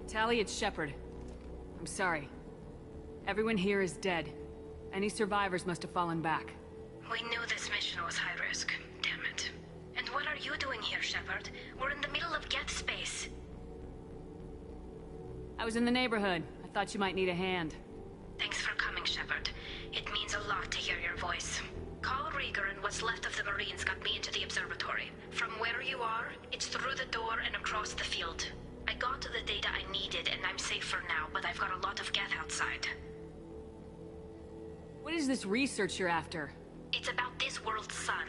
Tali, it's Shepard. I'm sorry. Everyone here is dead. Any survivors must have fallen back. We knew this mission was high risk. Damn it. And what are you doing here, Shepard? We're in the middle of Geth space. I was in the neighborhood. I thought you might need a hand. Thanks for coming, Shepard. It means a lot to hear your voice. Carl Rieger and what's left of the Marines got me into the observatory. From where you are, it's through the door and across the field. I got to the data I needed and I'm safe for now, but I've got a lot of Geth outside. What is this research you're after? It's about this world's sun.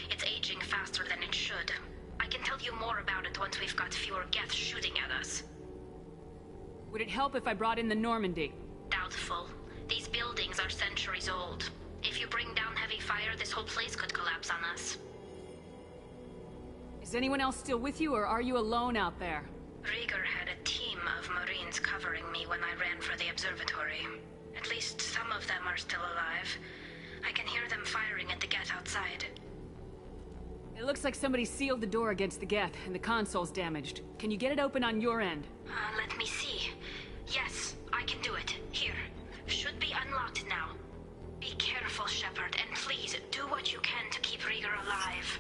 It's aging faster than it should. I can tell you more about it once we've got fewer Geth shooting at us. Would it help if I brought in the Normandy? Doubtful. These buildings are centuries old. If you bring down heavy fire, this whole place could collapse on us. Is anyone else still with you, or are you alone out there? Rieger had a team of Marines covering me when I ran for the observatory. At least some of them are still alive. I can hear them firing at the Geth outside. It looks like somebody sealed the door against the Geth, and the console's damaged. Can you get it open on your end? Let me see. Yes, I can do it. Here. Should be unlocked now. Be careful, Shepard, and please do what you can to keep Rieger alive.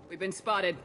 We've been spotted.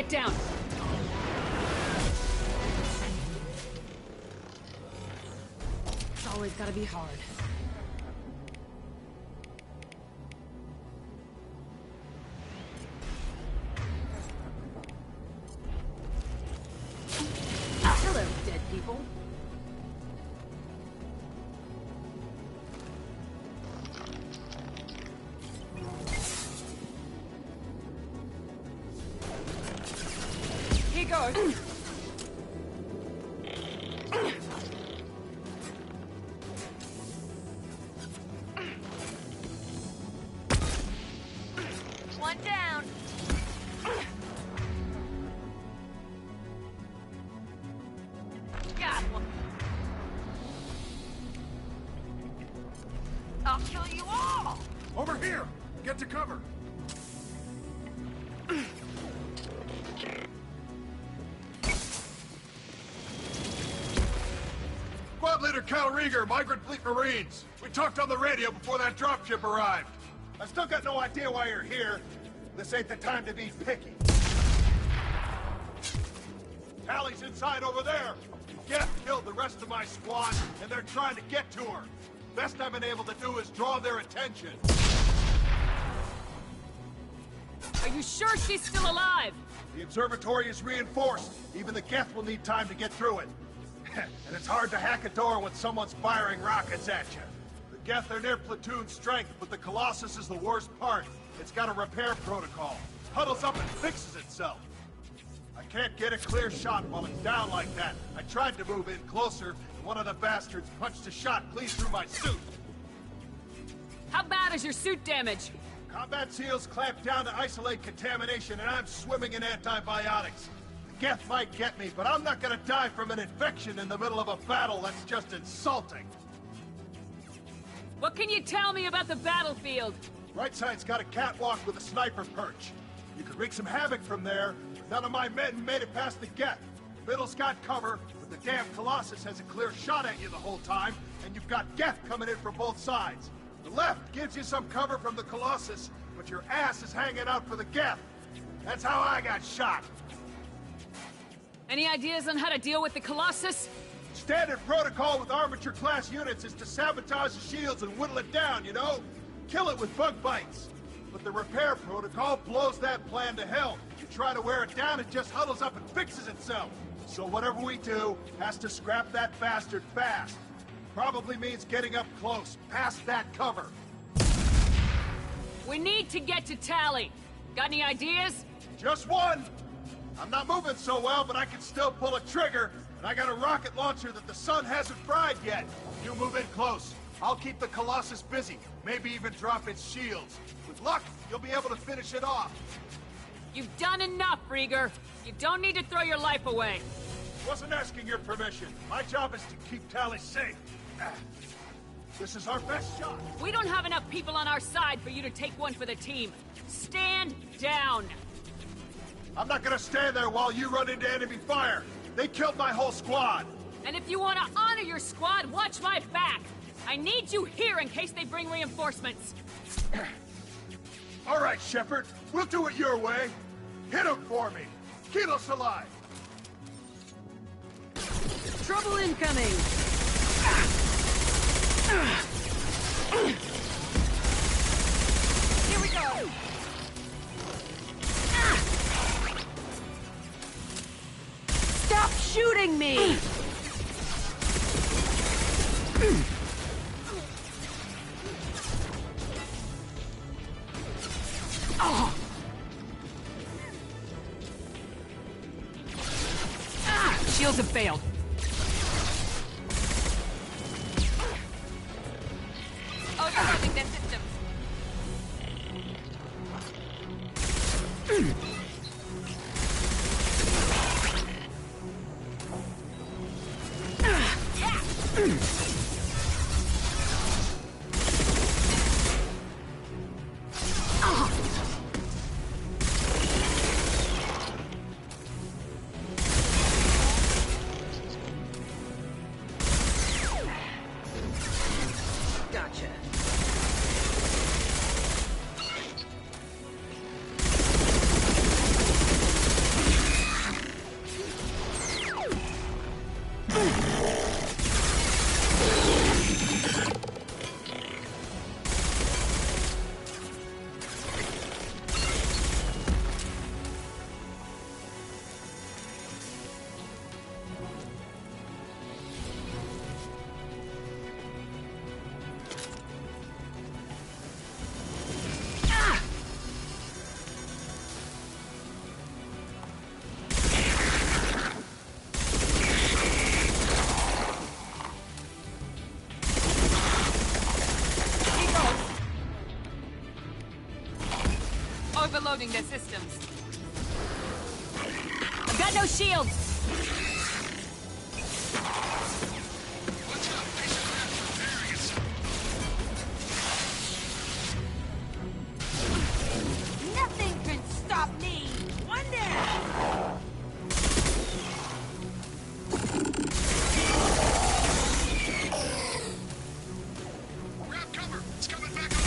Get down! It's always gotta be hard. Hello, dead people. Here goes. One down. Got one. I'll kill you all. Over here! Get to cover! Squad Leader Cal Rieger, Migrant Fleet Marines. We talked on the radio before that dropship arrived. I still got no idea why you're here. This ain't the time to be picky. Tally's inside over there. Geth killed the rest of my squad, and they're trying to get to her. Best I've been able to do is draw their attention. Are you sure she's still alive? The observatory is reinforced. Even the Geth will need time to get through it. And it's hard to hack a door when someone's firing rockets at you. The Geth are near platoon strength, but the Colossus is the worst part. It's got a repair protocol. Huddles up and fixes itself. I can't get a clear shot while it's down like that. I tried to move in closer, and one of the bastards punched a shot clean through my suit. How bad is your suit damage? Combat SEALs clamp down to isolate contamination, and I'm swimming in antibiotics. The Geth might get me, but I'm not gonna die from an infection in the middle of a battle. That's just insulting. What can you tell me about the battlefield? Right side's got a catwalk with a sniper perch. You could wreak some havoc from there, but none of my men made it past the Geth. The middle's got cover, but the damn Colossus has a clear shot at you the whole time, and you've got Geth coming in from both sides. The left gives you some cover from the Colossus, but your ass is hanging out for the Geth. That's how I got shot. Any ideas on how to deal with the Colossus? Standard protocol with armature-class units is to sabotage the shields and whittle it down, you know? Kill it with bug bites. But the repair protocol blows that plan to hell. You try to wear it down, it just huddles up and fixes itself. So whatever we do has to scrap that bastard fast. Probably means getting up close, past that cover. We need to get to Tally. Got any ideas? Just one! I'm not moving so well, but I can still pull a trigger, and I got a rocket launcher that the sun hasn't fried yet. You move in close. I'll keep the Colossus busy, maybe even drop its shields. With luck, you'll be able to finish it off. You've done enough, Rieger. You don't need to throw your life away. Wasn't asking your permission. My job is to keep Tally safe. This is our best shot. We don't have enough people on our side for you to take one for the team. Stand down. I'm not gonna stand there while you run into enemy fire. They killed my whole squad. And if you want to honor your squad, watch my back. I need you here in case they bring reinforcements. All right, Shepard. We'll do it your way. Hit him for me. Keep us alive. Trouble incoming. Here we go. Stop shooting me! Oh. Shields have failed. Overloading their systems. Gotcha. overloading their systems. I've got no shields! Nothing can stop me! One down! Grab cover! It's coming back online!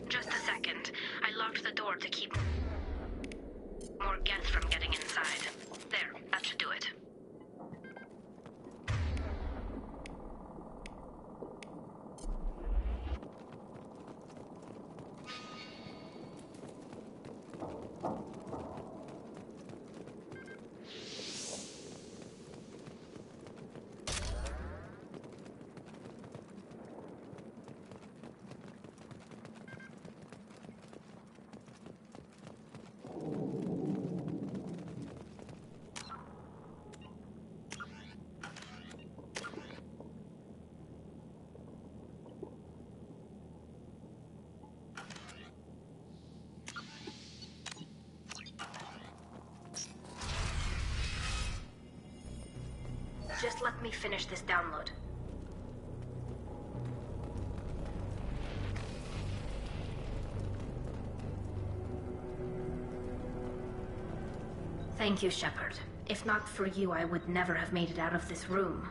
Just a second. I locked the door to keep more Geth from getting inside. There, that should do it. Just let me finish this download. Thank you, Shepard. If not for you, I would never have made it out of this room.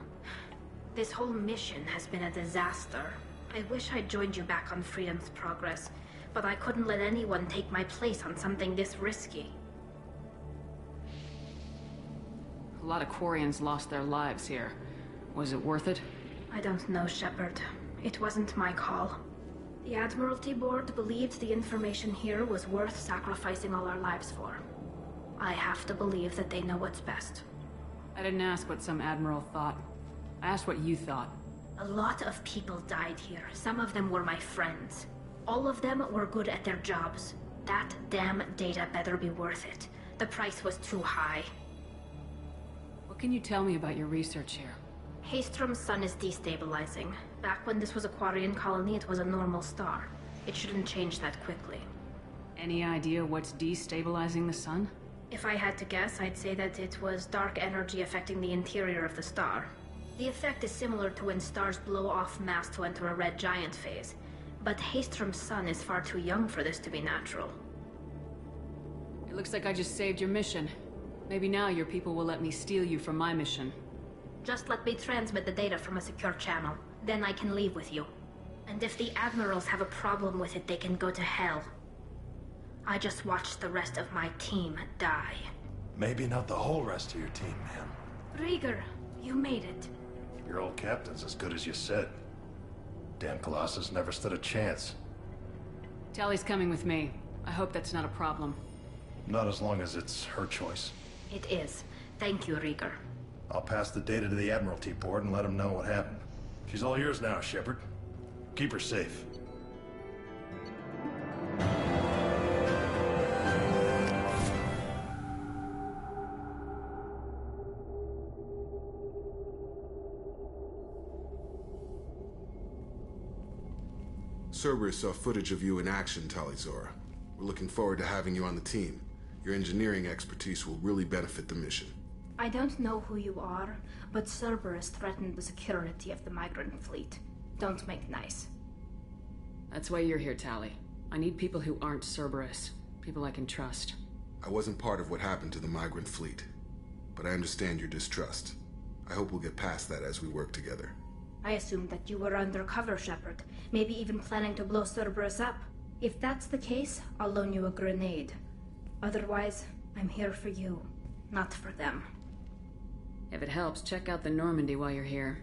This whole mission has been a disaster. I wish I'd joined you back on Freedom's Progress, but I couldn't let anyone take my place on something this risky. A lot of Quarians lost their lives here. Was it worth it? I don't know, Shepard. It wasn't my call. The Admiralty Board believed the information here was worth sacrificing all our lives for. I have to believe that they know what's best. I didn't ask what some admiral thought. I asked what you thought. A lot of people died here. Some of them were my friends. All of them were good at their jobs. That damn data better be worth it. The price was too high. What can you tell me about your research here? Haestrom's sun is destabilizing. Back when this was a Quarian colony, it was a normal star. It shouldn't change that quickly. Any idea what's destabilizing the sun? If I had to guess, I'd say that it was dark energy affecting the interior of the star. The effect is similar to when stars blow off mass to enter a red giant phase. But Haestrom's sun is far too young for this to be natural. It looks like I just saved your mission. Maybe now your people will let me steal you from my mission. Just let me transmit the data from a secure channel. Then I can leave with you. And if the Admirals have a problem with it, they can go to hell. I just watched the rest of my team die. Maybe not the whole rest of your team, man. Rieger, you made it. Your old captain's as good as you said. Damn Colossus never stood a chance. Tally's coming with me. I hope that's not a problem. Not as long as it's her choice. It is. Thank you, Rieger. I'll pass the data to the Admiralty Board and let them know what happened. She's all yours now, Shepard. Keep her safe. Cerberus saw footage of you in action, Tali'Zorah. We're looking forward to having you on the team. Your engineering expertise will really benefit the mission. I don't know who you are, but Cerberus threatened the security of the migrant fleet. Don't make nice. That's why you're here, Tali. I need people who aren't Cerberus. People I can trust. I wasn't part of what happened to the migrant fleet, but I understand your distrust. I hope we'll get past that as we work together. I assumed that you were undercover, Shepard. Maybe even planning to blow Cerberus up. If that's the case, I'll loan you a grenade. Otherwise, I'm here for you, not for them. If it helps, check out the Normandy while you're here.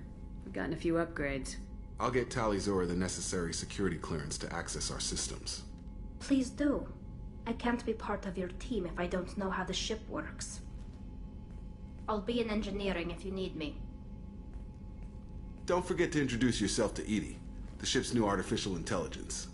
We've gotten a few upgrades. I'll get Tali-Zora the necessary security clearance to access our systems. Please do. I can't be part of your team if I don't know how the ship works. I'll be in engineering if you need me. Don't forget to introduce yourself to EDI, the ship's new artificial intelligence.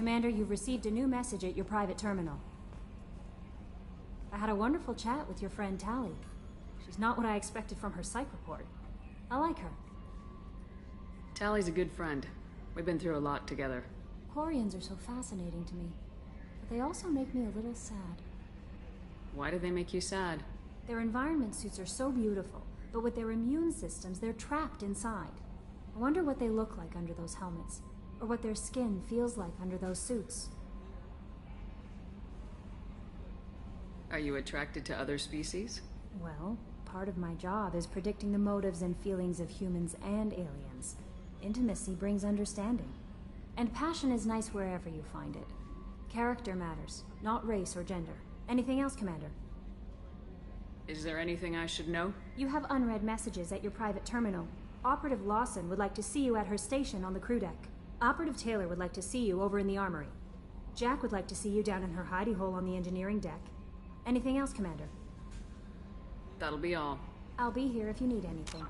Commander, you've received a new message at your private terminal. I had a wonderful chat with your friend Tali. She's not what I expected from her psych report. I like her. Tali's a good friend. We've been through a lot together. Quarians are so fascinating to me, but they also make me a little sad. Why do they make you sad? Their environment suits are so beautiful, but with their immune systems, they're trapped inside. I wonder what they look like under those helmets, or what their skin feels like under those suits. Are you attracted to other species? Well, part of my job is predicting the motives and feelings of humans and aliens. Intimacy brings understanding. And passion is nice wherever you find it. Character matters, not race or gender. Anything else, Commander? Is there anything I should know? You have unread messages at your private terminal. Operative Lawson would like to see you at her station on the crew deck. Operative Taylor would like to see you over in the armory. Jack would like to see you down in her hidey hole on the engineering deck. Anything else, Commander? That'll be all. I'll be here if you need anything.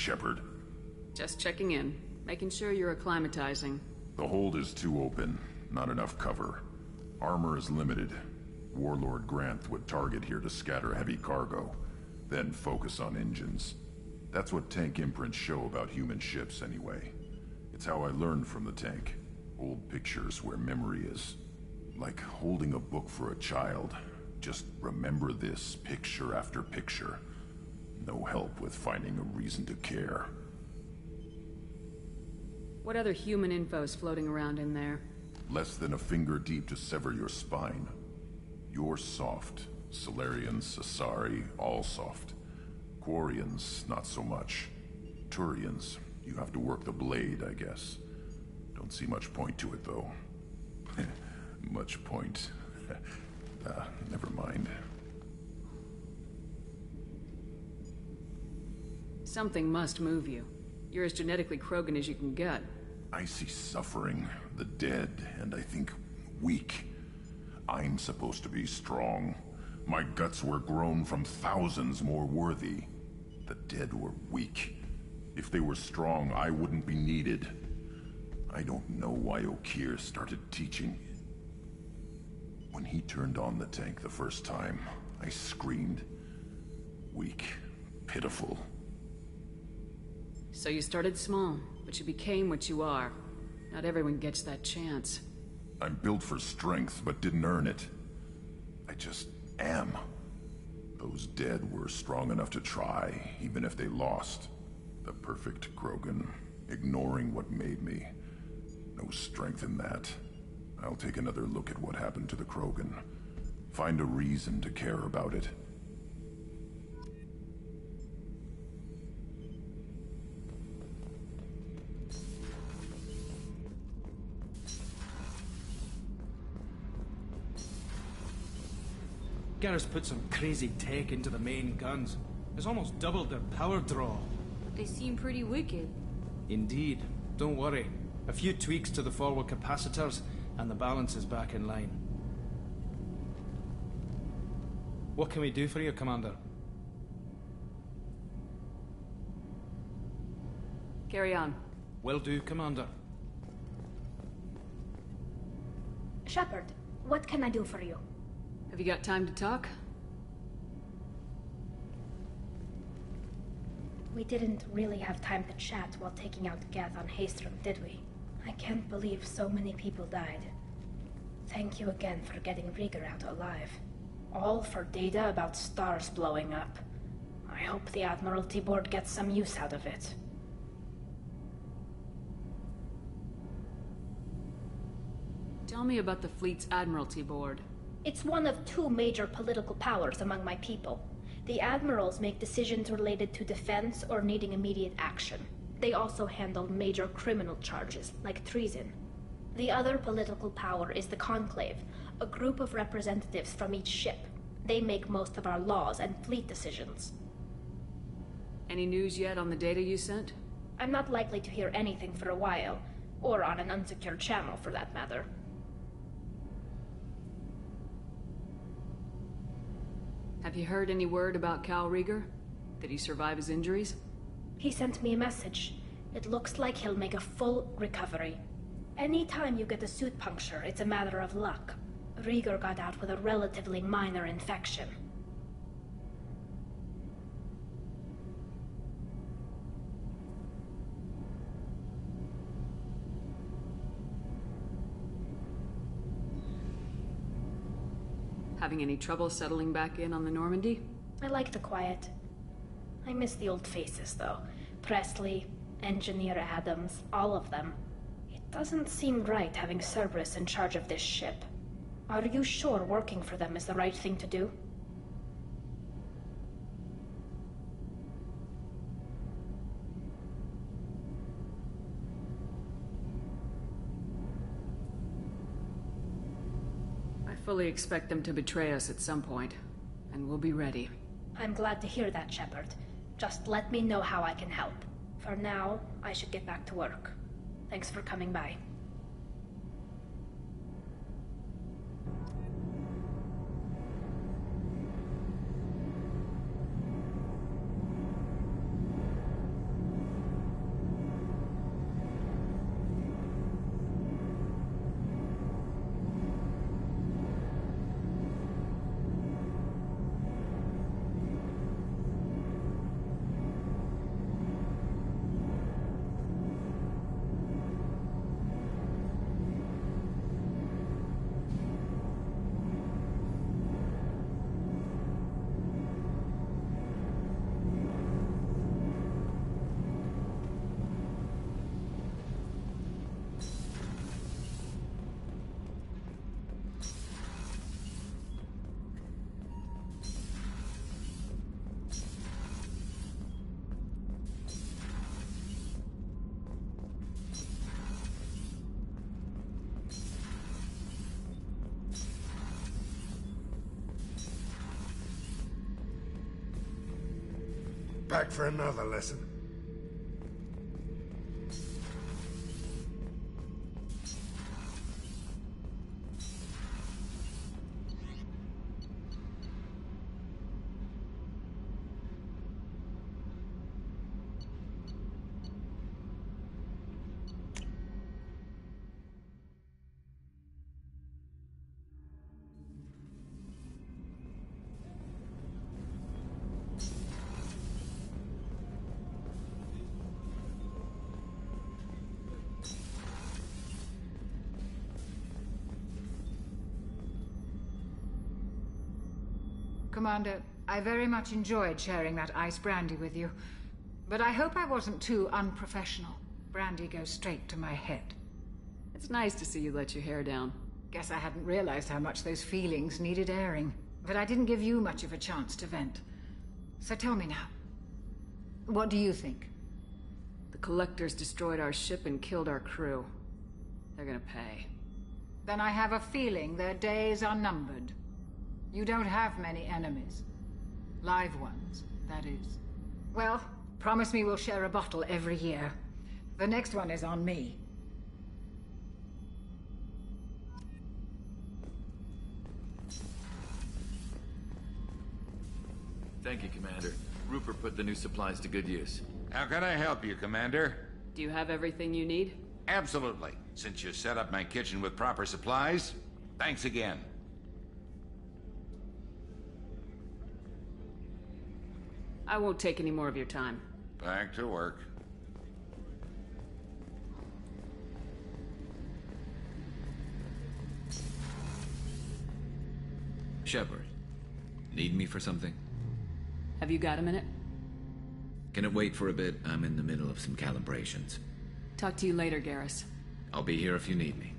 Shepard? Just checking in, making sure you're acclimatizing. The hold is too open. Not enough cover. Armor is limited. Warlord Granth would target here to scatter heavy cargo, then focus on engines. That's what tank imprints show about human ships, anyway. It's how I learned from the tank. Old pictures where memory is. Like holding a book for a child. Just remember this, picture after picture. No help with finding a reason to care. What other human info's floating around in there? Less than a finger deep to sever your spine. You're soft. Salarians, Asari, all soft. Quarians, not so much. Turians, you have to work the blade, I guess. Don't see much point to it, though. Much point. Never mind. Something must move you. You're as genetically Krogan as you can get. I see suffering, the dead, and I think weak. I'm supposed to be strong. My guts were grown from thousands more worthy. The dead were weak. If they were strong, I wouldn't be needed. I don't know why Okeer started teaching. When he turned on the tank the first time, I screamed. Weak, pitiful. So you started small, but you became what you are. Not everyone gets that chance. I'm built for strength, but didn't earn it. I just am. Those dead were strong enough to try, even if they lost. The perfect Krogan, ignoring what made me. No strength in that. I'll take another look at what happened to the Krogan. Find a reason to care about it. Garrus put some crazy tech into the main guns. It's almost doubled their power draw. They seem pretty wicked. Indeed. Don't worry. A few tweaks to the forward capacitors, and the balance is back in line. What can we do for you, Commander? Carry on. Will do, Commander. Shepard, what can I do for you? Have you got time to talk? We didn't really have time to chat while taking out Geth on Haestrom, did we? I can't believe so many people died. Thank you again for getting Rieger out alive. All for data about stars blowing up. I hope the Admiralty Board gets some use out of it. Tell me about the fleet's Admiralty Board. It's one of two major political powers among my people. The admirals make decisions related to defense or needing immediate action. They also handle major criminal charges, like treason. The other political power is the Conclave, a group of representatives from each ship. They make most of our laws and fleet decisions. Any news yet on the data you sent? I'm not likely to hear anything for a while, or on an unsecured channel for that matter. Have you heard any word about Cal Rieger? Did he survive his injuries? He sent me a message. It looks like he'll make a full recovery. Anytime you get a suit puncture, it's a matter of luck. Rieger got out with a relatively minor infection. Having any trouble settling back in on the Normandy? I like the quiet. I miss the old faces, though. Presley, Engineer Adams, all of them. It doesn't seem right having Cerberus in charge of this ship. Are you sure working for them is the right thing to do? I fully expect them to betray us at some point, and we'll be ready. I'm glad to hear that, Shepard. Just let me know how I can help. For now, I should get back to work. Thanks for coming by. Back for another lesson. Commander, I very much enjoyed sharing that ice brandy with you. But I hope I wasn't too unprofessional. Brandy goes straight to my head. It's nice to see you let your hair down. Guess I hadn't realized how much those feelings needed airing. But I didn't give you much of a chance to vent. So tell me now. What do you think? The Collectors destroyed our ship and killed our crew. They're gonna pay. Then I have a feeling their days are numbered. You don't have many enemies. Live ones, that is. Well, promise me we'll share a bottle every year. The next one is on me. Thank you, Commander. Rupert put the new supplies to good use. How can I help you, Commander? Do you have everything you need? Absolutely. Since you set up my kitchen with proper supplies, thanks again. I won't take any more of your time. Back to work. Shepard, need me for something? Have you got a minute? Can it wait for a bit? I'm in the middle of some calibrations. Talk to you later, Garrus. I'll be here if you need me.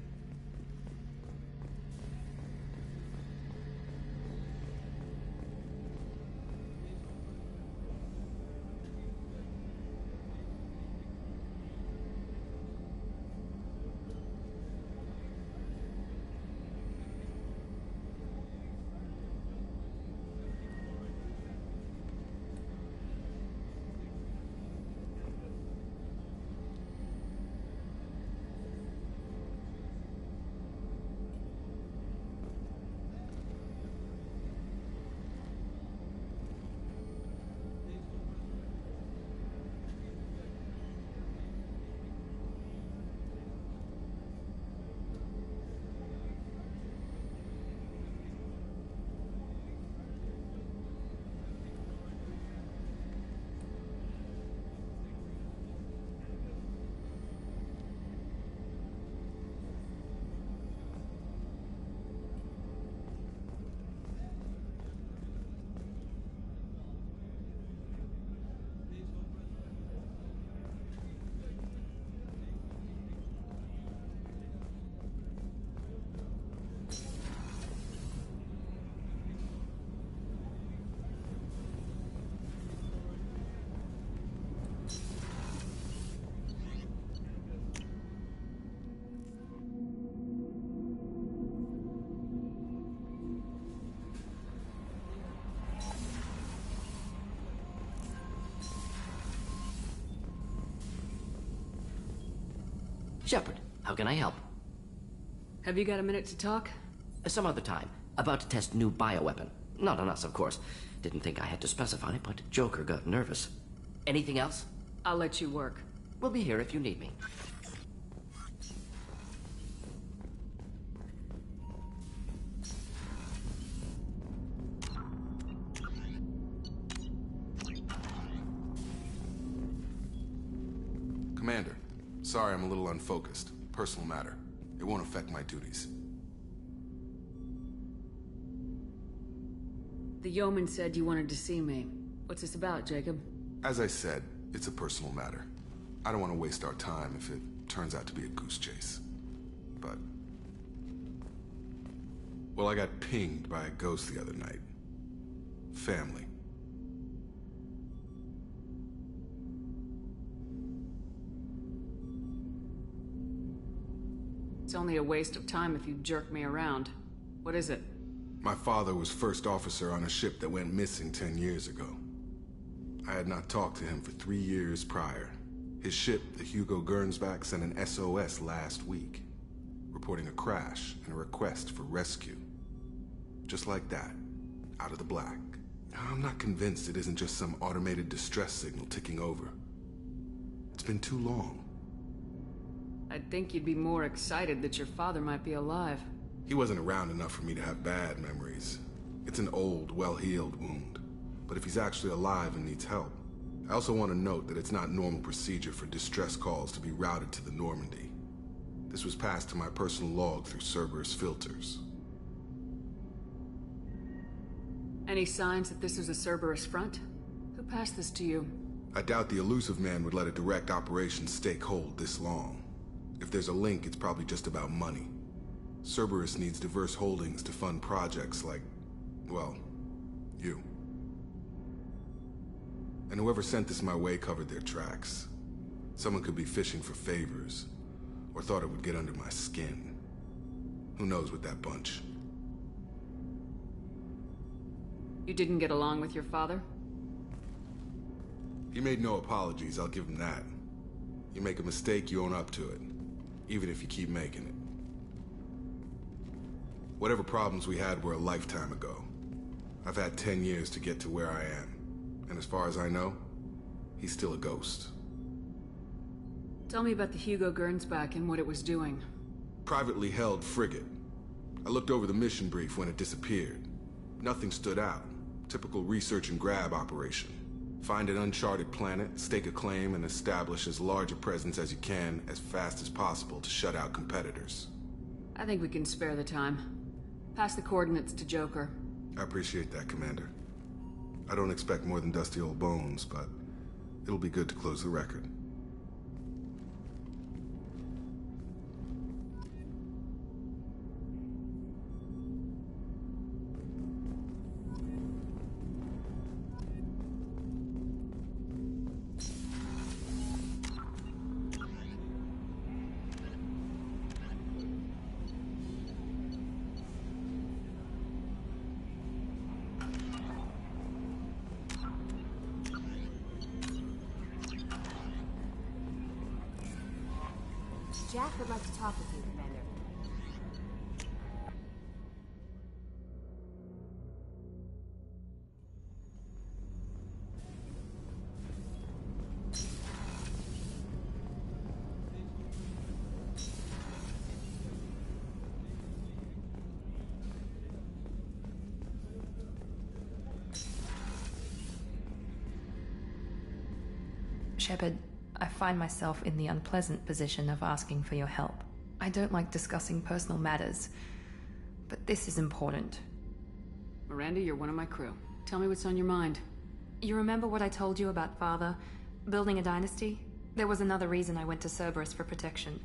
Shepard, how can I help? Have you got a minute to talk? Some other time. About to test new bioweapon. Not on us, of course. Didn't think I had to specify, but Joker got nervous. Anything else? I'll let you work. We'll be here if you need me. Commander, sorry I'm a little unfocused. Personal matter. It won't affect my duties. The yeoman said you wanted to see me. What's this about, Jacob? As I said, it's a personal matter. I don't want to waste our time if it turns out to be a goose chase. But... well, I got pinged by a ghost the other night. Family. It's only a waste of time if you jerk me around. What is it? My father was first officer on a ship that went missing 10 years ago. I had not talked to him for 3 years prior. His ship, the Hugo Gernsback, sent an SOS last week, reporting a crash and a request for rescue. Just like that, out of the black. I'm not convinced it isn't just some automated distress signal ticking over. It's been too long. I'd think you'd be more excited that your father might be alive. He wasn't around enough for me to have bad memories. It's an old, well-healed wound. But if he's actually alive and needs help, I also want to note that it's not normal procedure for distress calls to be routed to the Normandy. This was passed to my personal log through Cerberus filters. Any signs that this is a Cerberus front? Who passed this to you? I doubt the Illusive Man would let a direct operation stake hold this long. If there's a link, it's probably just about money. Cerberus needs diverse holdings to fund projects like, well, you. And whoever sent this my way covered their tracks. Someone could be fishing for favors, or thought it would get under my skin. Who knows with that bunch? You didn't get along with your father? He made no apologies, I'll give him that. You make a mistake, you own up to it. Even if you keep making it. Whatever problems we had were a lifetime ago. I've had 10 years to get to where I am. And as far as I know, he's still a ghost. Tell me about the Hugo Gernsback and what it was doing. Privately held frigate. I looked over the mission brief when it disappeared. Nothing stood out. Typical research and grab operation. Find an uncharted planet, stake a claim, and establish as large a presence as you can as fast as possible to shut out competitors. I think we can spare the time. Pass the coordinates to Joker. I appreciate that, Commander. I don't expect more than dusty old bones, but it'll be good to close the record. Jack would like to talk with you, Commander. Shepard, I find myself in the unpleasant position of asking for your help. I don't like discussing personal matters, but this is important. Miranda, you're one of my crew. Tell me what's on your mind. You remember what I told you about Father? Building a dynasty? There was another reason I went to Cerberus for protection.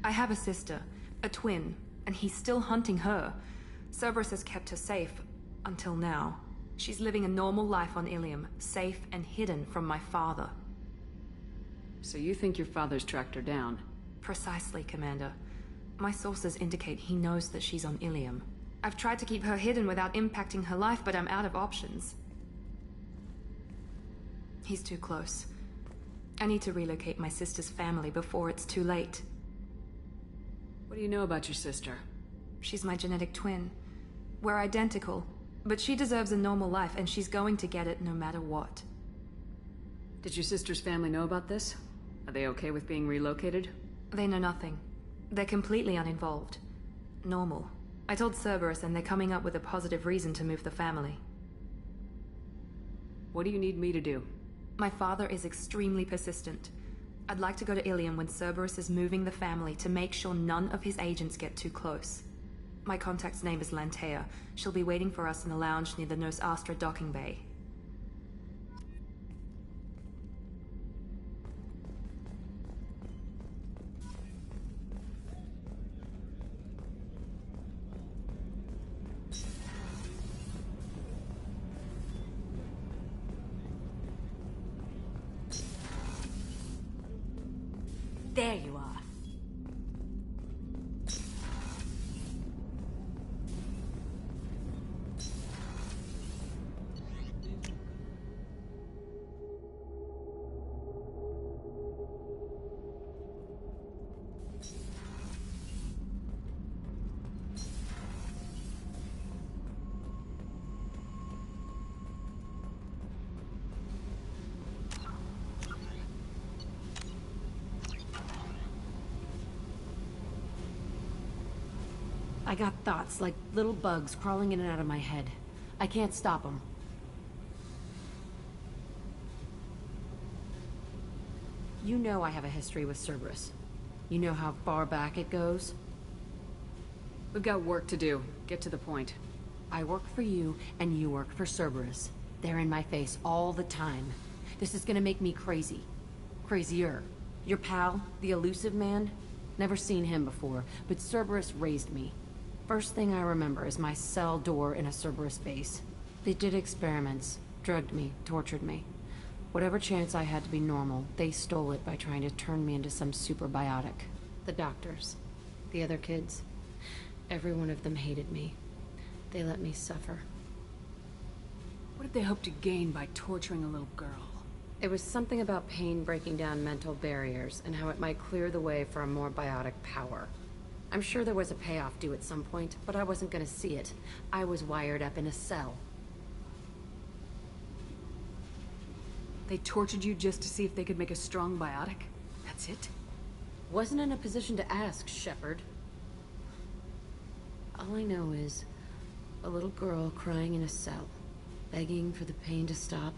I have a sister, a twin, and he's still hunting her. Cerberus has kept her safe, until now. She's living a normal life on Ilium, safe and hidden from my father. So you think your father's tracked her down? Precisely, Commander. My sources indicate he knows that she's on Ilium. I've tried to keep her hidden without impacting her life, but I'm out of options. He's too close. I need to relocate my sister's family before it's too late. What do you know about your sister? She's my genetic twin. We're identical, but she deserves a normal life, and she's going to get it no matter what. Did your sister's family know about this? Are they okay with being relocated? They know nothing. They're completely uninvolved. Normal. I told Cerberus, and they're coming up with a positive reason to move the family. What do you need me to do? My father is extremely persistent. I'd like to go to Ilium when Cerberus is moving the family to make sure none of his agents get too close. My contact's name is Lantea. She'll be waiting for us in a lounge near the Nos Astra docking bay. There you are. I got thoughts like little bugs crawling in and out of my head. I can't stop them. You know I have a history with Cerberus. You know how far back it goes? We've got work to do. Get to the point. I work for you, and you work for Cerberus. They're in my face all the time. This is gonna make me crazy. Crazier. Your pal, the elusive man? Never seen him before, but Cerberus raised me. First thing I remember is my cell door in a Cerberus base. They did experiments, drugged me, tortured me. Whatever chance I had to be normal, they stole it by trying to turn me into some superbiotic. The doctors, the other kids, every one of them hated me. They let me suffer. What did they hope to gain by torturing a little girl? It was something about pain breaking down mental barriers and how it might clear the way for a more biotic power. I'm sure there was a payoff due at some point, but I wasn't gonna see it. I was wired up in a cell. They tortured you just to see if they could make a strong biotic? That's it? Wasn't in a position to ask, Shepard. All I know is a little girl crying in a cell, begging for the pain to stop.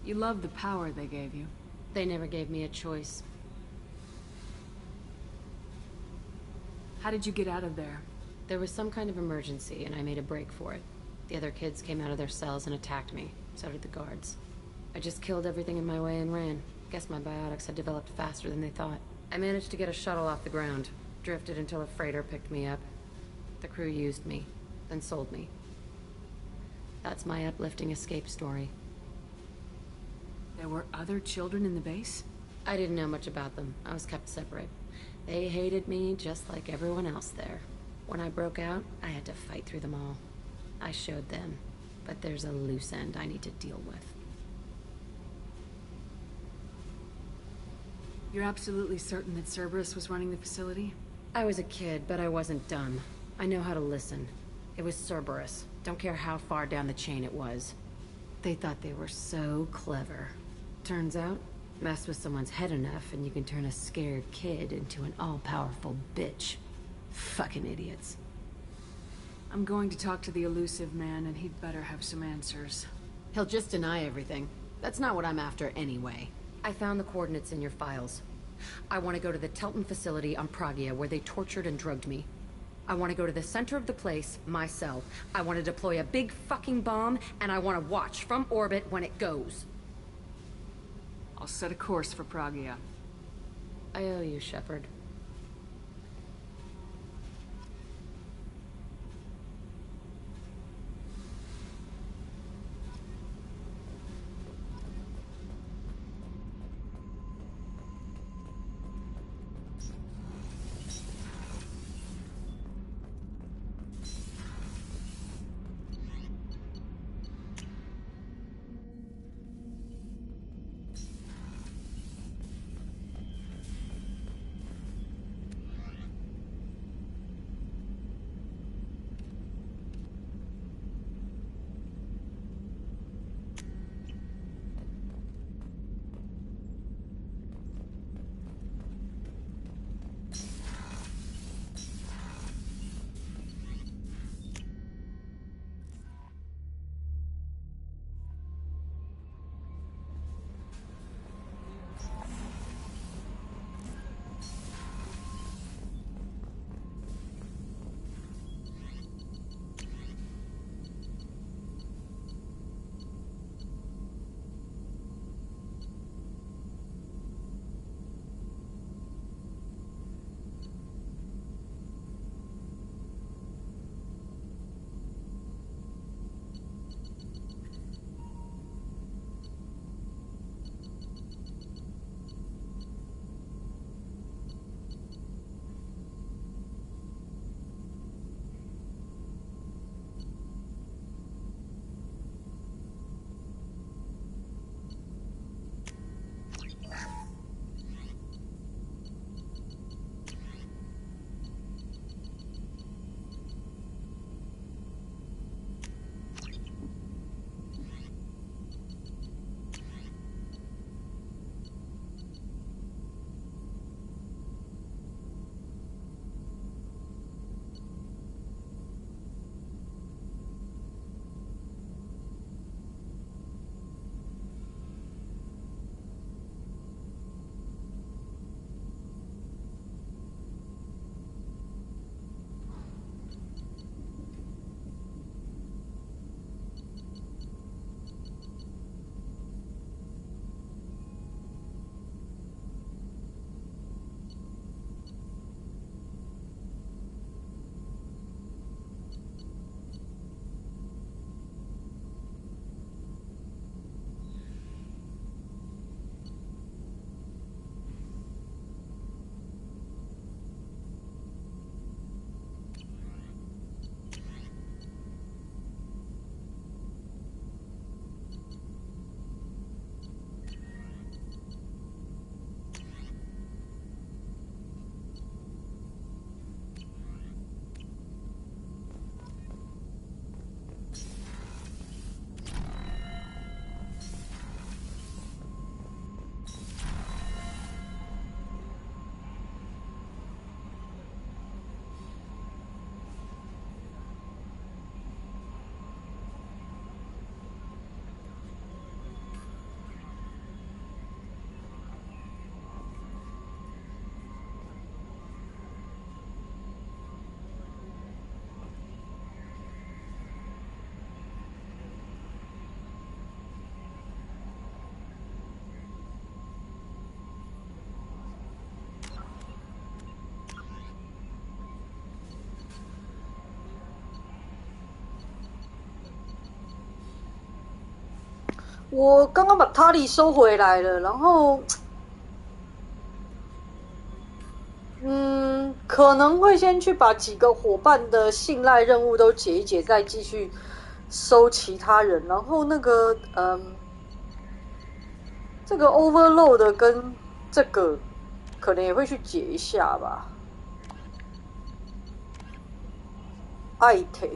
You love the power they gave you. They never gave me a choice. How did you get out of there? There was some kind of emergency, and I made a break for it. The other kids came out of their cells and attacked me. So did the guards. I just killed everything in my way and ran. Guess my biotics had developed faster than they thought. I managed to get a shuttle off the ground. Drifted until a freighter picked me up. The crew used me, then sold me. That's my uplifting escape story. There were other children in the base? I didn't know much about them. I was kept separate. They hated me just like everyone else there. When I broke out, I had to fight through them all. I showed them, but there's a loose end I need to deal with. You're absolutely certain that Cerberus was running the facility? I was a kid, but I wasn't dumb. I know how to listen. It was Cerberus. Don't care how far down the chain it was. They thought they were so clever. Turns out, mess with someone's head enough and you can turn a scared kid into an all-powerful bitch. Fucking idiots. I'm going to talk to the elusive man, and he'd better have some answers. He'll just deny everything. That's not what I'm after anyway. I found the coordinates in your files. I want to go to the Telton facility on Pragia where they tortured and drugged me. I want to go to the center of the place, my cell. I want to deploy a big fucking bomb, and I want to watch from orbit when it goes. I'll set a course for Pragia. I owe you, Shepard. 我刚刚把塔里收回来了，然后，可能会先去把几个伙伴的信赖任务都解一解，再继续收其他人。然后那个，这个 Overload 跟这个可能也会去解一下吧。艾特，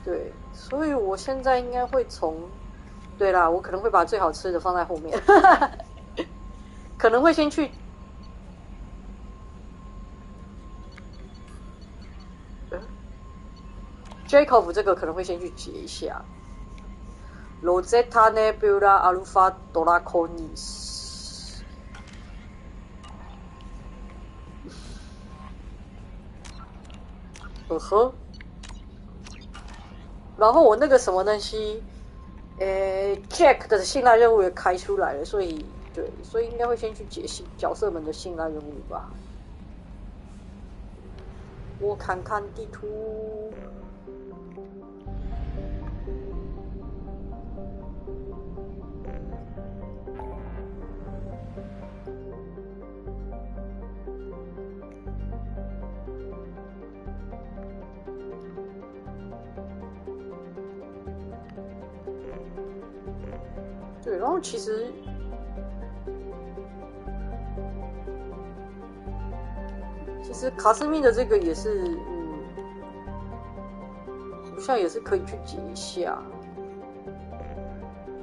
对，所以我现在应该会对啦，我可能会把最好吃的放在后面，可能会先去。Jacob 这个可能会先去解一下。Rosetta Nebula Alpha Draconis。然后我那个什么东西，Jack 的信赖任务也开出来了，所以应该会先去解角色们的信赖任务吧。我看看地图。对，然后其实卡斯密的这个也是，好像也是可以去解一下。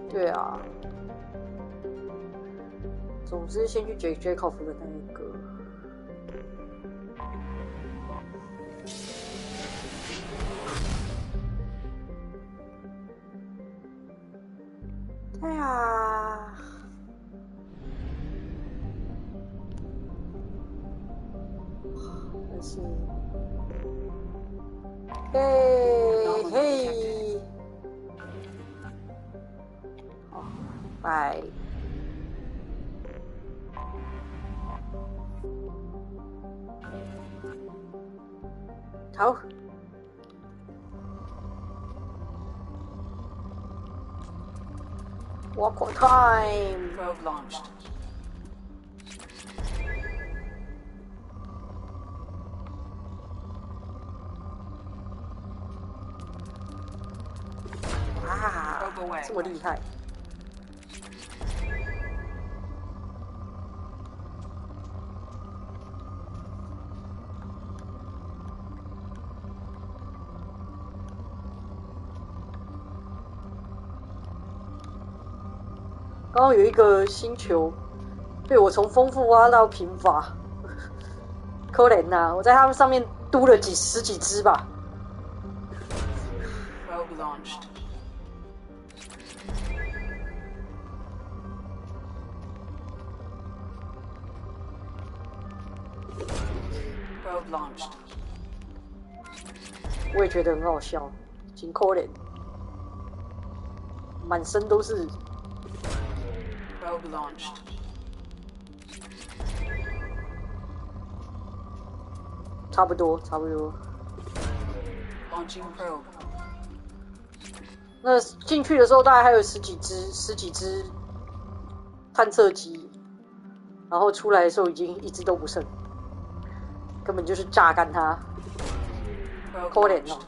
对啊，总之先去解 Jacob 的那一个。对啊，但是，嘿，好，拜。好。Walk on time. Probe launched. Wow, 这么厉害！刚刚有一个星球被我从丰富挖到贫乏，可怜呐！我在他们上面嘟了十几只吧。Probe launched. Probe launched. 我也觉得很好笑，挺可怜，满身都是。Probe launched. 差不多。Launching probe. 那进去的时候大概还有十几只探测机，然后出来的时候已经一只都不剩，根本就是榨干它，可怜哦。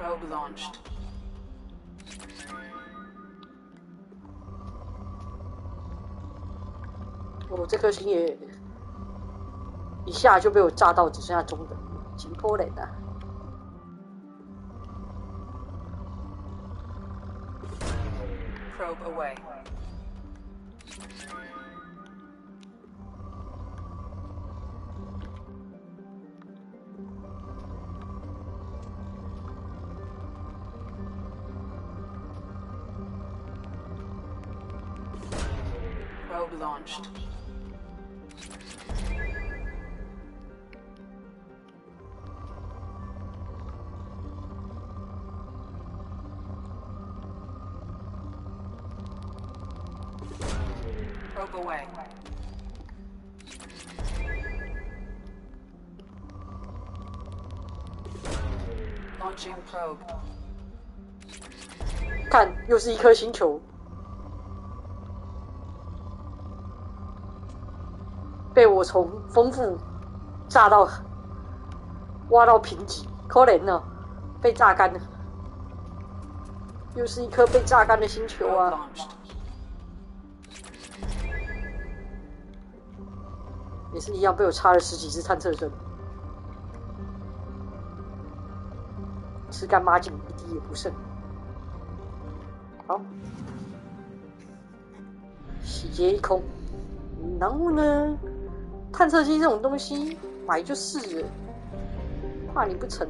Probe launched. 我这颗星也一下就被我炸到只剩下中等，挺可怜的。Probe away. Probe launched. Probe away. Launching probe. 看，又是一颗星球，被我从丰富炸到挖到贫瘠，可怜呢，被榨干了。又是一颗被榨干的星球啊！也是一样被我插了10几只探测针，吃干抹净，一滴也不剩。好，洗劫一空。然后呢，探测器这种东西买就是了，怕你不成。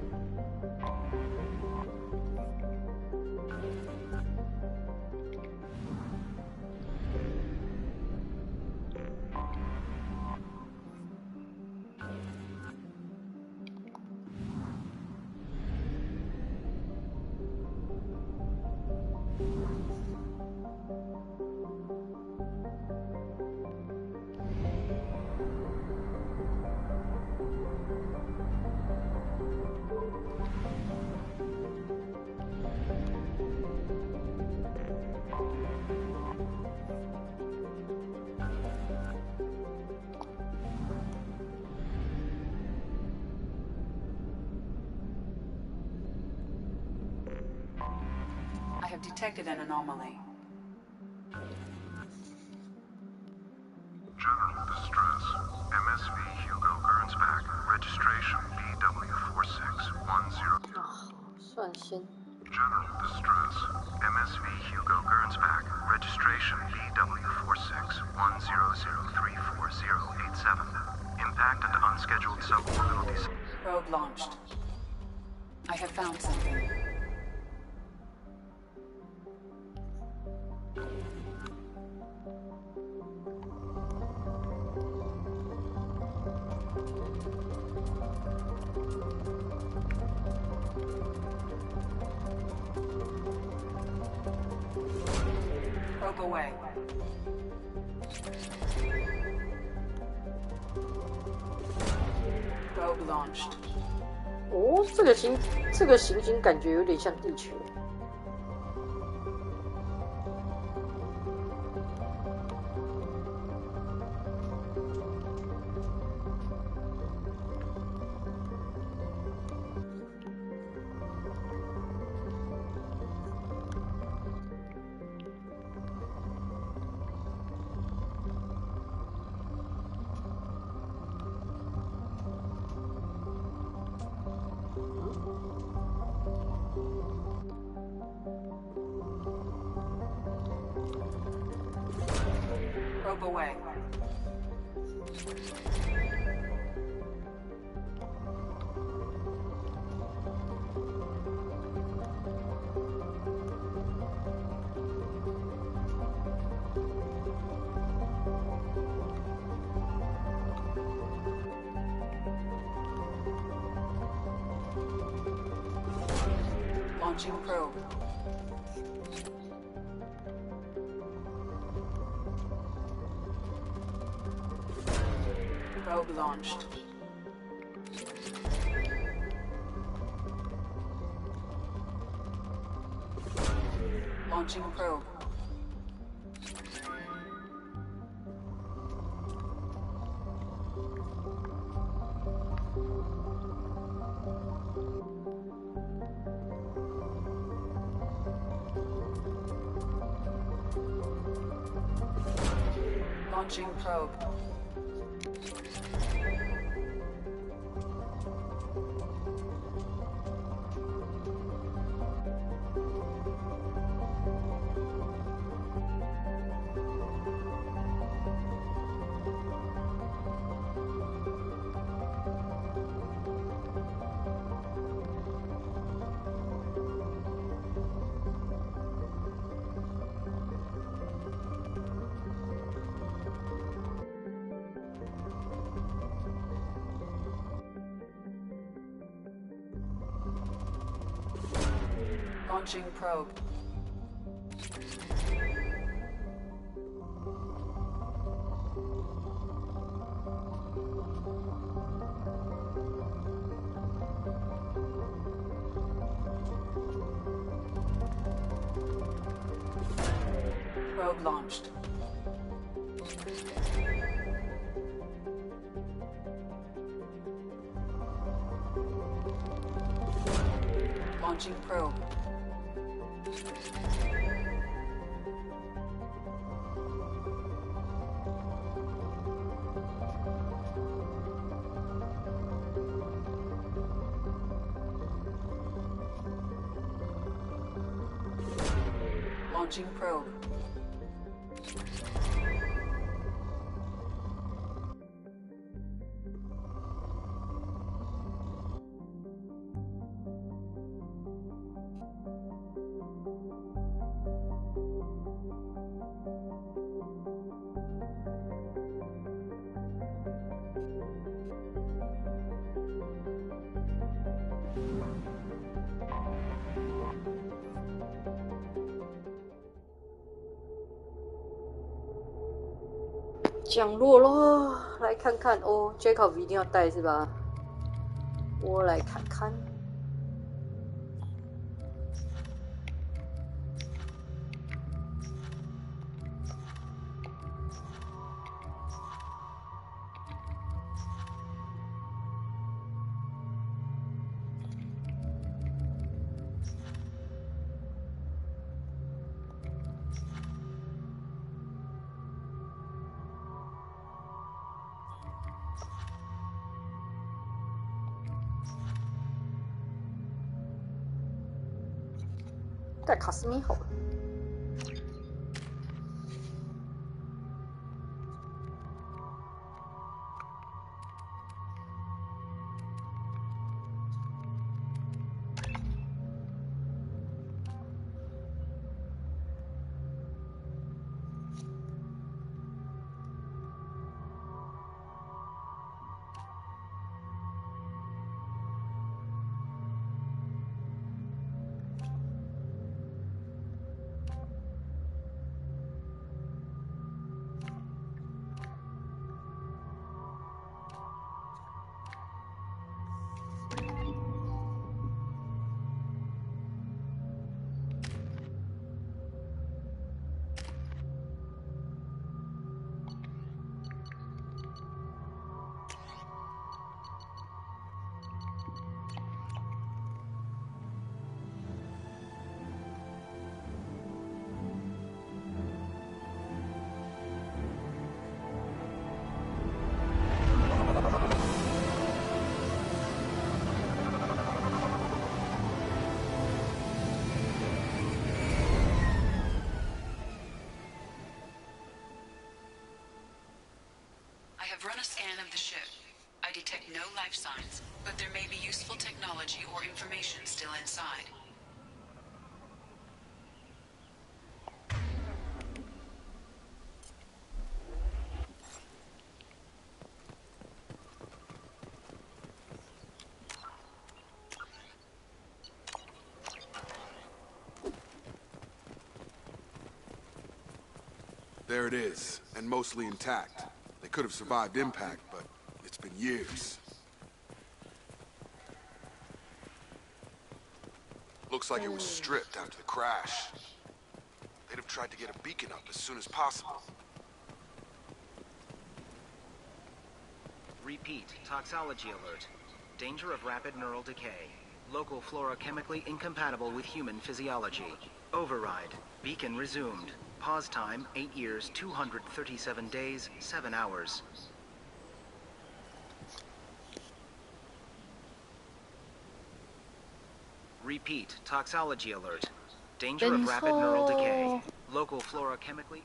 I have detected an anomaly. General distress. MSV Hugo Gernsback. Registration BW4610. 算先。General distress. MSV Hugo Gernsback. Registration BW4610034087. Impact and unscheduled suborbital descent. Probe launched. I have found something. Probe away. Probe launched. 哦，这个行星感觉有点像地球。Probe away. Launching probe. Probe launched. Launching probe. Launching probe. Launching probe. Probe launched. Launching probe. Launching probe.降落咯，来看看哦。Jacob 一定要带是吧？我来看看。带卡斯米好了。I have run a scan of the ship. I detect no life signs, but there may be useful technology or information still inside. There it is, and mostly intact. They could have survived impact, but it's been years. Looks like it was stripped after the crash. They'd have tried to get a beacon up as soon as possible. Repeat, toxology alert. Danger of rapid neural decay. Local flora chemically incompatible with human physiology. Override. Beacon resumed. Pause time, 8 years, 237 days, 7 hours. Repeat, toxology alert. Danger of rapid neural decay. Local flora chemically...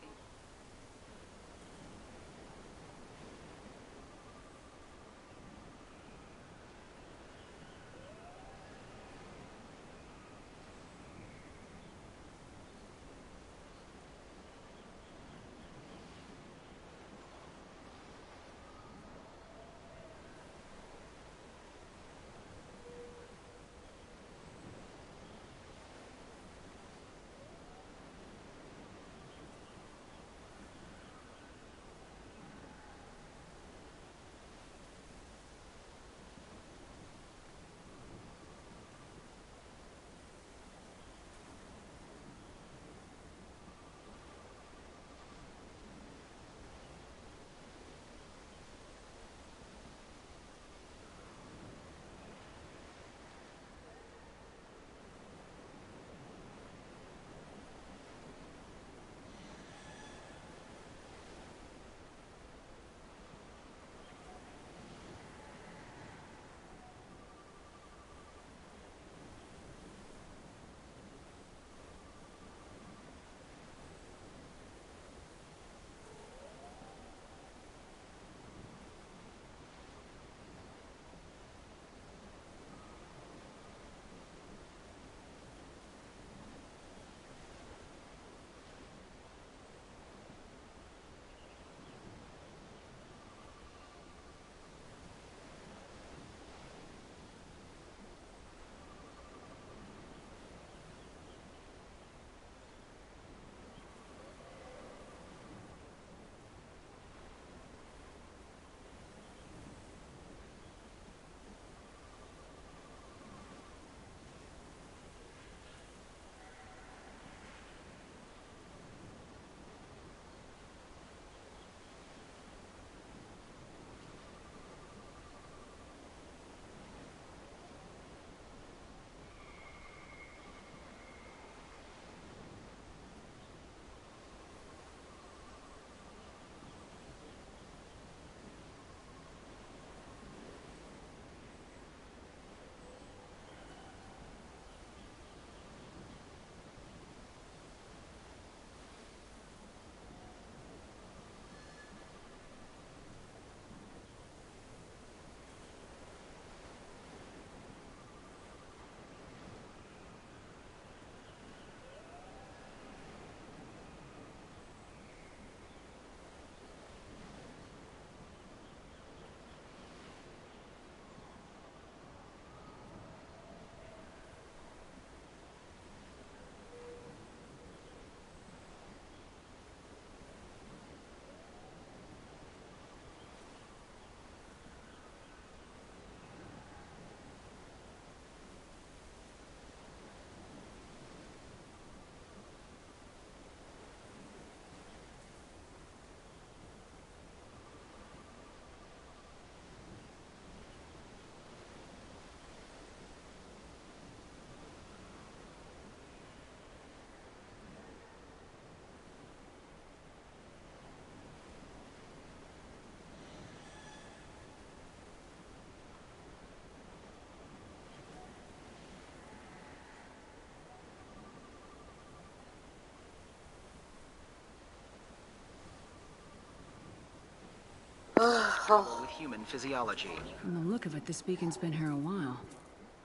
compatible with human physiology. From the look of it, this beacon's been here a while.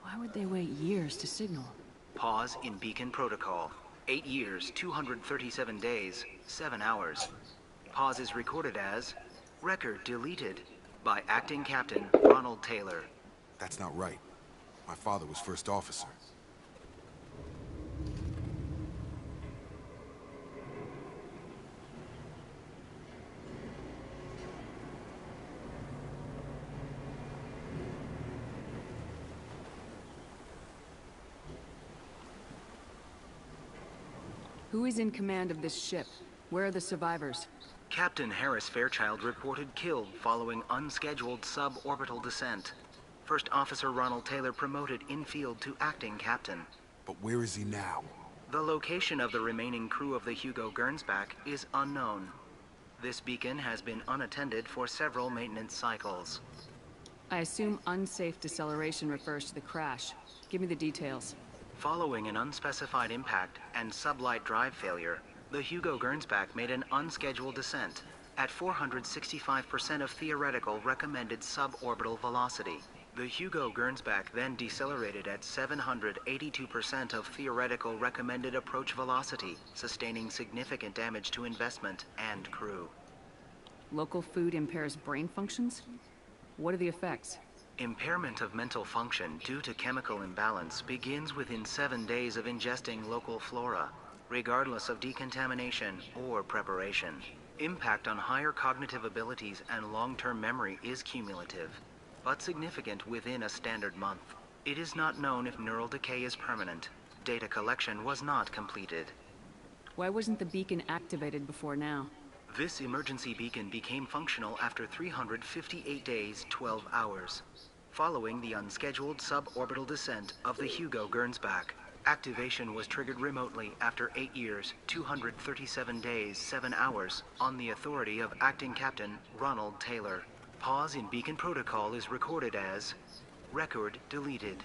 Why would they wait years to signal? Pause in beacon protocol. 8 years, 237 days, 7 hours. Pause is recorded as record deleted by Acting Captain Ronald Taylor. That's not right. My father was first officer. Who is in command of this ship? Where are the survivors? Captain Harris Fairchild reported killed following unscheduled suborbital descent. First Officer Ronald Taylor promoted in-field to acting captain. But where is he now? The location of the remaining crew of the Hugo Gernsback is unknown. This beacon has been unattended for several maintenance cycles. I assume unsafe deceleration refers to the crash. Give me the details. Following an unspecified impact and sublight drive failure, the Hugo Gernsback made an unscheduled descent at 465% of theoretical recommended suborbital velocity. The Hugo Gernsback then decelerated at 782% of theoretical recommended approach velocity, sustaining significant damage to investment and crew. Local food impairs brain functions? What are the effects? Impairment of mental function due to chemical imbalance begins within 7 days of ingesting local flora, regardless of decontamination or preparation. Impact on higher cognitive abilities and long-term memory is cumulative, but significant within a standard month. It is not known if neural decay is permanent. Data collection was not completed. Why wasn't the beacon activated before now? This emergency beacon became functional after 358 days, 12 hours. Following the unscheduled suborbital descent of the Hugo Gernsback, activation was triggered remotely after 8 years, 237 days, 7 hours on the authority of Acting Captain Ronald Taylor. Pause in beacon protocol is recorded as record deleted.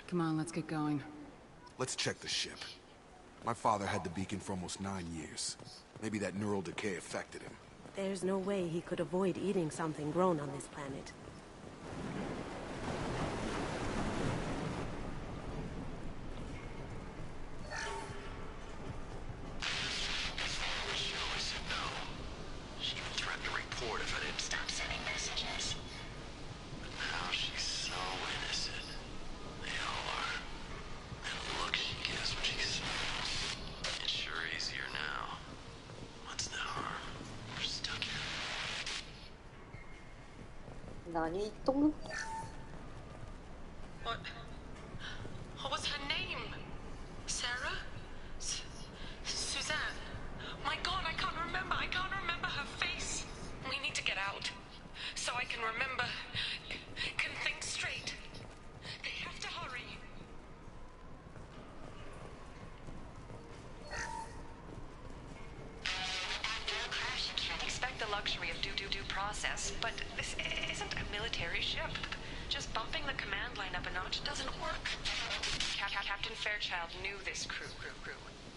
Come on, let's get going. Let's check the ship. My father had the beacon for almost 9 years. Maybe that neural decay affected him. There's no way he could avoid eating something grown on this planet. What was her name? Sarah? Suzanne? My God, I can't remember. I can't remember her face. We need to get out. So I can remember. Can think straight. They have to hurry. After a crash, you can't expect the luxury of due process, but this isn't a military ship. Just bumping the command line up a notch doesn't work. Captain Fairchild knew this crew.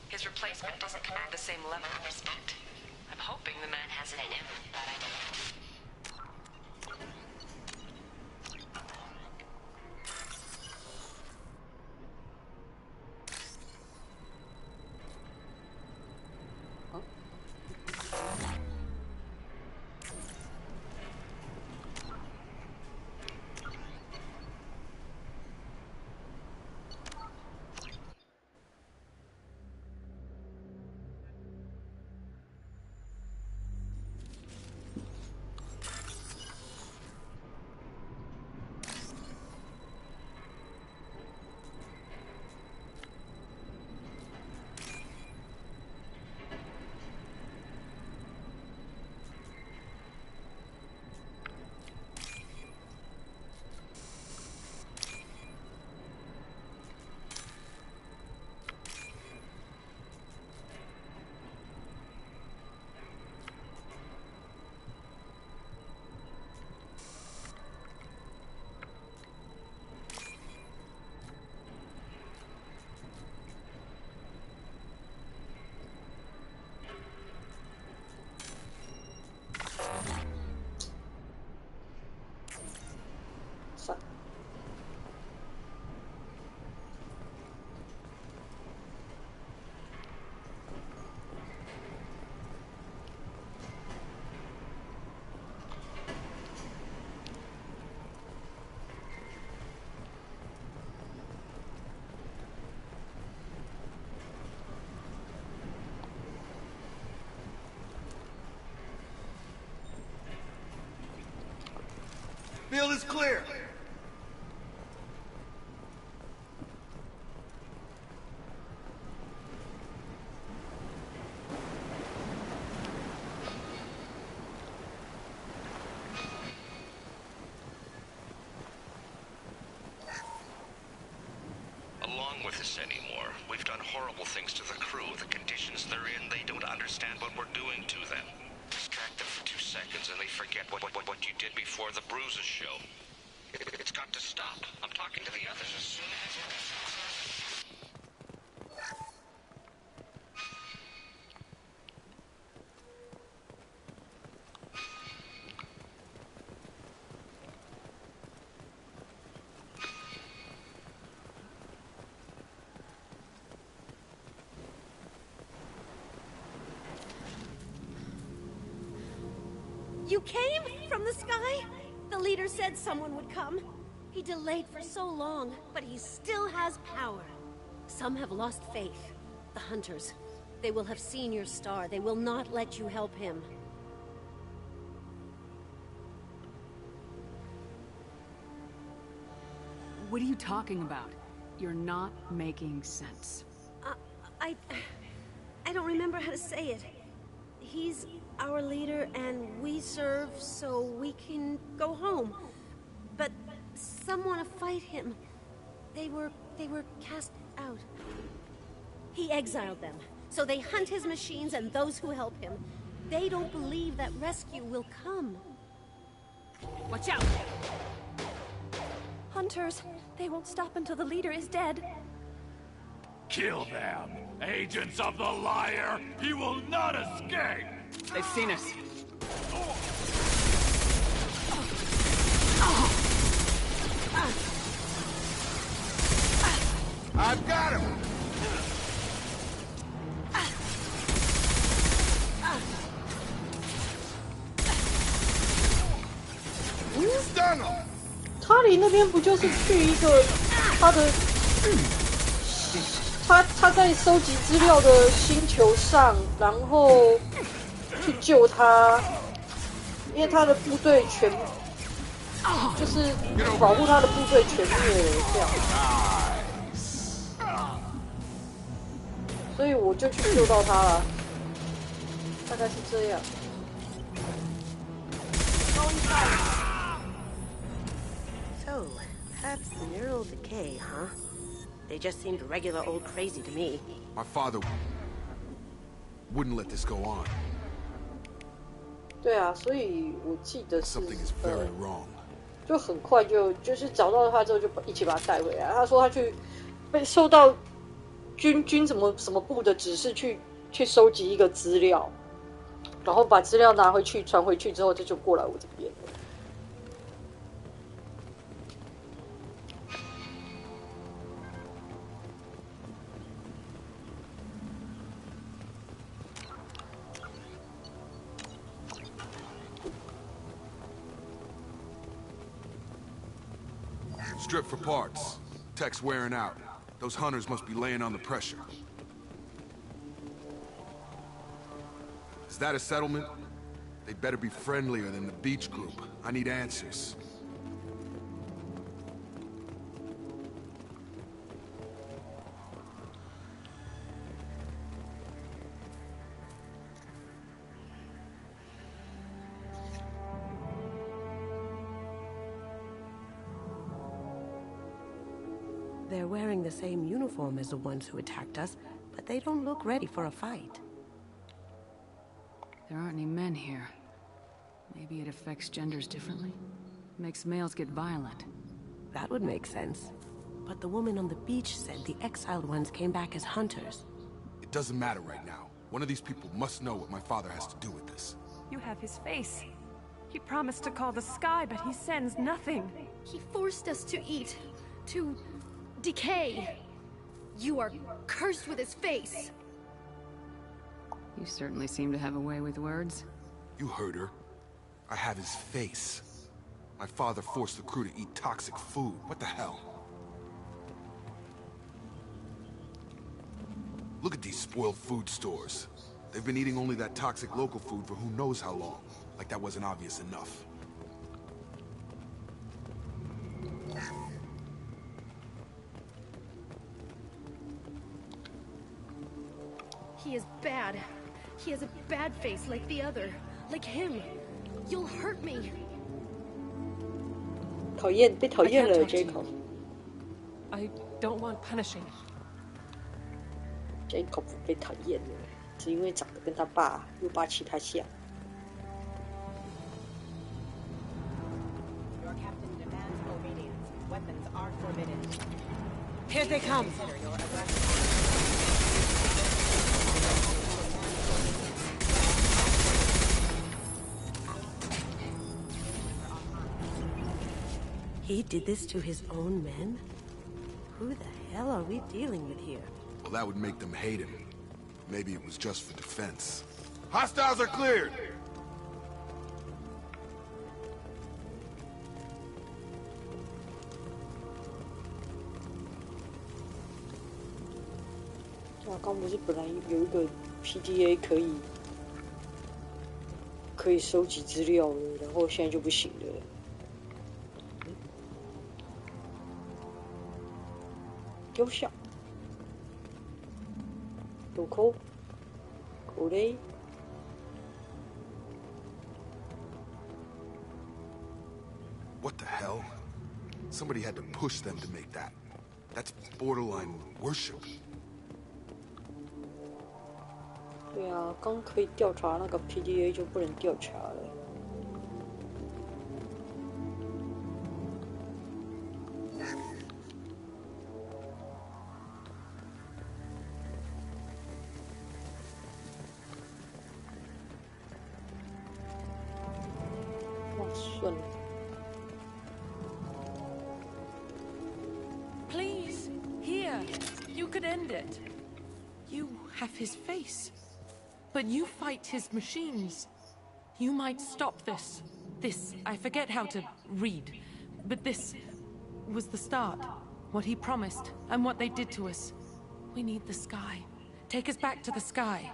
His replacement doesn't command the same level of respect. I'm hoping the man has it in him, but I don't know. Field is clear. Along with this anymore. We've done horrible things to the crew. The conditions they're in, they don't understand what we're doing to them. Distract them for 2 seconds and they forget what you did before the Bruises show. It's got to stop. I'm talking to the others as soon as... You came from the sky? The leader said someone would come. He delayed for so long, but he still has power. Some have lost faith. The Hunters. They will have seen your star. They will not let you help him. What are you talking about? You're not making sense. I don't remember how to say it. He's our leader and we serve so we can go home. But some want to fight him. They were cast out. He exiled them, so they hunt his machines and those who help him. They don't believe that rescue will come. Watch out! Hunters, they won't stop until the leader is dead. Kill them! Agents of the Liar! He will not escape! They've seen us. I've got him! Stun him! 塔里那边不就是去一个他在收集资料的星球上，然后去救他，因为他的部队就是保护他的部队全灭了这样，所以我就去救到他了，大概是这样。So, that's neural decay, huh? They just seemed regular old crazy to me. My father wouldn't let this go on. 对啊，所以我记得是 Something is very wrong. 就很快就是找到他之后就一起把他带回来。他说他去被受到军什么部的指示去收集一个资料，然后把资料拿回去传回去之后，这就过来我这边了。Strip for parts. Tech's wearing out. Those hunters must be laying on the pressure. Is that a settlement? They'd better be friendlier than the beach group. I need answers. They're wearing the same uniform as the ones who attacked us, but they don't look ready for a fight. There aren't any men here. Maybe it affects genders differently? Makes males get violent. That would make sense. But the woman on the beach said the exiled ones came back as hunters. It doesn't matter right now. One of these people must know what my father has to do with this. You have his face. He promised to call the sky, but he sends nothing. He forced us to eat, to decay. You are cursed with his face. You certainly seem to have a way with words. You heard her. I have his face. My father forced the crew to eat toxic food. What the hell? Look at these spoiled food stores. They've been eating only that toxic local food for who knows how long. Like that wasn't obvious enough. He is bad. He has a bad face like the other. Like him. You'll hurt me. 讨厌，被讨厌了 ，Jacob。 I don't want punishing. Jacob 被讨厌了，只因为长得跟他爸又霸气他像。 Your captain demands obedience. Weapons are forbidden. Here they come. Consider your aggression. He did this to his own men? Who the hell are we dealing with here? Well, that would make them hate him. Maybe it was just for defense. Hostiles are cleared!刚不是本来有一个 PDA 可以收集资料了，然后现在就不行了。雕像，有口嘞。What the hell? Somebody had to push them to make that. That's borderline worship. 对啊，刚可以调查那个 PDA 就不能调查了。哇，顺了。 Please, here. You could end it. You have his face. But you fight his machines. You might stop this. This, I forget how to read. But this was the start. What he promised, and what they did to us. We need the sky. Take us back to the sky.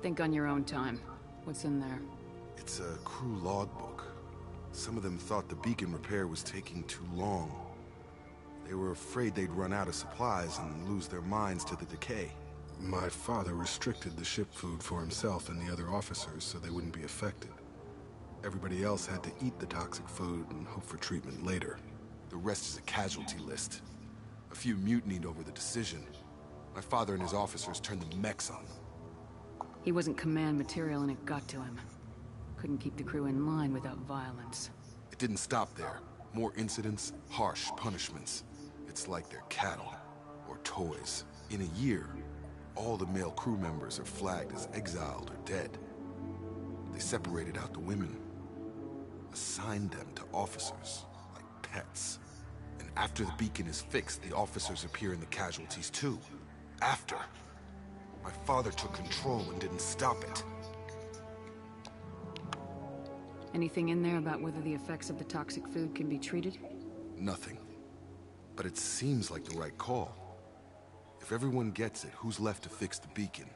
Think on your own time. What's in there? It's a crew logbook. Some of them thought the beacon repair was taking too long. They were afraid they'd run out of supplies and lose their minds to the decay. My father restricted the ship food for himself and the other officers so they wouldn't be affected. Everybody else had to eat the toxic food and hope for treatment later. The rest is a casualty list. A few mutinied over the decision. My father and his officers turned the mechs on them. He wasn't command material and it got to him. Couldn't keep the crew in line without violence. It didn't stop there. More incidents, harsh punishments. It's like they're cattle, or toys. In a year, all the male crew members are flagged as exiled or dead. They separated out the women, assigned them to officers, like pets. And after the beacon is fixed, the officers appear in the casualties too. After. My father took control and didn't stop it. Anything in there about whether the effects of the toxic food can be treated? Nothing. But it seems like the right call. If everyone gets it, who's left to fix the beacon?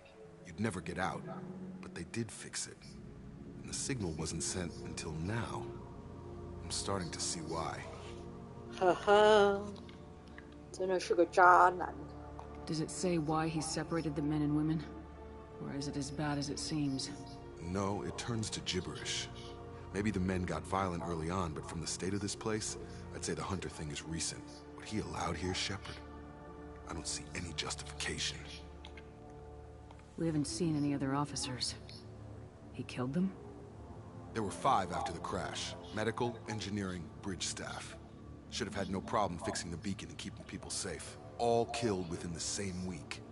You'd never get out. But they did fix it. And the signal wasn't sent until now. I'm starting to see why. Haha. 真的是个渣男。 Does it say why he separated the men and women? Or is it as bad as it seems? No, it turns to gibberish. Maybe the men got violent early on, but from the state of this place, I'd say the Hunter thing is recent. What he allowed here, Shepard, I don't see any justification. We haven't seen any other officers. He killed them? There were 5 after the crash. Medical, engineering, bridge staff. Should have had no problem fixing the beacon and keeping people safe. All killed within the same week.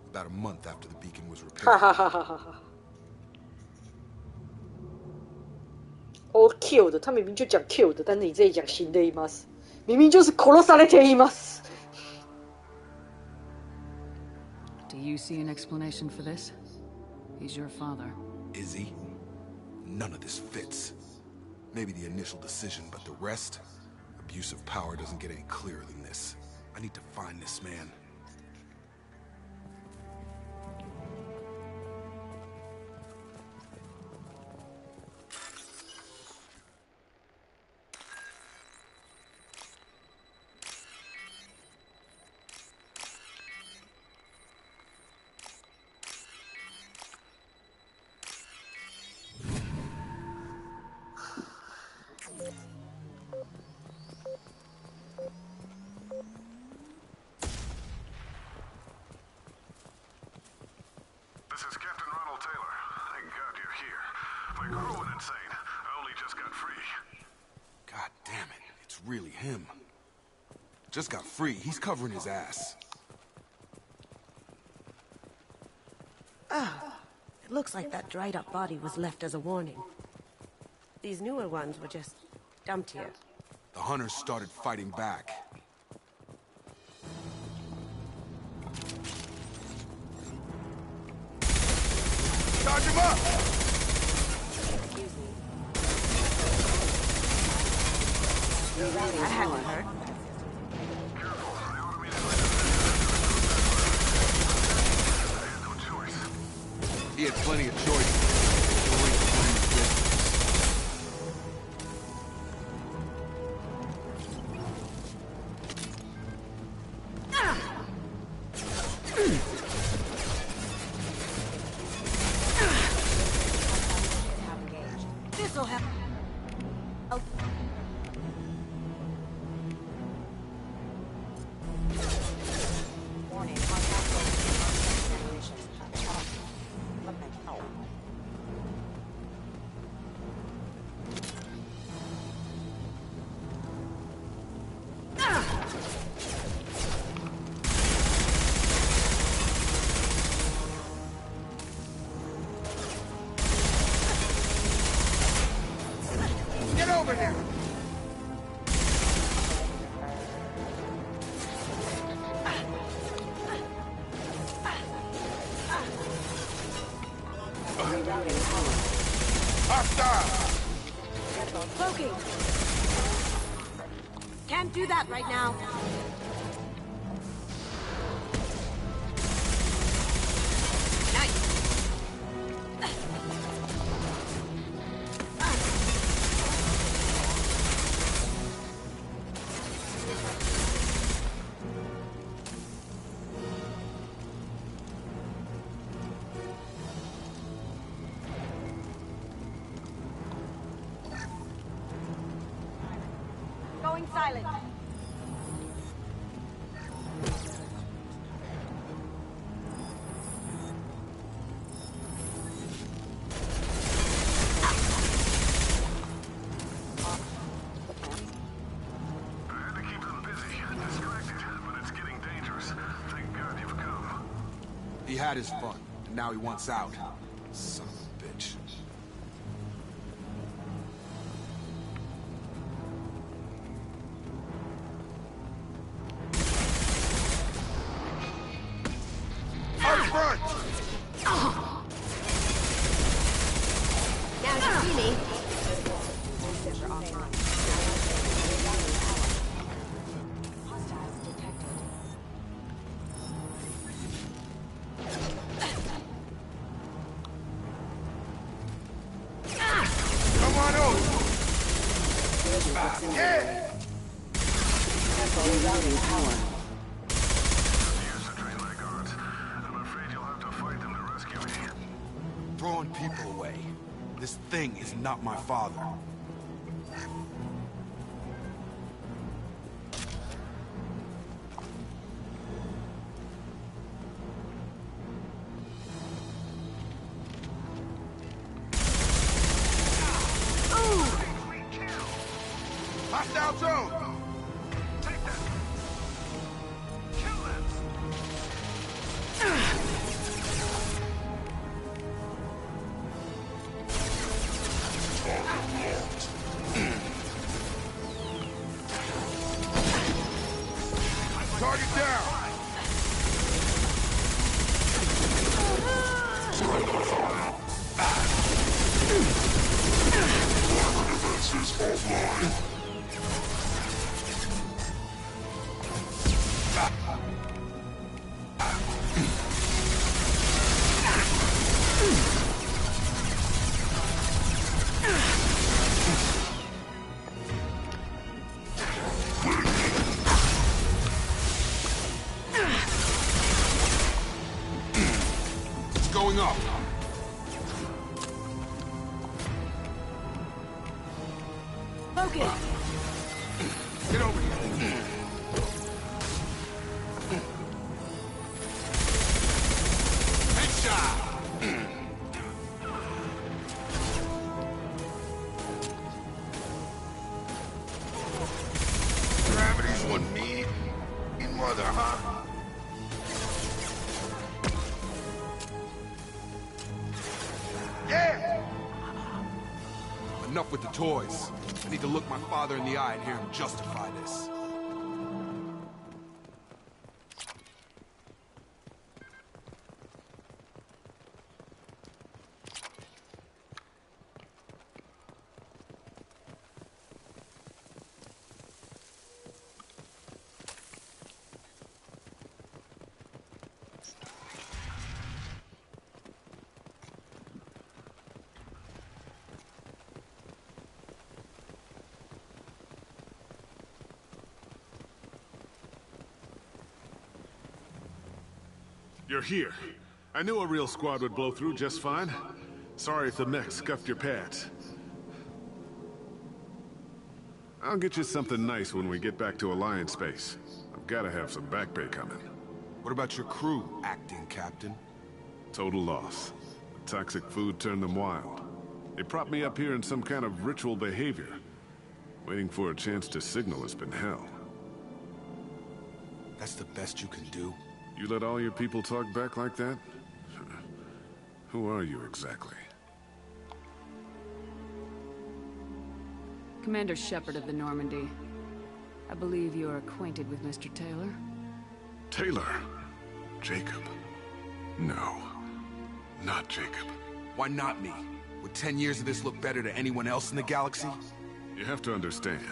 About a month after the beacon was repaired. All killed， 他明明就讲 killed， 但是你这里讲死んでいます。明明就是殺されています。Do you see an explanation for this? He's your father. Is he? None of this fits. Maybe the initial decision, but the rest? Abuse of power doesn't get any clearer than this. I need to find this man. This is Captain Ronald Taylor. Thank God you're here. My crew went insane. I only just got free. God damn it. It's really him. Just got free. He's covering his ass. Oh, it looks like that dried up body was left as a warning. These newer ones were just dumped here. The hunters started fighting back. Charge him up! Excuse me. That had to hurt. He had plenty of choices. This'll help. Oh. Warning, Get over here! Hostile! Cloaking! Can't do that right now. Going silent. He had his fun, and now he wants out. Son of a bitch. Out front! Now you see me. Come on over! Yeah! Throwing people away. This thing is not my father. Hostile drone! Take that! Kill them! Target down! Defenses offline. It's going up. Focus! Get over here. Headshot! Gravity's one me in mother, huh? Yeah! Enough with the toys. I need to look my father in the eye and hear him justify this. You're here. I knew a real squad would blow through just fine. Sorry if the mech scuffed your pads. I'll get you something nice when we get back to Alliance Base. I've gotta have some back pay coming. What about your crew, acting captain? Total loss. The toxic food turned them wild. They propped me up here in some kind of ritual behavior. Waiting for a chance to signal has been hell. That's the best you can do? You let all your people talk back like that? Who are you exactly? Commander Shepard of the Normandy. I believe you are acquainted with Mr. Taylor. Taylor? Jacob? No. Not Jacob. Why not me? Would 10 years of this look better to anyone else in the galaxy? You have to understand,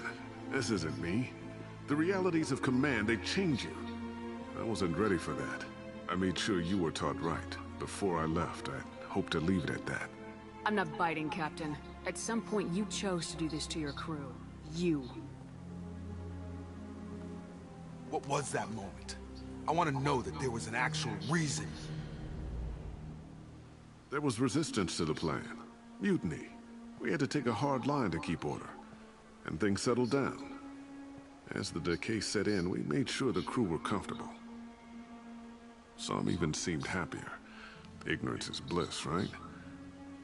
this isn't me. The realities of command, they change you. I wasn't ready for that. I made sure you were taught right. Before I left, I hoped to leave it at that. I'm not biting, Captain. At some point, you chose to do this to your crew. You. What was that moment? I want to know that there was an actual reason. There was resistance to the plan. Mutiny. We had to take a hard line to keep order. And things settled down. As the decay set in, we made sure the crew were comfortable. Some even seemed happier. Ignorance is bliss, right?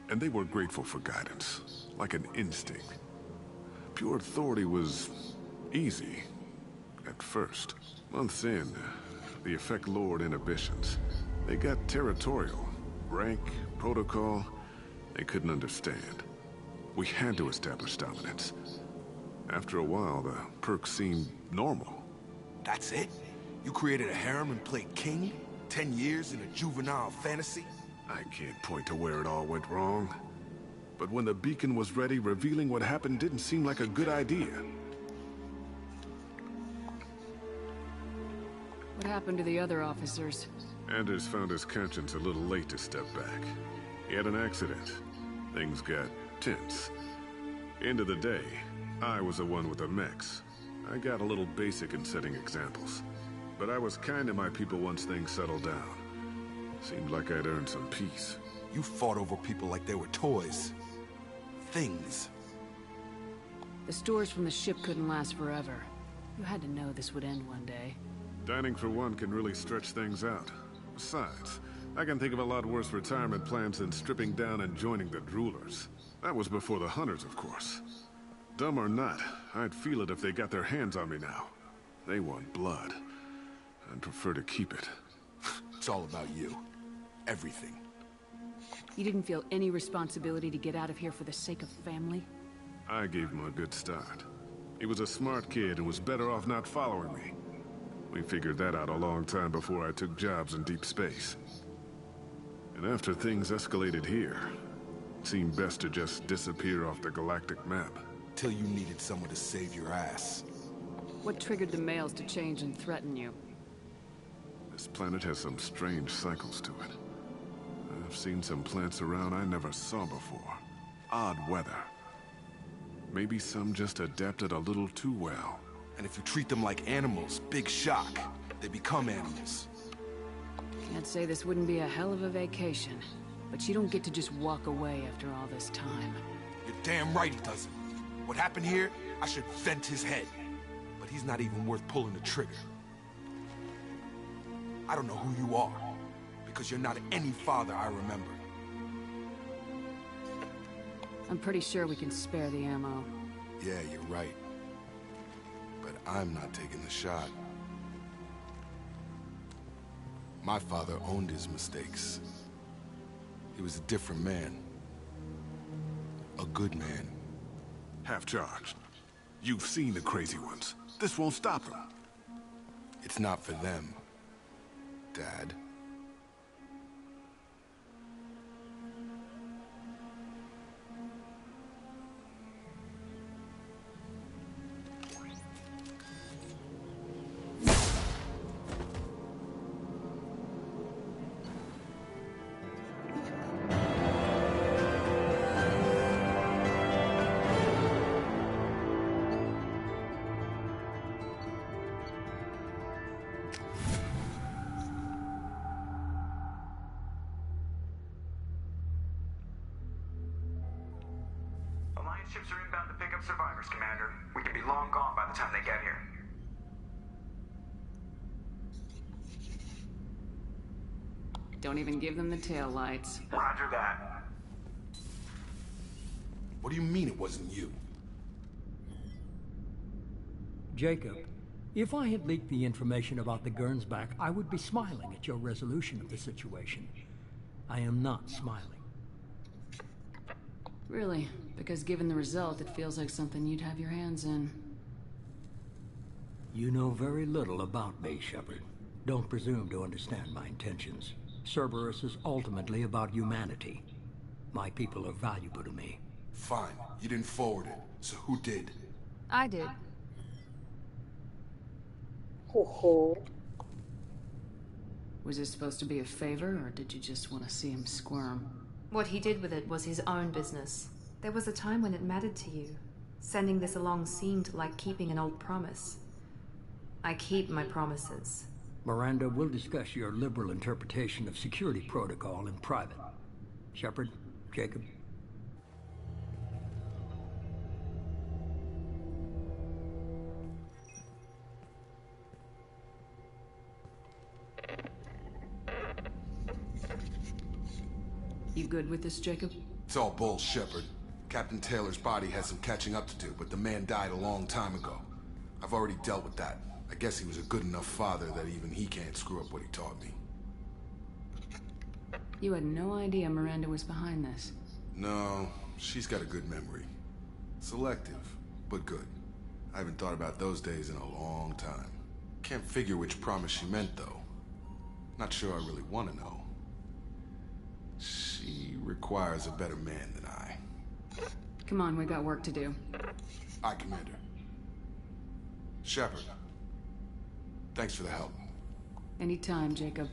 And they were grateful for guidance, like an instinct. Pure authority was easy, at first. Months in, the effect lowered inhibitions. They got territorial. Rank, protocol, they couldn't understand. We had to establish dominance. After a while, the perks seemed normal. That's it? You created a harem and played king? 10 years in a juvenile fantasy? I can't point to where it all went wrong. But when the beacon was ready, revealing what happened didn't seem like a good idea. What happened to the other officers? Anders found his conscience a little late to step back. He had an accident. Things got tense. End of the day, I was the one with the mechs. I got a little basic in setting examples. But I was kind to my people once things settled down. Seemed like I'd earned some peace. You fought over people like they were toys. Things. The stores from the ship couldn't last forever. You had to know this would end one day. Dining for one can really stretch things out. Besides, I can think of a lot worse retirement plans than stripping down and joining the Droolers. That was before the Hunters, of course. Dumb or not, I'd feel it if they got their hands on me now. They want blood. I'd prefer to keep it. It's all about you. Everything. You didn't feel any responsibility to get out of here for the sake of family? I gave him a good start. He was a smart kid and was better off not following me. We figured that out a long time before I took jobs in deep space. And after things escalated here, it seemed best to just disappear off the galactic map. Till you needed someone to save your ass. What triggered the males to change and threaten you? This planet has some strange cycles to it. I've seen some plants around I never saw before. Odd weather. Maybe some just adapted a little too well. And if you treat them like animals, big shock. They become animals. Can't say this wouldn't be a hell of a vacation. But you don't get to just walk away after all this time. You're damn right he doesn't. What happened here, I should vent his head. But he's not even worth pulling the trigger. I don't know who you are, because you're not any father I remember. I'm pretty sure we can spare the ammo. Yeah, you're right. But I'm not taking the shot. My father owned his mistakes. He was a different man. A good man. Half-charged. You've seen the crazy ones. This won't stop them. It's not for them, Dad. Ships are inbound to pick up survivors, Commander. We could be long gone by the time they get here. Don't even give them the tail lights. Roger that. What do you mean it wasn't you? Jacob, if I had leaked the information about the Gernsback, I would be smiling at your resolution of the situation. I am not smiling. Really? Because given the result, it feels like something you'd have your hands in. You know very little about me, Shepard. Don't presume to understand my intentions. Cerberus is ultimately about humanity. My people are valuable to me. Fine. You didn't forward it. So who did? I did. Ho ho. Was this supposed to be a favor, or did you just want to see him squirm? What he did with it was his own business. There was a time when it mattered to you. Sending this along seemed like keeping an old promise. I keep my promises. Miranda, we'll discuss your liberal interpretation of security protocol in private. Shepard, Jacob. You good with this, Jacob? It's all bull, Shepard. Captain Taylor's body has some catching up to do, but the man died a long time ago. I've already dealt with that. I guess he was a good enough father that even he can't screw up what he taught me. You had no idea Miranda was behind this. No, she's got a good memory. Selective, but good. I haven't thought about those days in a long time. Can't figure which promise she meant, though. Not sure I really want to know. She requires a better man than I. Come on, we got work to do. Aye, Commander. Shepard. Thanks for the help. Anytime, Jacob.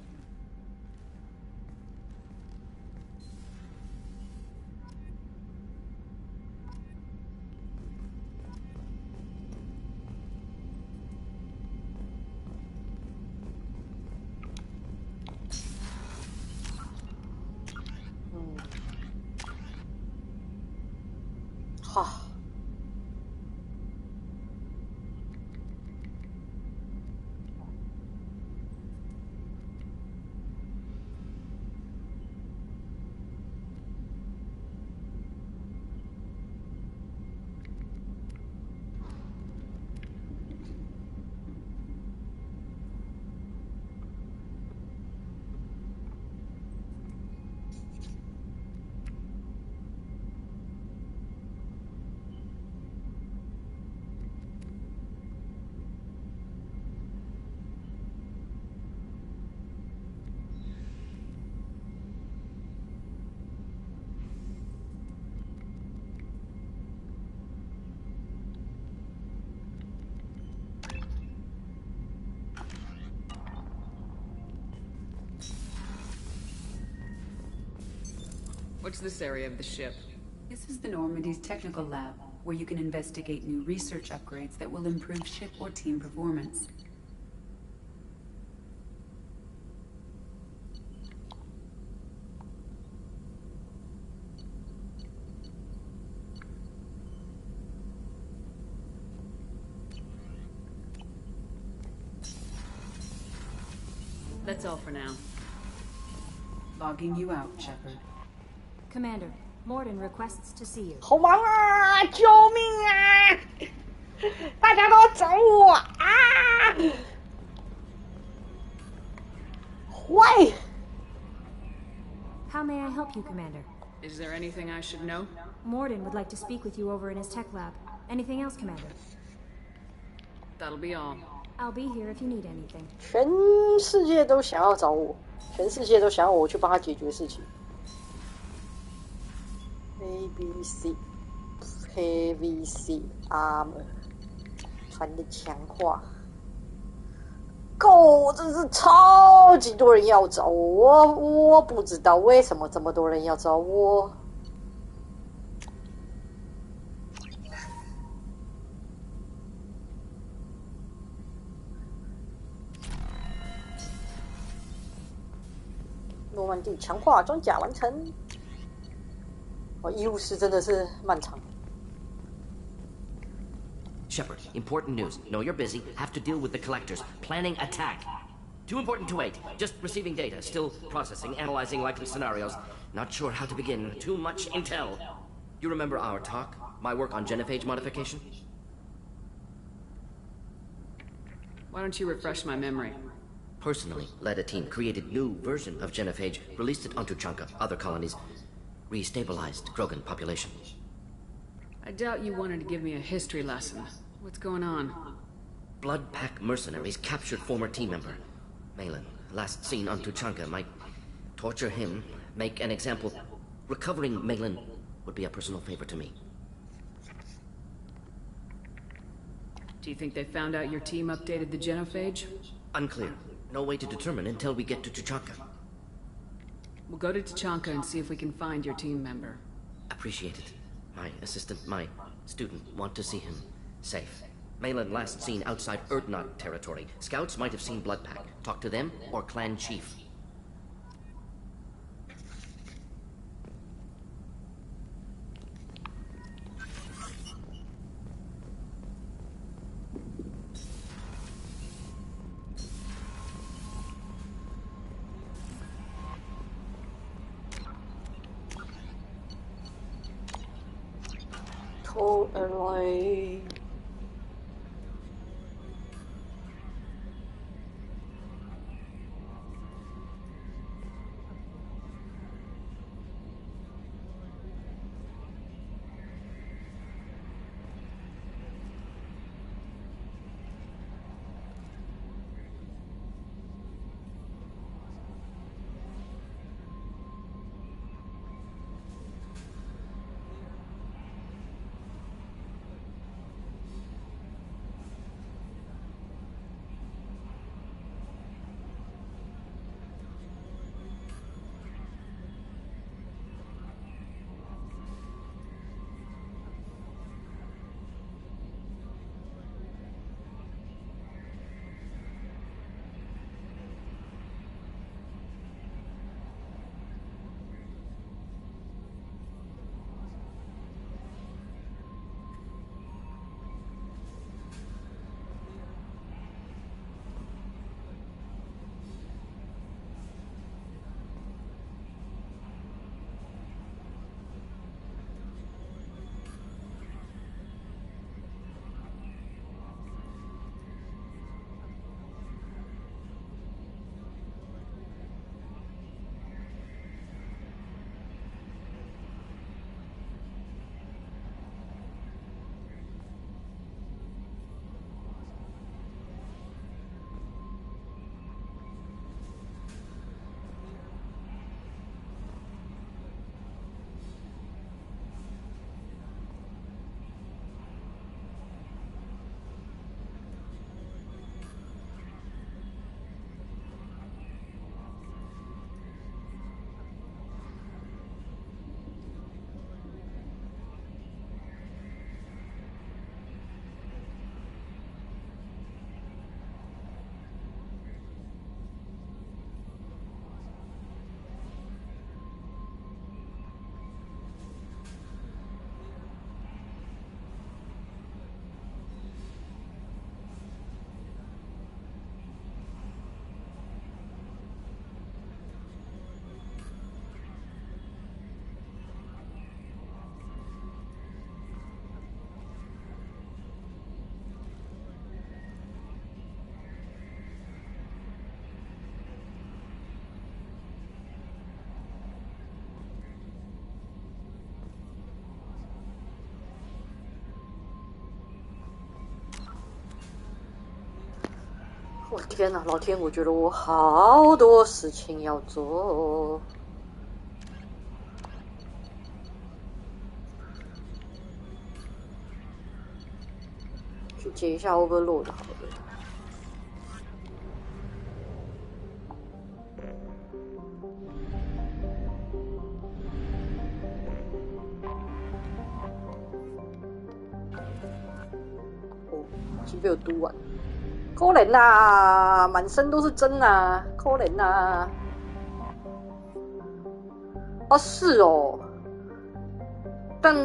What's this area of the ship? This is the Normandy's technical lab, where you can investigate new research upgrades that will improve ship or team performance. That's all for now. Logging you out, Shepard. Commander, Morden requests to see you. 好忙啊！救命啊！大家都找我啊！坏！ How may I help you, Commander? Is there anything I should know? Morden would like to speak with you over in his tech lab. Anything else, Commander? That'll be all. I'll be here if you need anything. 全世界都想要找我，全世界都想要我去帮他解决事情。ABC Heavy C Armor 船的强化，够，真是超级多人要找我，我不知道为什么这么多人要找我。诺曼底强化装甲完成。哦，医务室真的是漫长。 Shepard, important news. Know you're busy. Have to deal with the collectors. Planning attack. Too important to wait. Just receiving data. Still processing, analyzing likely scenarios. Not sure how to begin. Too much intel. You remember our talk? My work on genophage modification? Why don't you refresh my memory? Personally, led a team, created new version of genophage, released it onto Chanka, other colonies, restabilized Krogan population. I doubt you wanted to give me a history lesson. What's going on? Blood Pack mercenaries captured former team member. Malin, last seen on Tuchanka, might torture him, make an example. Recovering Malin would be a personal favor to me. Do you think they found out your team updated the genophage? Unclear. No way to determine until we get to Tuchanka. We'll go to Tuchanka and see if we can find your team member. Appreciate it. My assistant, my student, want to see him safe. Malin last seen outside Erdnot territory. Scouts might have seen Bloodpack. Talk to them or clan chief. Totally. 我天哪，老天，我觉得我好多事情要做。去解一下 Overload 好了。哦，已经被我读完。可怜啊，满身都是针啊，可怜啊。哦，是哦。但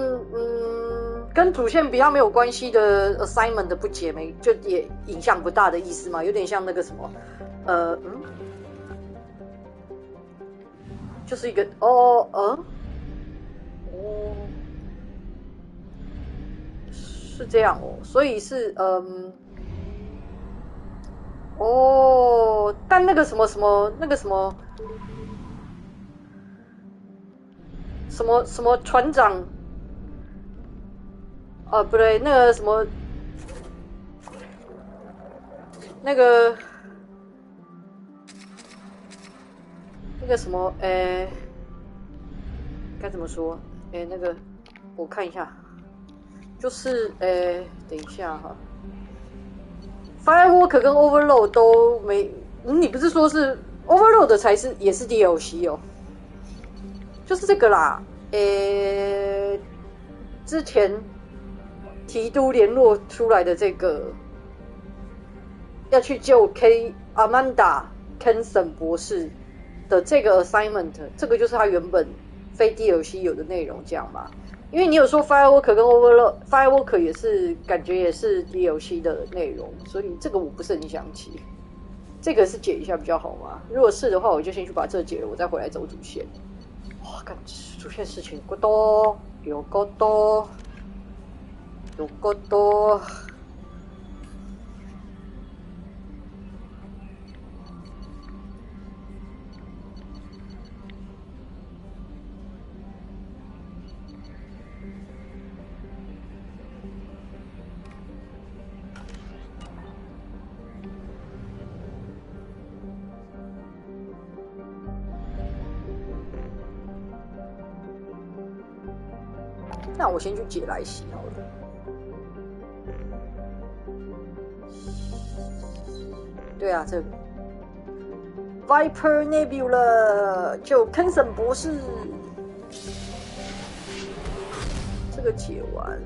跟主线比较没有关系的 assignment 的不解就也影响不大的意思嘛，有点像那个什么，就是一个是这样哦，所以是但那个什么船长。不对，那个什么，那个什么，该怎么说？那个，我看一下，就是，等一下哈 ，Firewalker 跟 Overload 都没，你不是说是 Overload 也是 DLC 哦？就是这个啦，之前。提督联络出来的这个要去救 Amanda Kenson 博士的这个 assignment， 这个就是他原本非 DLC 有的内容，这样嘛？因为你有说 Firewalker 跟 Overload，Firewalker 也是感觉也是 DLC 的内容，所以这个我不是很想起。这个是解一下比较好吗？如果是的话，我就先去把这解了，我再回来走主线。哇，干主线事情够多，有够多。有够多，那我先去解来袭好了。对啊，这个 Viper Nebula 救 Kenson 博士，这个解完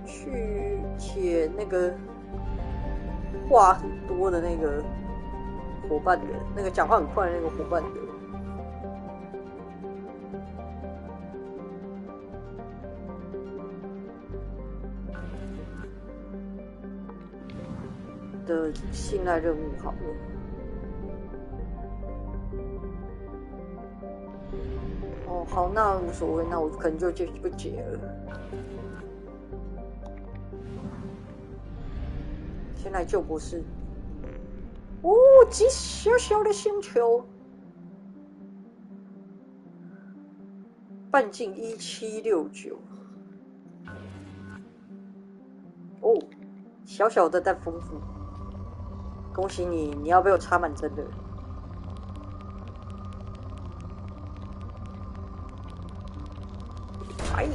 去解那个话很多的那个伙伴的，那个讲话很快的那个伙伴的信赖任务好了。哦，好，那无所谓，那我可能就不解了。先来救博士。哦，极小小的星球，半径1769。哦，小小的但丰富。恭喜你，你要被我插满针了。哎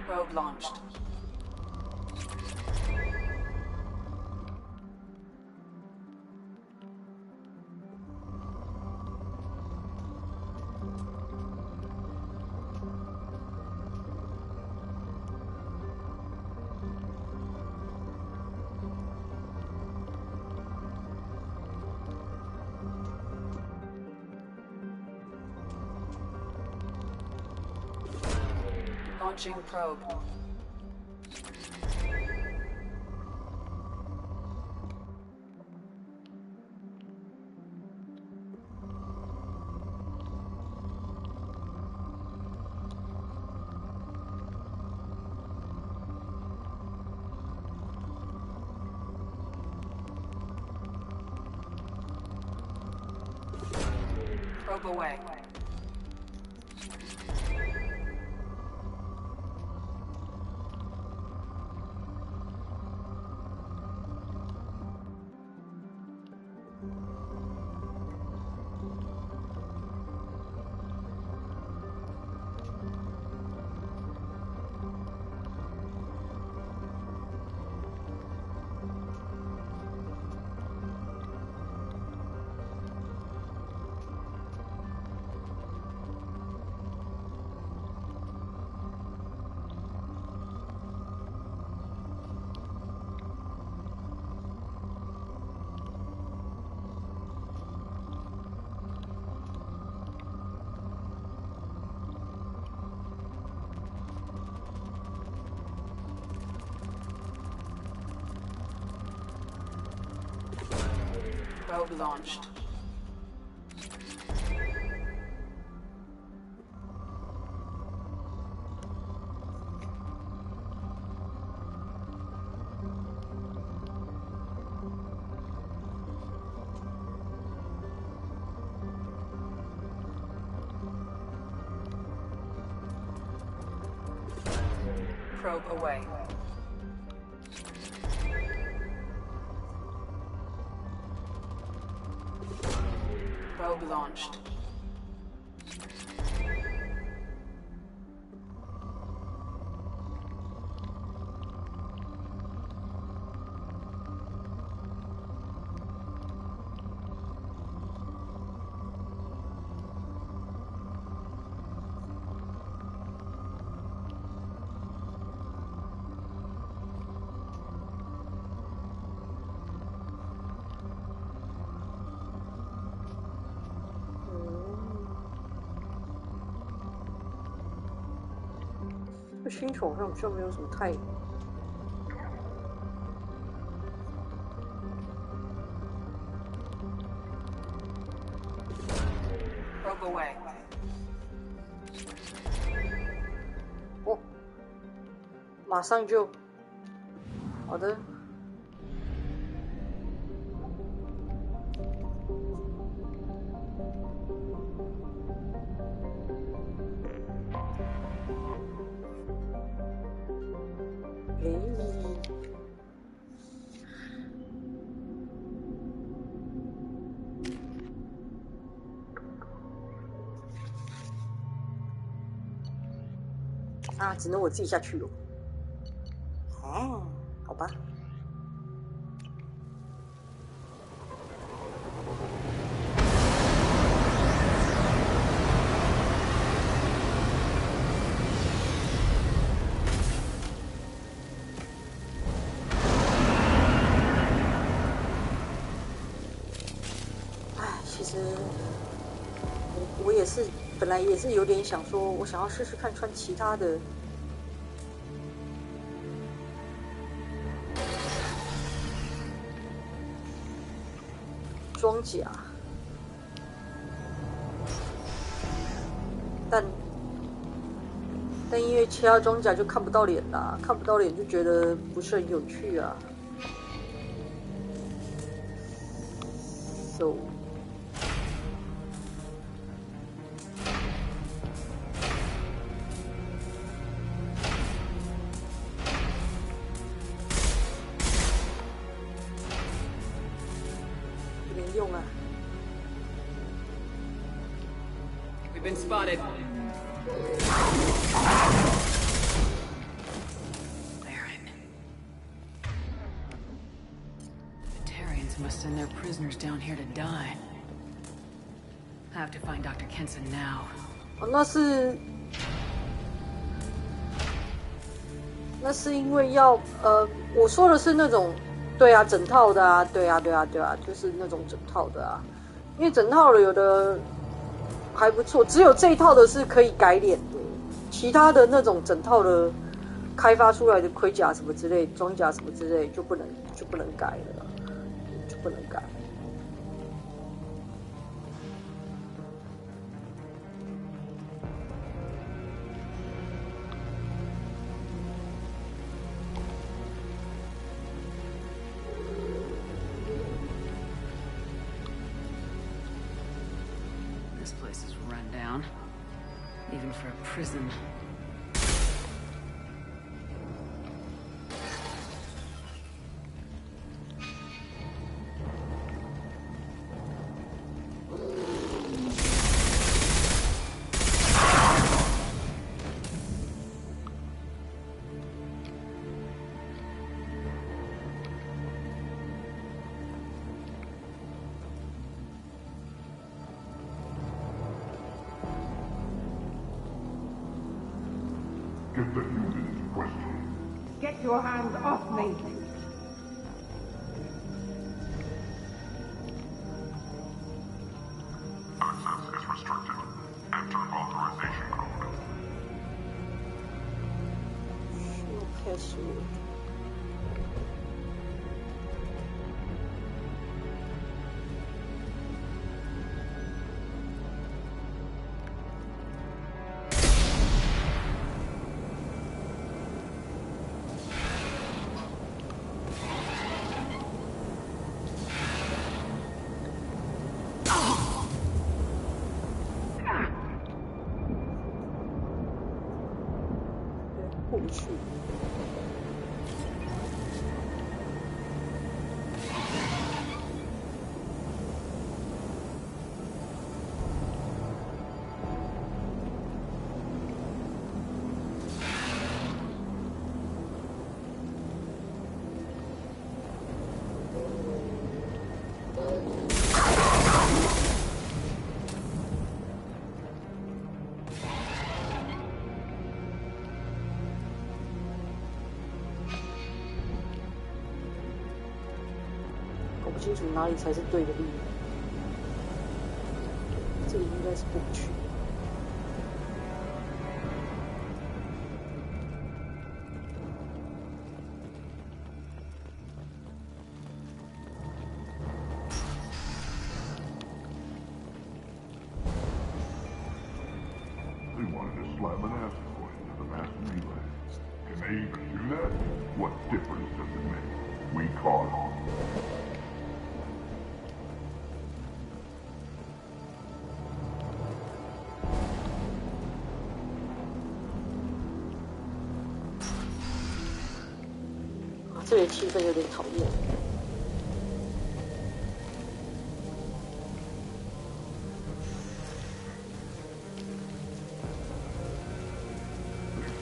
Probe launched. Launching probe. Probe away. Probe launched. Probe away. Probe launched.这星球好像没有什么太。Probe away. 哦，马上就。好的。啊，只能我自己下去了。哦，好吧。其实我也是，本来也是有点想说，我想要试试看穿其他的。装甲，但因为其他装甲就看不到脸啦，看不到脸就觉得不是很有趣啊。So， 用啊。We've been spotted. Baron. The Terrians must send their prisoners down here to die. I have to find Dr. Kenson now. 哦，那是因为要我说的是那种。对啊，整套的啊，对啊，就是那种整套的啊，因为整套的有的还不错，只有这一套的是可以改脸的，其他的那种整套的开发出来的盔甲什么之类、装甲什么之类就不能改了，就不能改。This place is run down, even for a prison. Get the unit in question. Get your hands off me! Access is restricted. Enter authorization code. Password. 过不去。搞不清楚哪里才是对的路，这里应该是过不去。They wanted to slap an asteroid into the mass relay. Can they even do that? What difference does it make? We caught them.啊，这里气氛有点讨厌。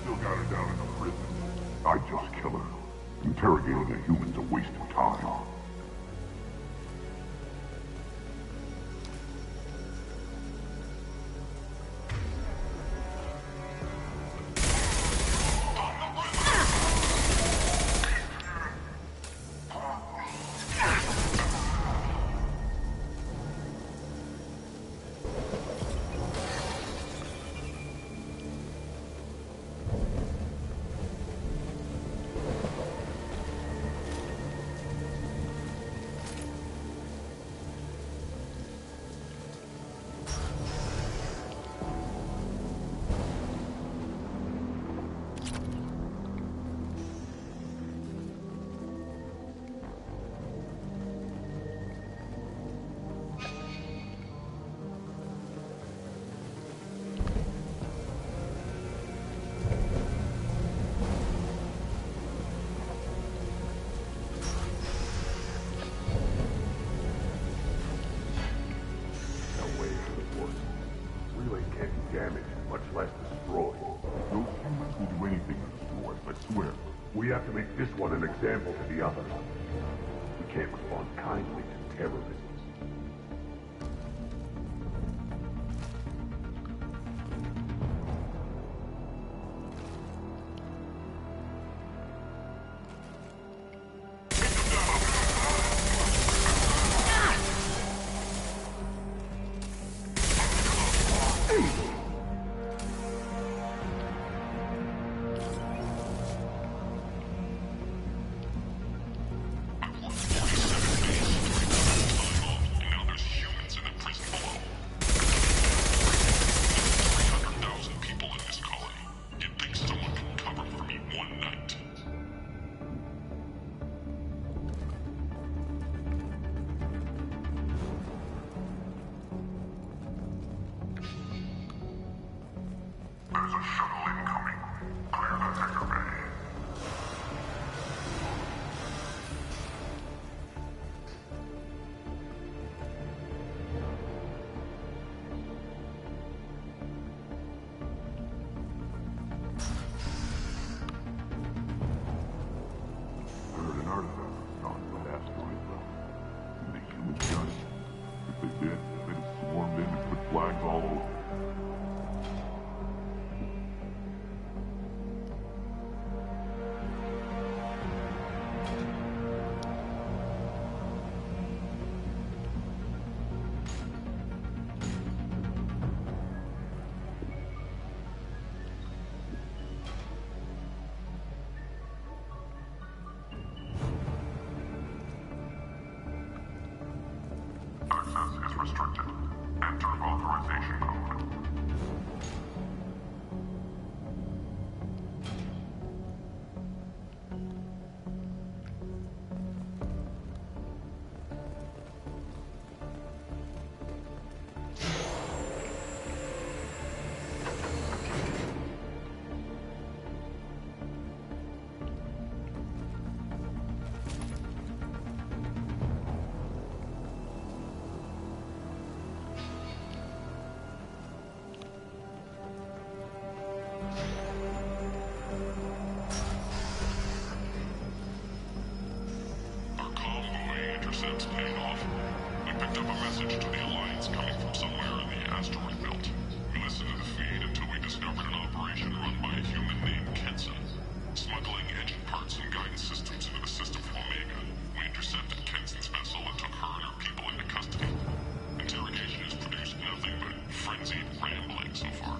Still got her down in the prison. I'd just kill her. Interrogating a human's a waste of time. We have to make this one an example to the others. We can't respond kindly to terrorism. There's a shuttle incoming. Clear the hangar bay. I heard an artifact was found in that asteroid belt. Did the humans got it? If they did, they'd have swarmed in and put flags all over. Our convoy intercepts paying off. We picked up a message to the Alliance coming from somewhere in the asteroid belt. We listened to the feed until we discovered an operation run by a human named Kenson, smuggling engine parts and guidance systems into the system from Omega. We intercepted Kenson's vessel and took her and her people into custody. Interrogation has produced nothing but frenzied rambling so far.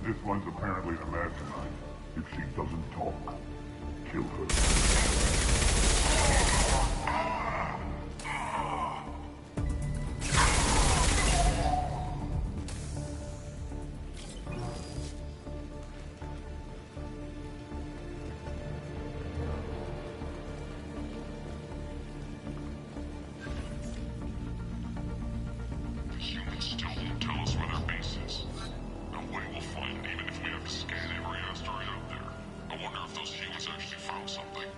This one's apparently the mastermind. If she doesn't talk, kill her. The humans still won't tell us where their base is. No way we'll find it, even if we have to scan every asteroid out there. I wonder if those humans actually found something.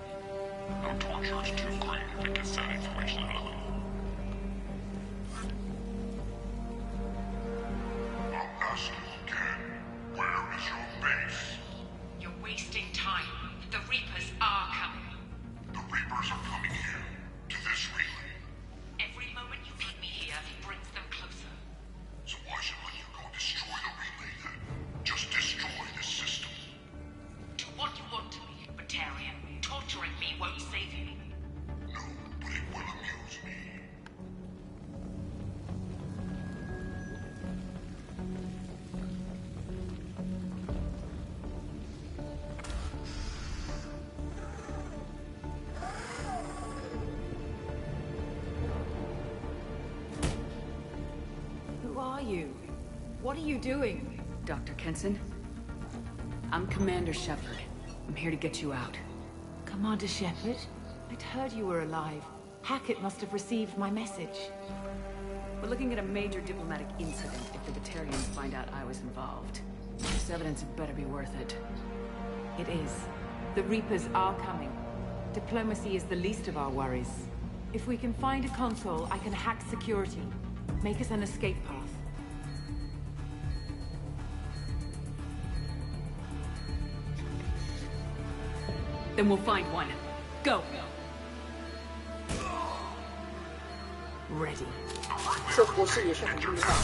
Our torture is too great if it gets that information out of them. I'll ask you again. Where is your base? You're wasting time. The Reapers are coming. The Reapers are coming here, to this relay. Every moment you keep me here brings them closer. So why should I let you go destroy the relay then? Just destroy the system. Do what you want to me, Batarian. Torturing me won't save you. No, but it will amuse me. Who are you? What are you doing? Dr. Kenson? I'm Commander Shepard. I'm here to get you out. Commander Shepard? I'd heard you were alive. Hackett must have received my message. We're looking at a major diplomatic incident if the Batarians find out I was involved. This evidence had better be worth it. It is. The Reapers are coming. Diplomacy is the least of our worries. If we can find a console, I can hack security. Make us an escape path. Then we'll find one. Go! Ready. 这博士也是很厉害。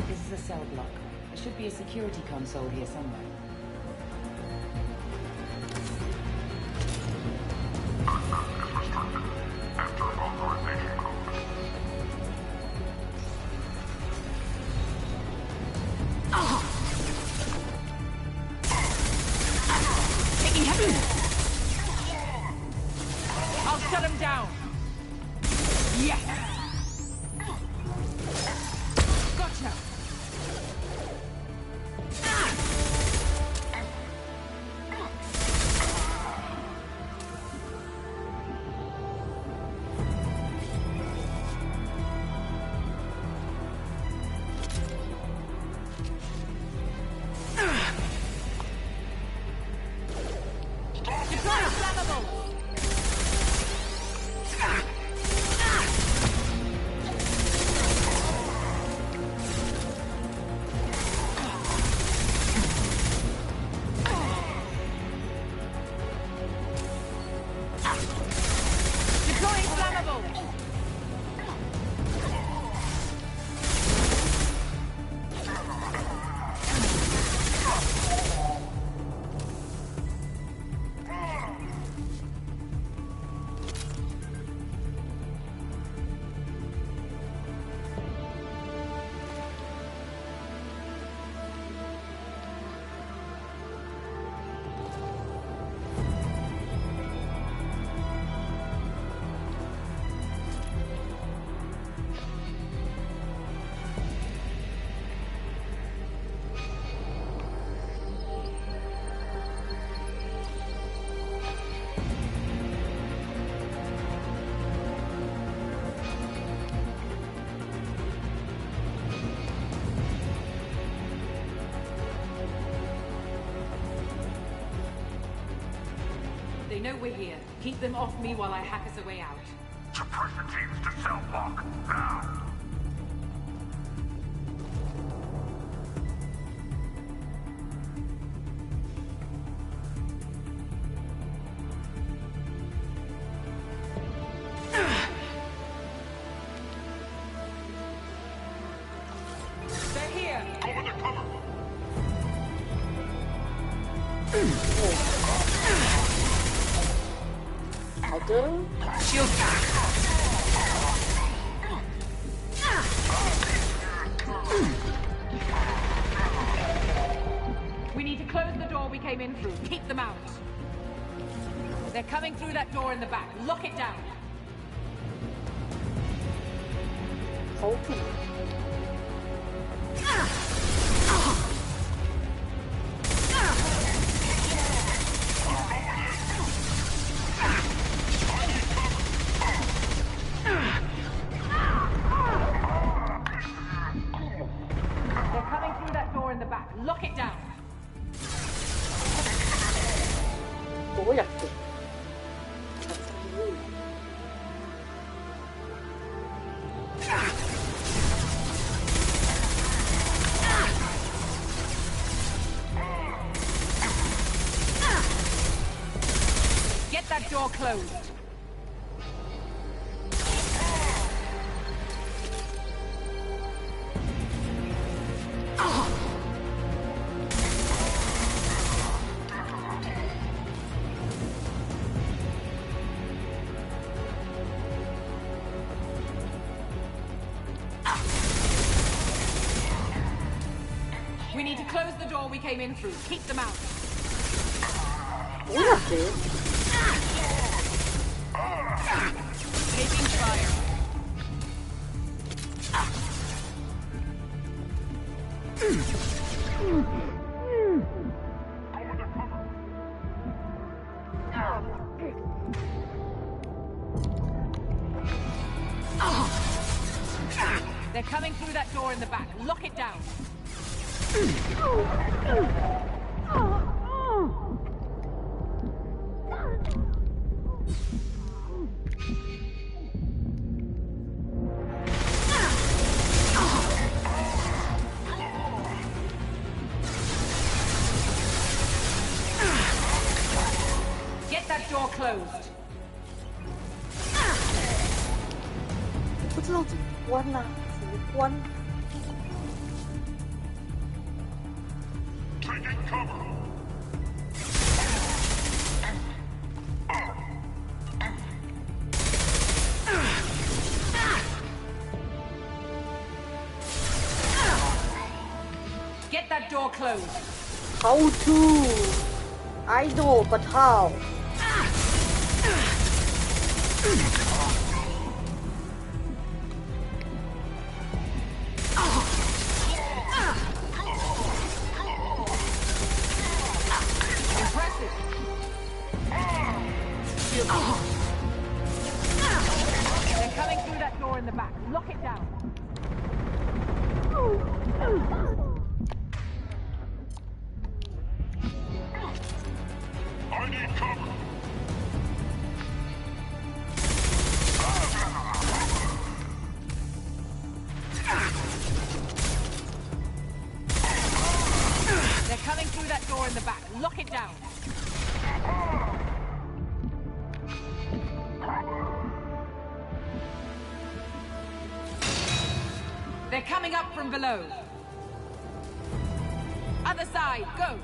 This is a cell block. There should be a security console here somewhere. Taking heavy! I'll shut him down! Yes! Gotcha! They know we're here. Keep them off me while I hack us a way out. Suppressor teams to cell block, now! They're here! Go under cover! Ada? Shield back! We need to close the door we came in through. Keep them out. They're coming through that door in the back. Lock it down. Okay. They're coming through that door in the back. Lock it down. 뭐였지? Get that door closed. We need to close the door we came in through. Keep them out. 뭐였지? Taking fire. They're coming through that door in the back. Lock it down. Get that door closed. 不知道怎么关呐、怎么关？ Taking cover! Get that door closed. How to? I know, but how? Impressive. They're coming through that door in the back. Lock it down. I need cover! They're coming through that door in the back. Lock it down. They're coming up from below. Other side, go!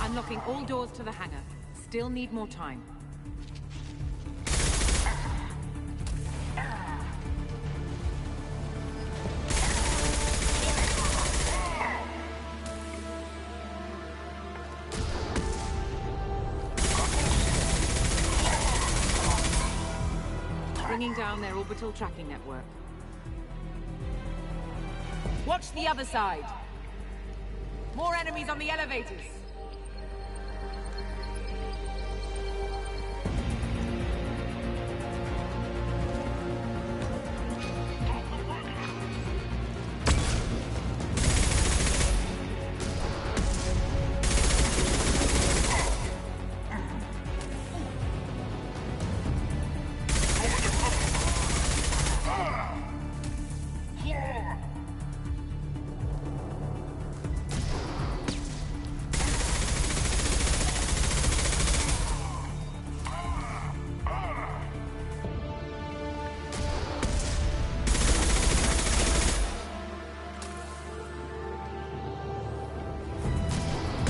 Unlocking all doors to the hangar. Still need more time. bringing down their orbital tracking network. Watch the other side. More enemies on the elevators.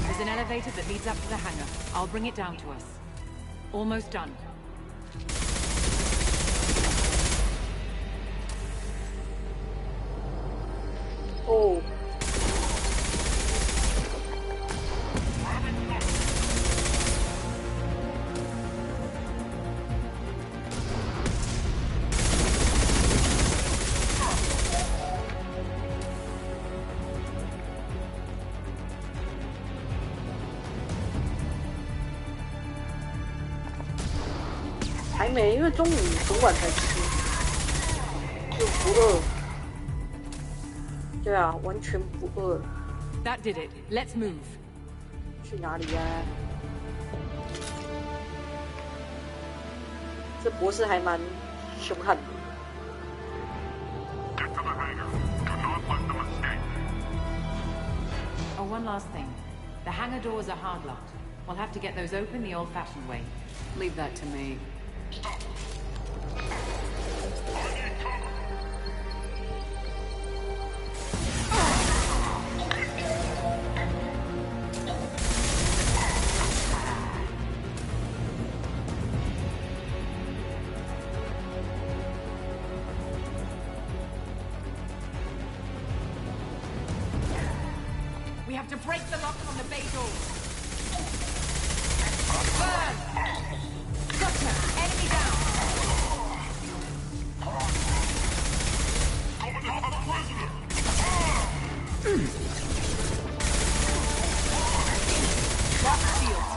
There's an elevator that leads up to the hangar. I'll bring it down to us. Almost done. Oh.还没，因为中午昨晚才吃，就不饿。对啊，完全不饿。That did it. Let's move. 去哪里呀？这博士还蛮凶悍的。Oh, one last thing. The hangar doors are hard locked. We'll have to get those open the old-fashioned way. Leave that to me. We have to break the lock on the bay door. Burn! Gotcha! Enemy down! Lock shield.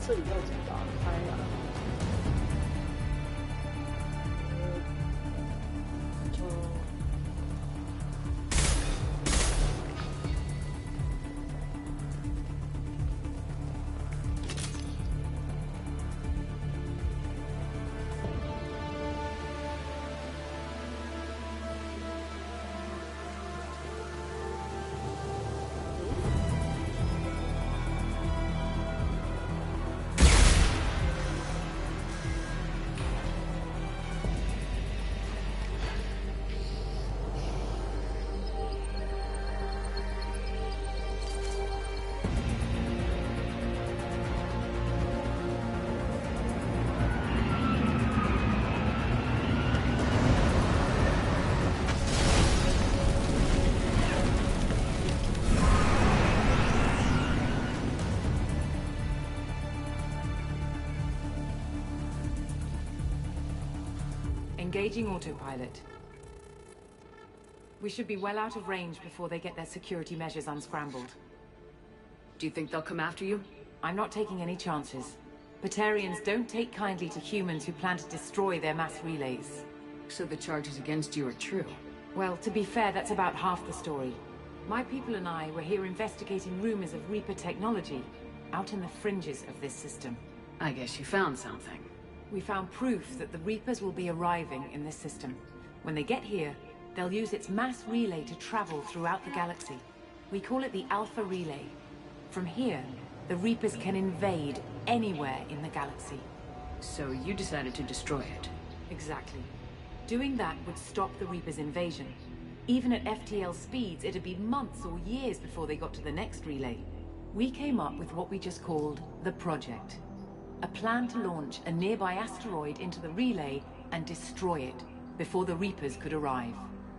这里要怎么打开啊？Engaging autopilot. We should be well out of range before they get their security measures unscrambled. Do you think they'll come after you? I'm not taking any chances. Batarians don't take kindly to humans who plan to destroy their mass relays. So the charges against you are true? Well, to be fair, that's about half the story. My people and I were here investigating rumors of Reaper technology, out in the fringes of this system. I guess you found something. We found proof that the Reapers will be arriving in this system. When they get here, they'll use its mass relay to travel throughout the galaxy. We call it the Alpha Relay. From here, the Reapers can invade anywhere in the galaxy. So you decided to destroy it? Exactly. Doing that would stop the Reapers' invasion. Even at FTL speeds, it'd be months or years before they got to the next relay. We came up with what we just called the Project. A plan to launch a nearby asteroid into the relay and destroy it before the Reapers could arrive.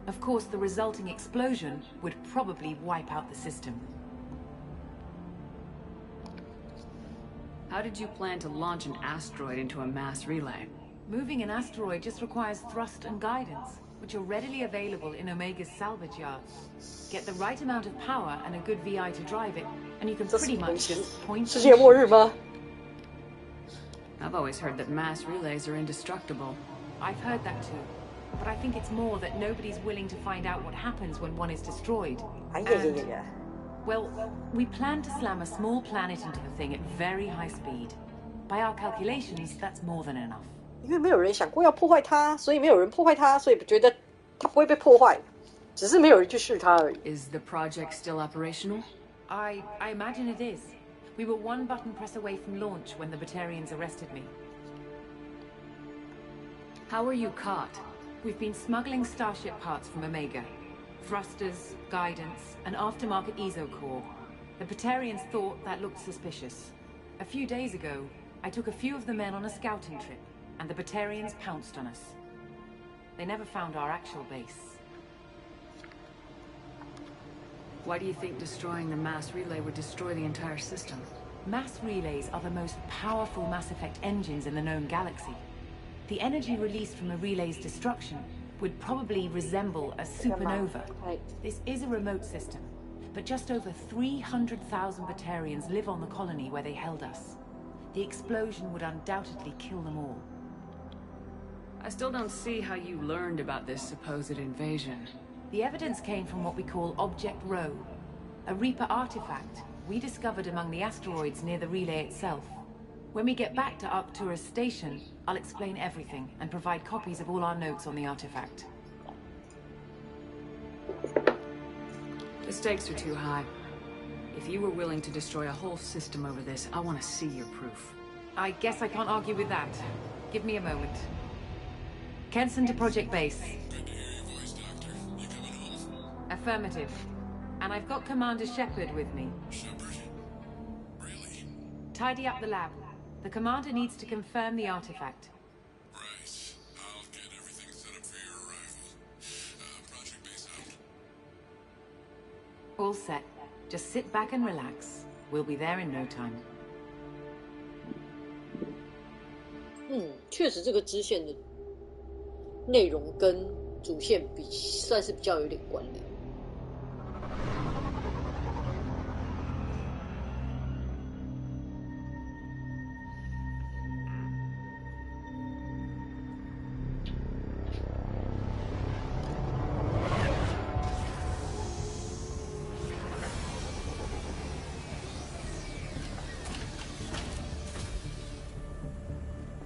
Of course, the resulting explosion would probably wipe out the system. How did you plan to launch an asteroid into a mass relay? Moving an asteroid just requires thrust and guidance, which are readily available in Omega's salvage yards. Get the right amount of power and a good VI to drive it, and you can pretty much just point and shoot. I've always heard that mass relays are indestructible. I've heard that too. But I think it's more that nobody's willing to find out what happens when one is destroyed. Well, we plan to slam a small planet into the thing at very high speed. By our calculations, that's more than enough. 因为没有人想过要破坏它，所以没有人破坏它，所以觉得它不会被破坏，只是没有人去试它而已。Is the project still operational? I imagine it is. We were one button press away from launch when the Batarians arrested me. How were you caught? We've been smuggling Starship parts from Omega. Thrusters, guidance, and aftermarket ESO core. The Batarians thought that looked suspicious. A few days ago, I took a few of the men on a scouting trip, and the Batarians pounced on us. They never found our actual base. Why do you think destroying the mass relay would destroy the entire system? Mass relays are the most powerful Mass Effect engines in the known galaxy. The energy released from a relay's destruction would probably resemble a supernova. This is a remote system, but just over 300,000 Batarians live on the colony where they held us. The explosion would undoubtedly kill them all. I still don't see how you learned about this supposed invasion. The evidence came from what we call Object Rho, a Reaper artifact we discovered among the asteroids near the relay itself. When we get back to Arcturus Station, I'll explain everything and provide copies of all our notes on the artifact. The stakes are too high. If you were willing to destroy a whole system over this, I want to see your proof. I guess I can't argue with that. Give me a moment. Kenson to Project Base. Affirmative. And I've got Commander Shepard with me. Shepard? Really? Tidy up the lab. The Commander needs to confirm the artifact. Right. I'll get everything set up for your arrival. Project Base out. All set. Just sit back and relax. We'll be there in no time. 确实这个支线的内容跟主线算是比较有点关联。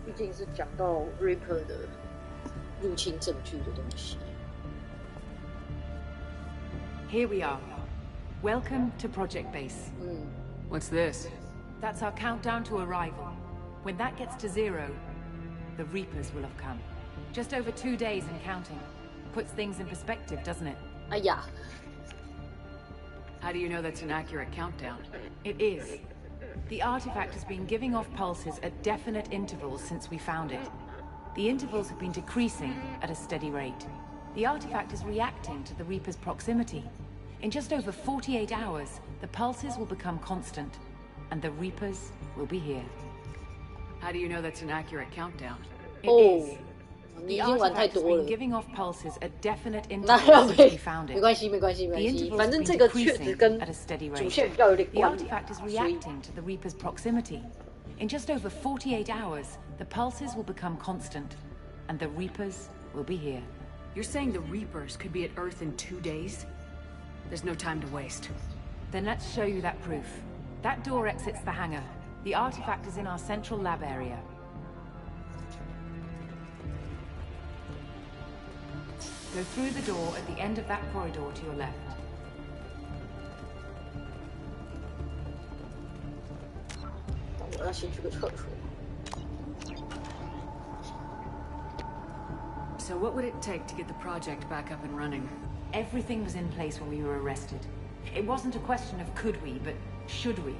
毕竟是讲到 Reaper 的入侵证据的东西。Here we are. Welcome to Project Base. What's this? That's our countdown to arrival. When that gets to 0, the Reapers will have come. Just over 2 days and counting. Puts things in perspective, doesn't it? Yeah. How do you know that's an accurate countdown? It is. The artifact has been giving off pulses at definite intervals since we found it. The intervals have been decreasing at a steady rate. The artifact is reacting to the Reaper's proximity. In just over 48 hours, the pulses will become constant, and the Reapers will be here. How do you know that's an accurate countdown? It is. The artifact has been giving off pulses at definite intervals since we found it. 没关系，没关系，没关系。反正这个确实跟主线比较有点关联。The artifact is reacting to the Reaper's proximity. In just over 48 hours, the pulses will become constant, and the Reapers will be here. You're saying the Reapers could be at Earth in 2 days? There's no time to waste. Then let's show you that proof. That door exits the hangar. The artifact is in our central lab area. Go through the door at the end of that corridor to your left. 要先去个厕所。So what would it take to get the project back up and running? Everything was in place when we were arrested. It wasn't a question of could we, but should we?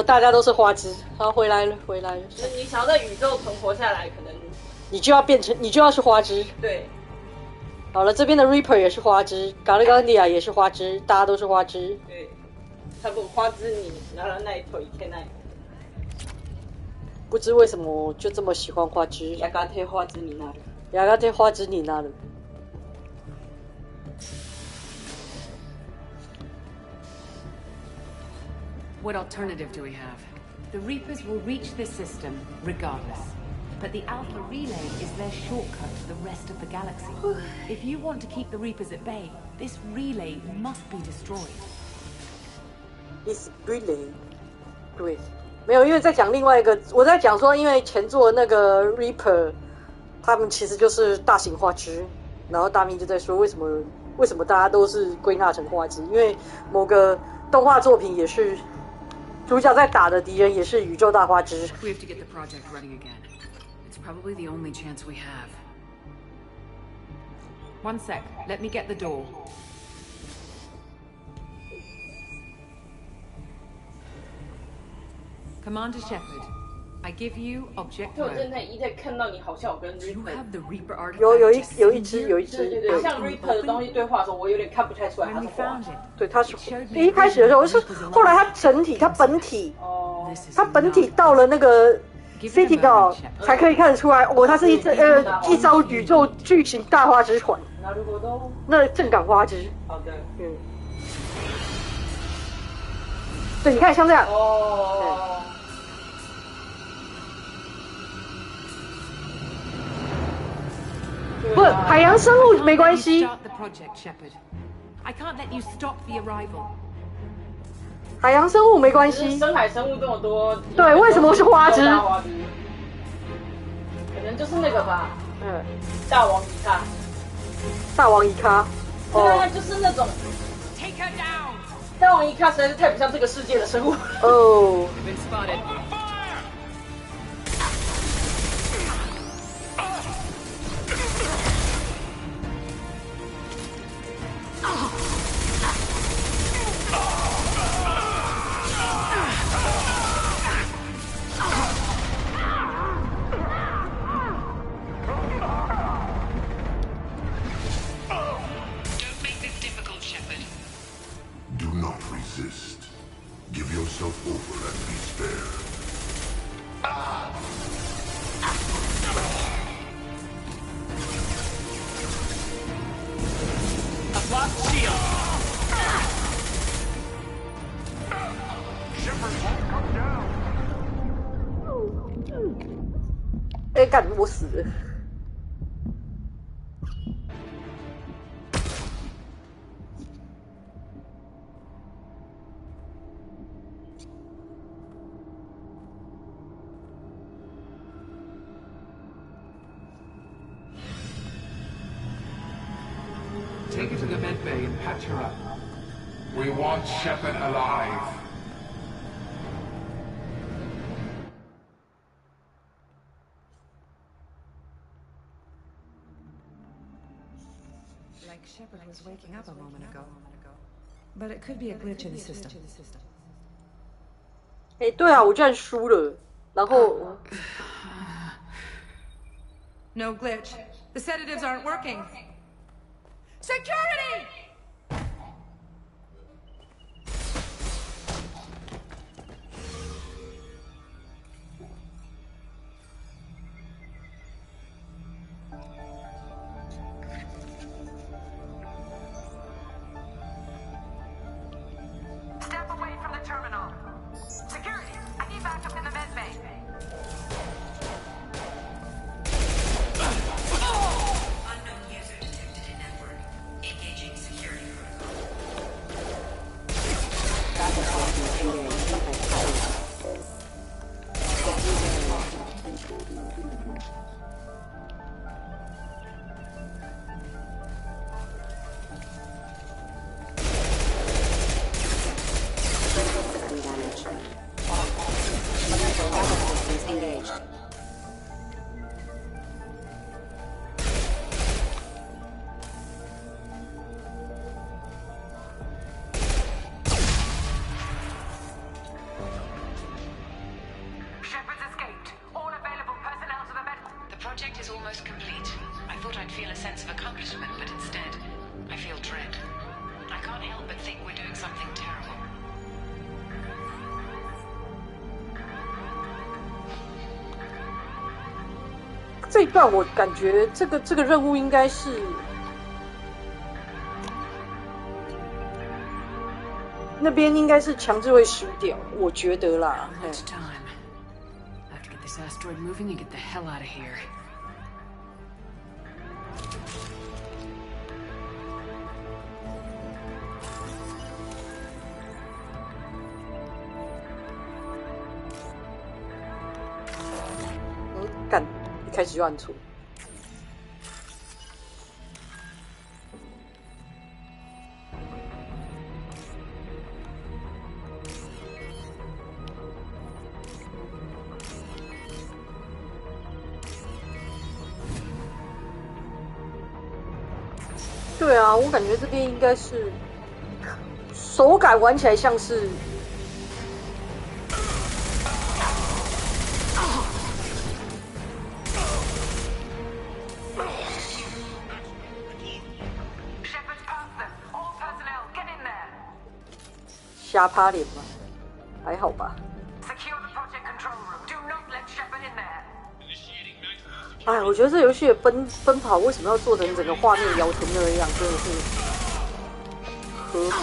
大家都是花枝，好，回来了，回来了。你想要在宇宙存活下来，可能你就要变成，你就要是花枝。对。好了，这边的 Reaper 也是花枝，嘎利冈迪亚也是花枝，大家都是花枝。对。他不花枝你拿了那一腿天那。不知为什么就这么喜欢花枝。雅嘎特花枝你拿了。雅嘎特花枝你拿了。What alternative do we have? The Reapers will reach this system regardless. But the Alpha Relay is their shortcut to the rest of the galaxy. If you want to keep the Reapers at bay, this relay must be destroyed. This relay? 对，没有，因为在讲另外一个，我在讲说，因为前作那个 Reaper， 他们其实就是大型花枝，然后大明就在说为什么大家都是归纳成花枝，因为某个动画作品也是。主角在打的敌人也是宇宙大花枝。We have to get the project running again. It's probably the only chance we have. One sec. Let me get the door. Commander Shepard, I give you object. 我正在看到你好像有跟 Reaper 有一只。对，像 Reaper 的东西对话的时候，我有点看不太出来他是花。对，他是一开始的时候是，后来他本体到了那个 City 岛才可以看得出来，哦，它是一艘宇宙巨型大花枝船。那正港花枝。好的。对，你看像这样。不，海洋生物没关系。 I can't let you stop the arrival. 海洋生物没关系。深海生物这么多，对，为什么是花枝？可能就是那个吧。大王伊卡。大王伊卡。对啊，就是那种。Take her down. 大王伊卡实在是太不像这个世界的生物。哦。Been spotted. Do not resist. Give yourself over and be spared. I've lost shield. Shepard won't come down. 哎，干，我死了。 Take her to the med bay and patch her up. We want Shepard alive. Like Shepard was waking up a moment ago. But it could be a glitch in the system. 哎，对啊，我居然输了，然后。No glitch. The sedatives aren't working. Security! Step away from the terminal. Security, I need backup in the med bay. Unknown user detected in network. Engaging security Engaged. Shepard's escaped. All available personnel to the med. The project is almost complete. I thought I'd feel a sense of accomplishment, but instead, I feel dread. I can't help but think we're doing something terrible. 这一段我感觉这个任务应该是那边应该是强制会输掉，我觉得啦。Much time. I have to get this asteroid moving and get the hell out of here. 干，一开始就按错。对啊，我感觉这边应该是手感玩起来像是。 瞎趴脸吗？还好吧。哎，我觉得这游戏的奔跑为什么要做成整个画面摇成那样？真的是何必？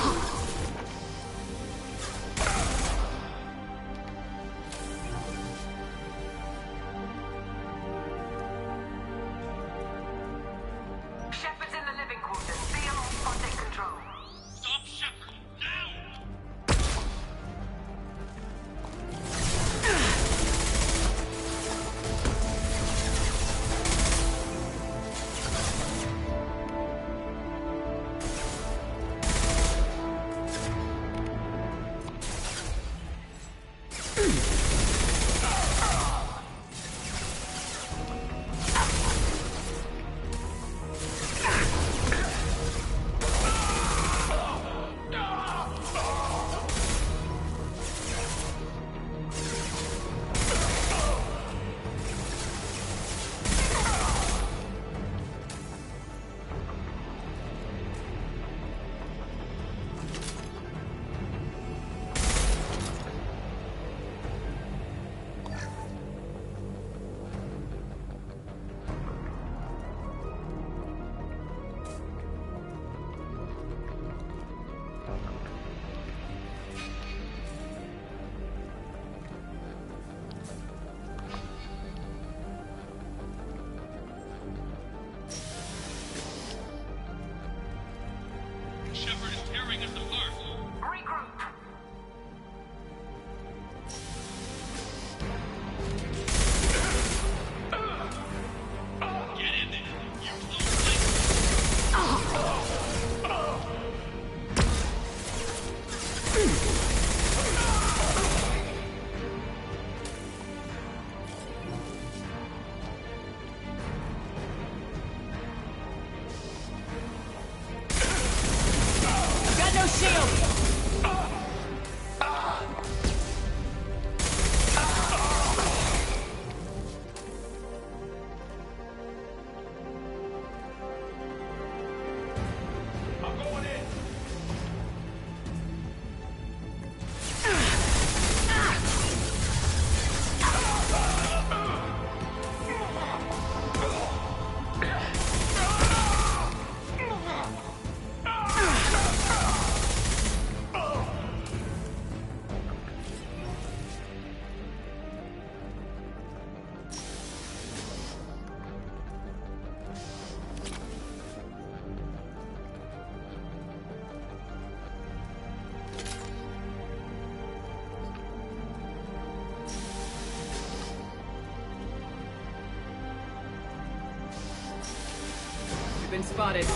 Been spotted.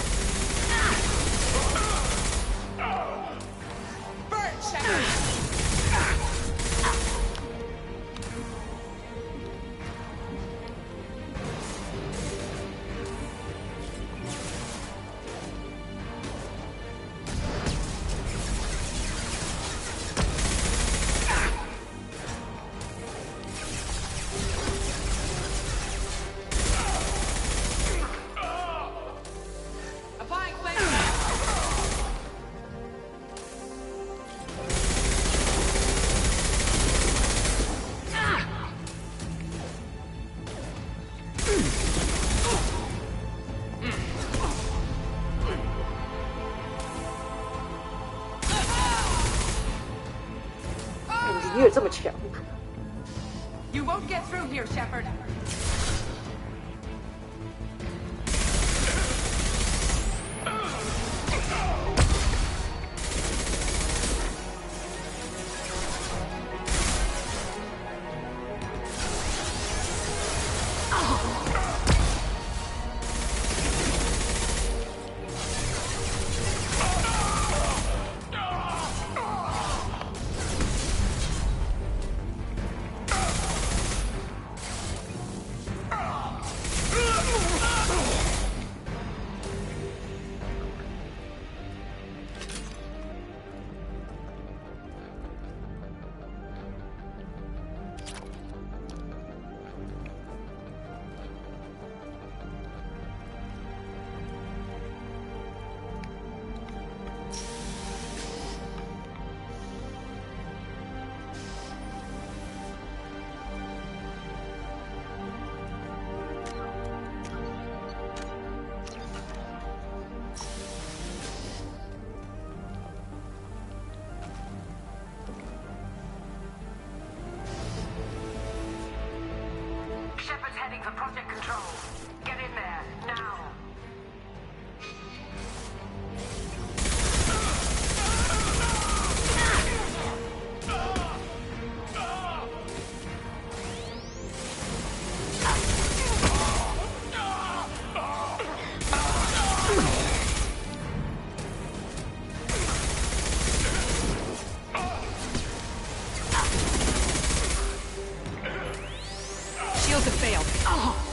Burn, Shepard! You won't get through here, Shepard. Shepard's heading for Project Control. Get in there, now. Shields have failed. Oh.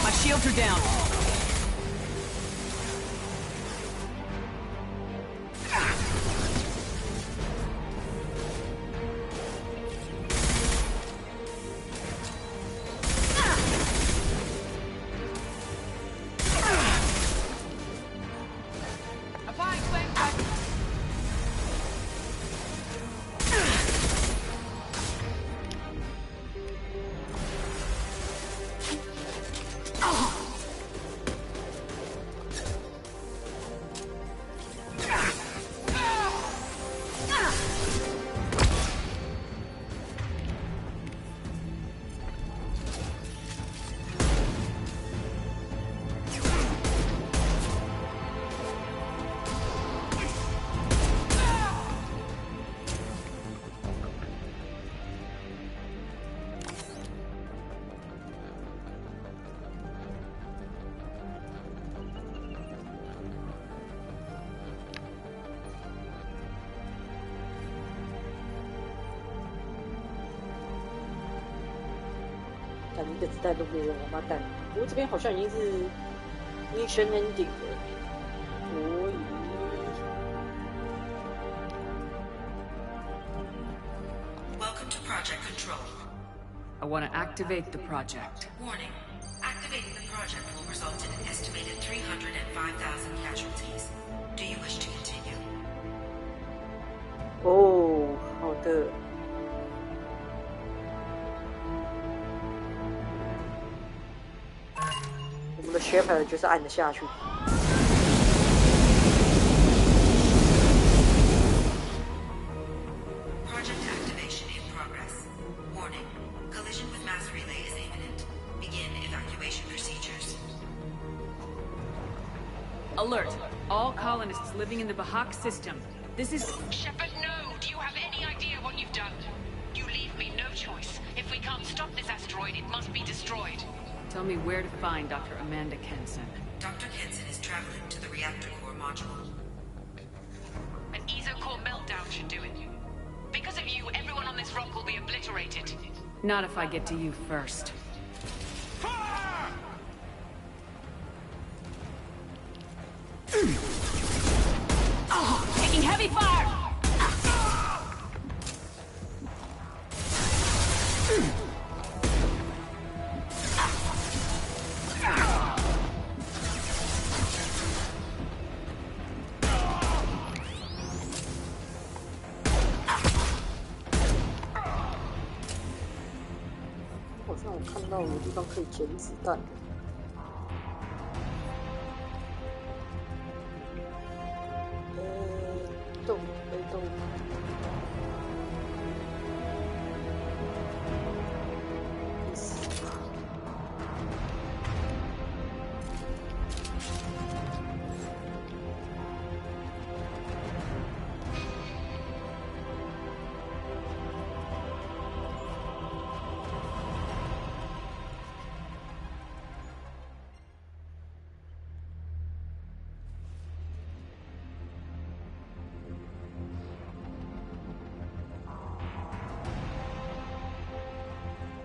My shields are down. 干一个子弹都没有，王八蛋！不过这边好像已经是 mission ending 了，所以。 Welcome to Project Control. I want to activate the project. Warning. Activating the project will result in an estimated 305,000 casualties. Do you wish to continue? 哦，好的。我们的 Shepard 就是按得下去。 Alert! All colonists living in the Bahak system. This is... Shepard, no! Do you have any idea what you've done? You leave me no choice. If we can't stop this asteroid, it must be destroyed. Tell me where to find Dr. Amanda Kenson. Dr. Kenson is traveling to the reactor core module. An ESO-core meltdown should do it. Because of you, everyone on this rock will be obliterated. Not if I get to you first. Oh, taking heavy fire! 好像我看到有地方可以捡子弹。 动，被动。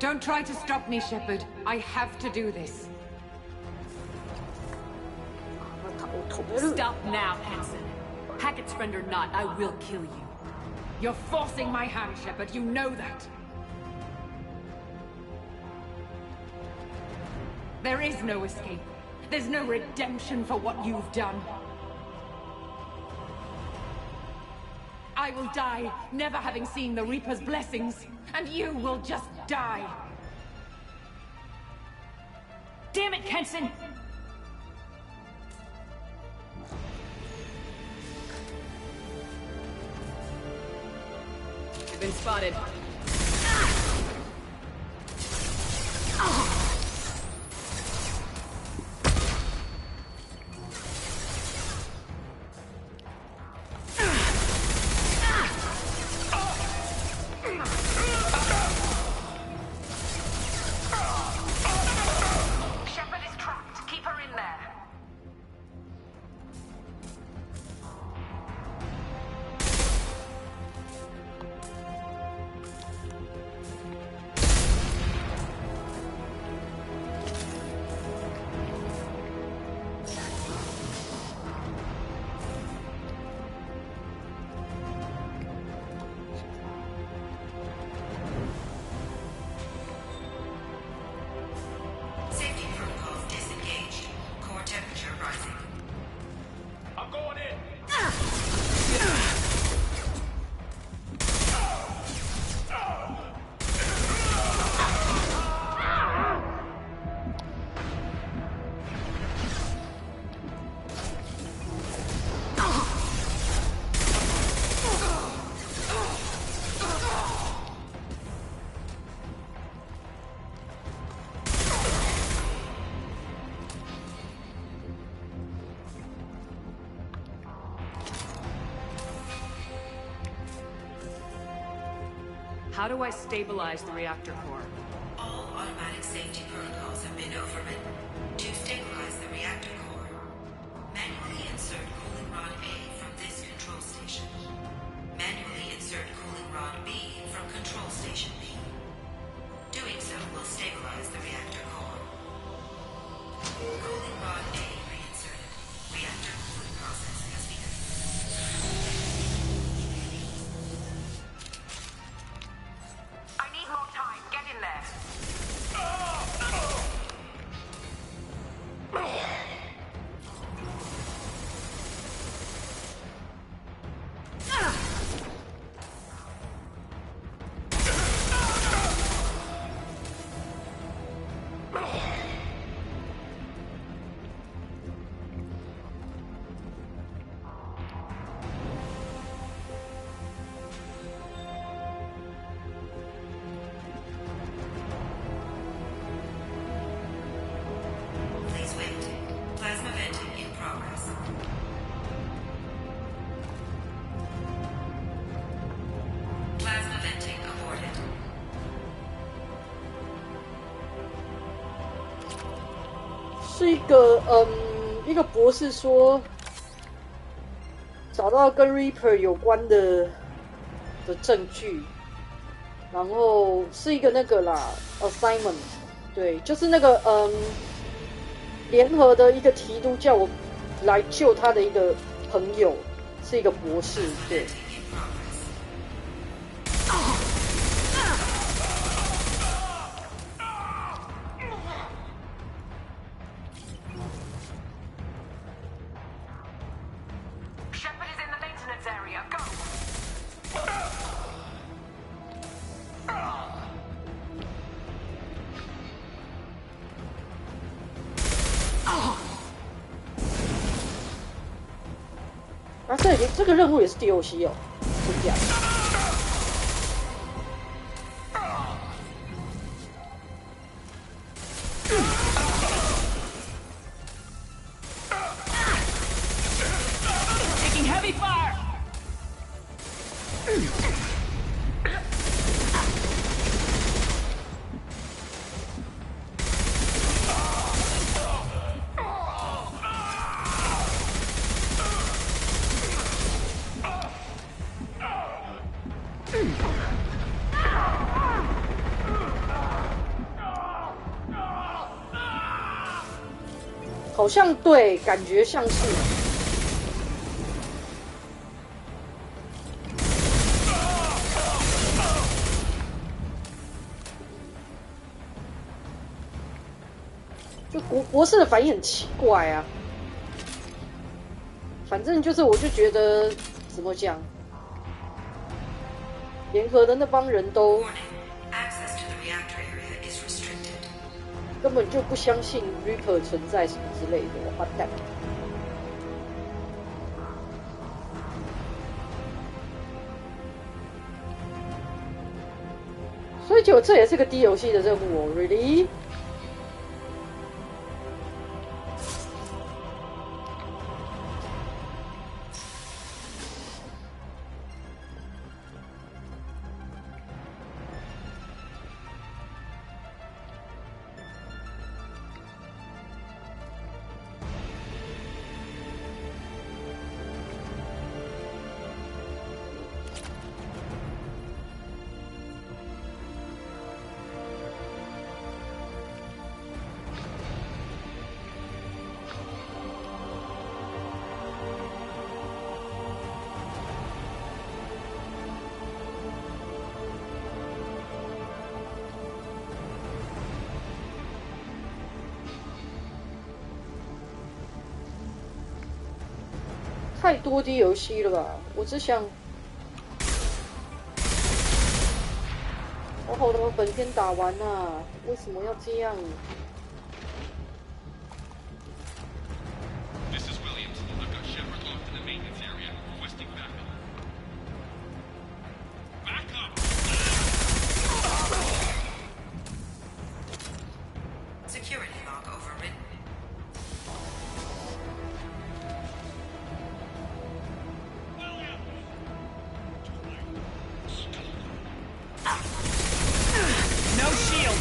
Don't try to stop me, Shepard. I have to do this. Stop now, Kenson. Hackett's friend or not, I will kill you. You're forcing my hand, Shepard. You know that. There is no escape. There's no redemption for what you've done. I will die, never having seen the Reaper's blessings, and you will just die. Damn it, Kenson! You've been spotted. How do I stabilize the reactor core? All automatic safety protocols have been overridden. To stabilize the reactor core, manually insert cooling rod A from this control station. Manually insert cooling rod B from control station B. Doing so will stabilize the 是一个博士说找到跟 Reaper 有关的证据，然后是一个那个啦 assignment， 对，就是那个联合的一个提督叫我来救他的一个朋友，是一个博士，对。啊，这个任务也是 DLC 哦，真假的？ Taking heavy fire.好像对，感觉像是。就博士的反应很奇怪啊。反正就是，我就觉得怎么讲，联合的那帮人都。 根本就不相信 Reaper 存在什么之类的，王八蛋！所以这也是个 DLC 的任务哦 ，Really？ 太多 DLC 了吧？我只想好好的把本片打完啊！为什么要这样？ This is Williams. I've got Shepard locked in the maintenance area, requesting backup. Backup! Security log overridden. No shield.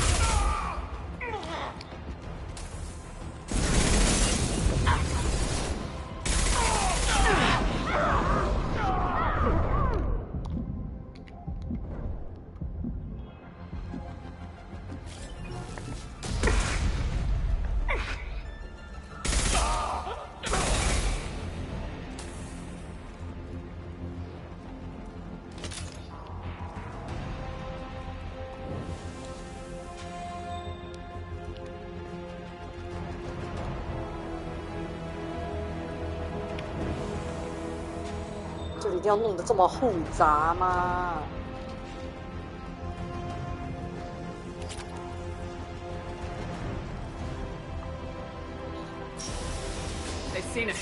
这一定要弄得这么复杂吗？ They've seen us.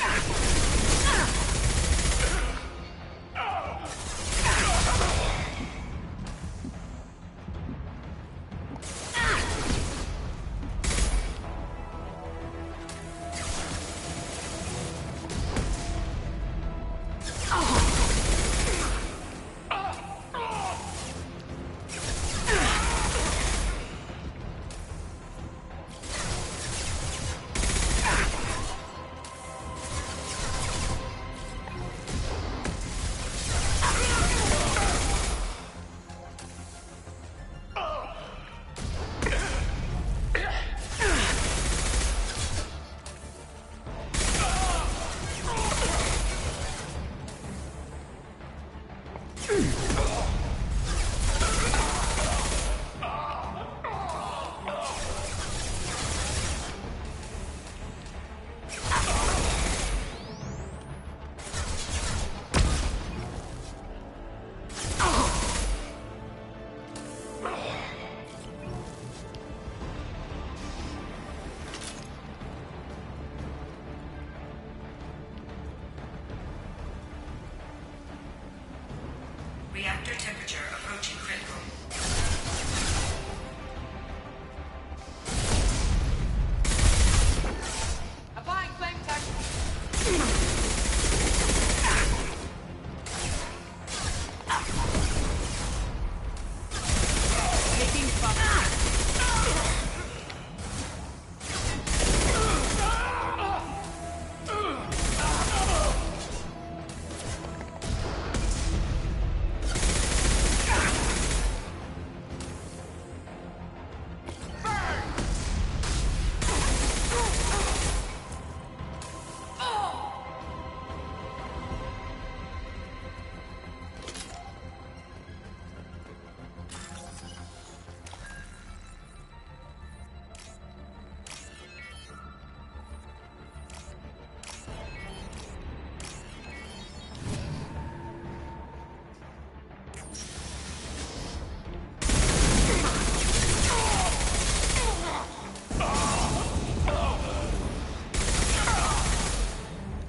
Reactor temperature approaching critical. Applying flame tech. Taking fire.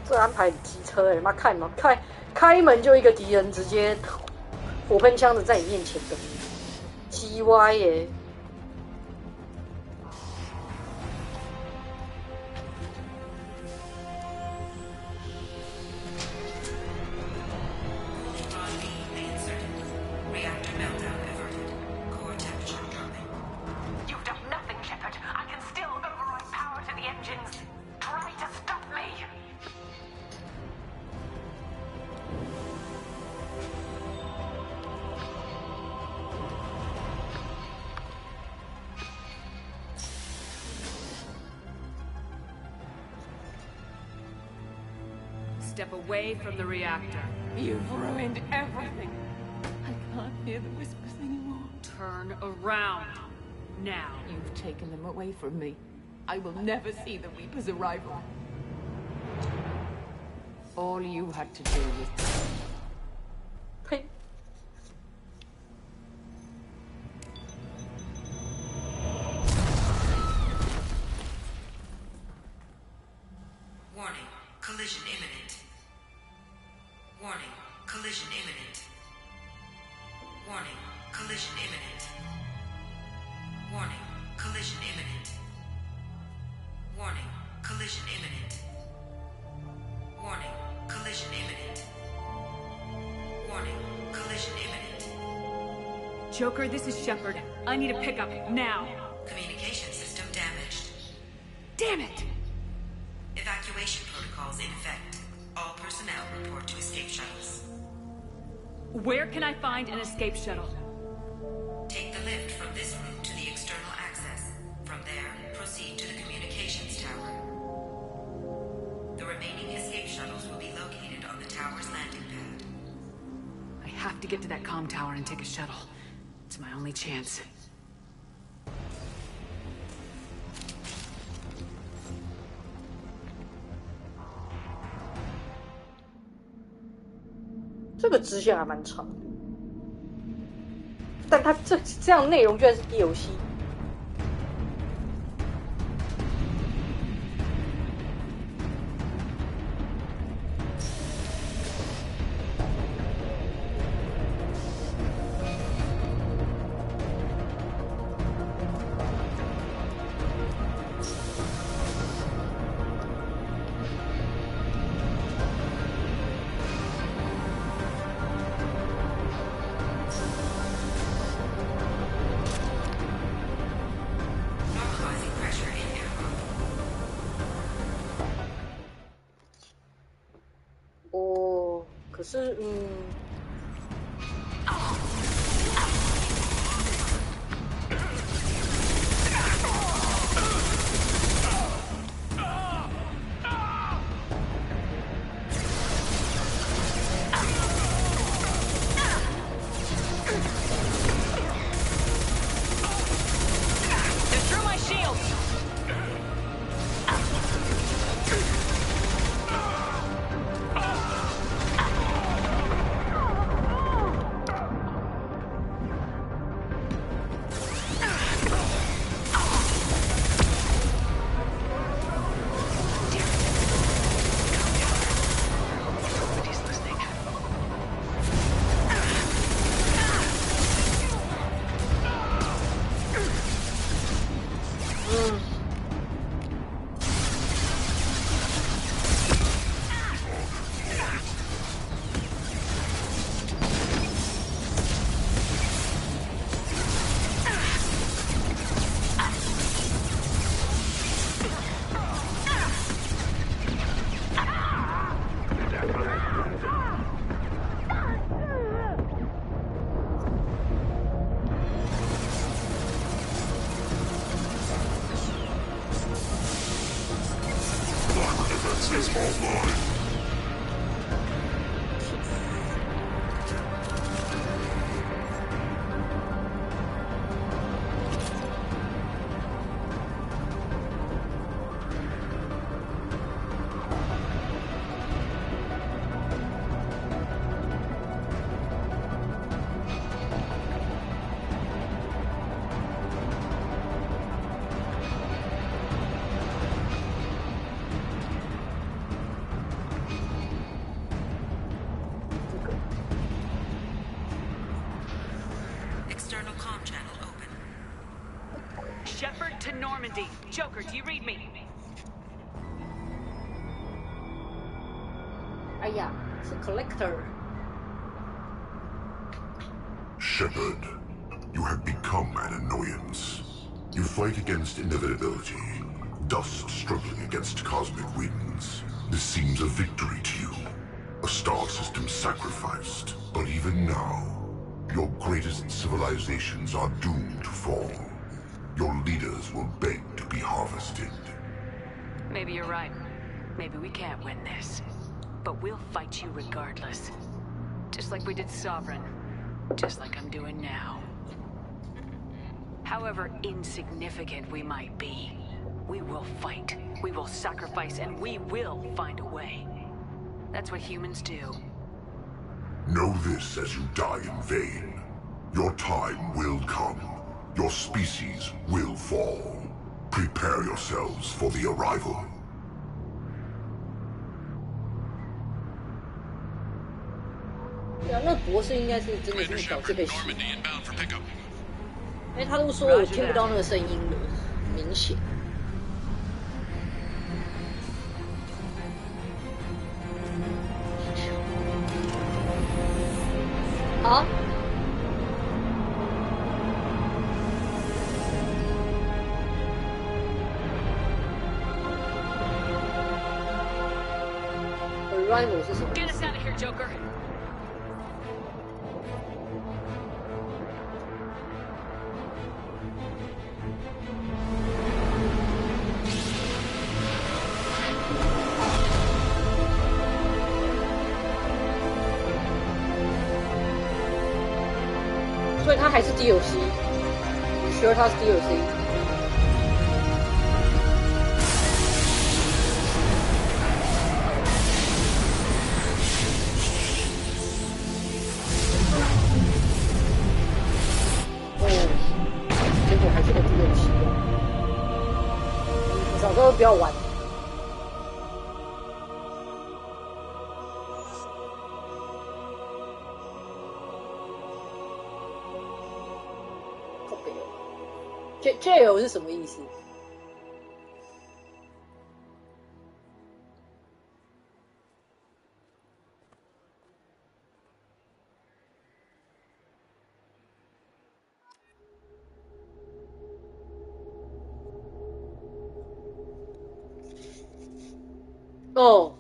这安排很机车哎，妈看嘛，开门就一个敌人，直接火喷枪的在你面前的，鸡歪耶！Step away from the reactor. You've ruined everything. I can't hear the whispers anymore. Turn around. Now. You've taken them away from me. I will never see the Reaper's arrival. All you had to do was... Hey. Warning, collision imminent. Warning, collision imminent. Warning, collision imminent. Warning, collision imminent. Warning, collision imminent. Warning, collision imminent. Warning, collision imminent. Joker, this is Shepard. I need a pickup, now. Communication system damaged. Damn it! Evacuation protocols in effect. All personnel report to escape shuttles. Where can I find an escape shuttle? Take the lift from this room to the external access. From there, proceed to the communications tower. The remaining escape shuttles will be located on the tower's landing pad. I have to get to that comm tower and take a shuttle. It's my only chance.这个支线还蛮长的，但它这样内容居然是 DLC。可是， external comm channel open. Shepard to Normandy. Joker, do you read me? 哎呀，是 Collector。 Shepard, you have become an annoyance. You fight against inevitability, dust struggling against cosmic winds. This seems a victory to you. A star system sacrificed. But even now, your greatest civilizations are doomed to fall. Your leaders will beg to be harvested. Maybe you're right. Maybe we can't win this. But we'll fight you regardless. Just like we did Sovereign. Just like I'm doing now. However insignificant we might be, we will fight, we will sacrifice, and we will find a way. That's what humans do. Know this as you die in vain. Your time will come. Your species will fall. Prepare yourselves for the arrival. 对啊，那博士应该是真的是找这个戏，因为他都说我听不到那个声音了，明显。啊？Arrival 是什么？ Get us out of here, Joker. 所以它还是 DLC。你 sure 它是 DLC？ 结果还是个 DLC。你早知道不要玩。jail 是什么意思？哦。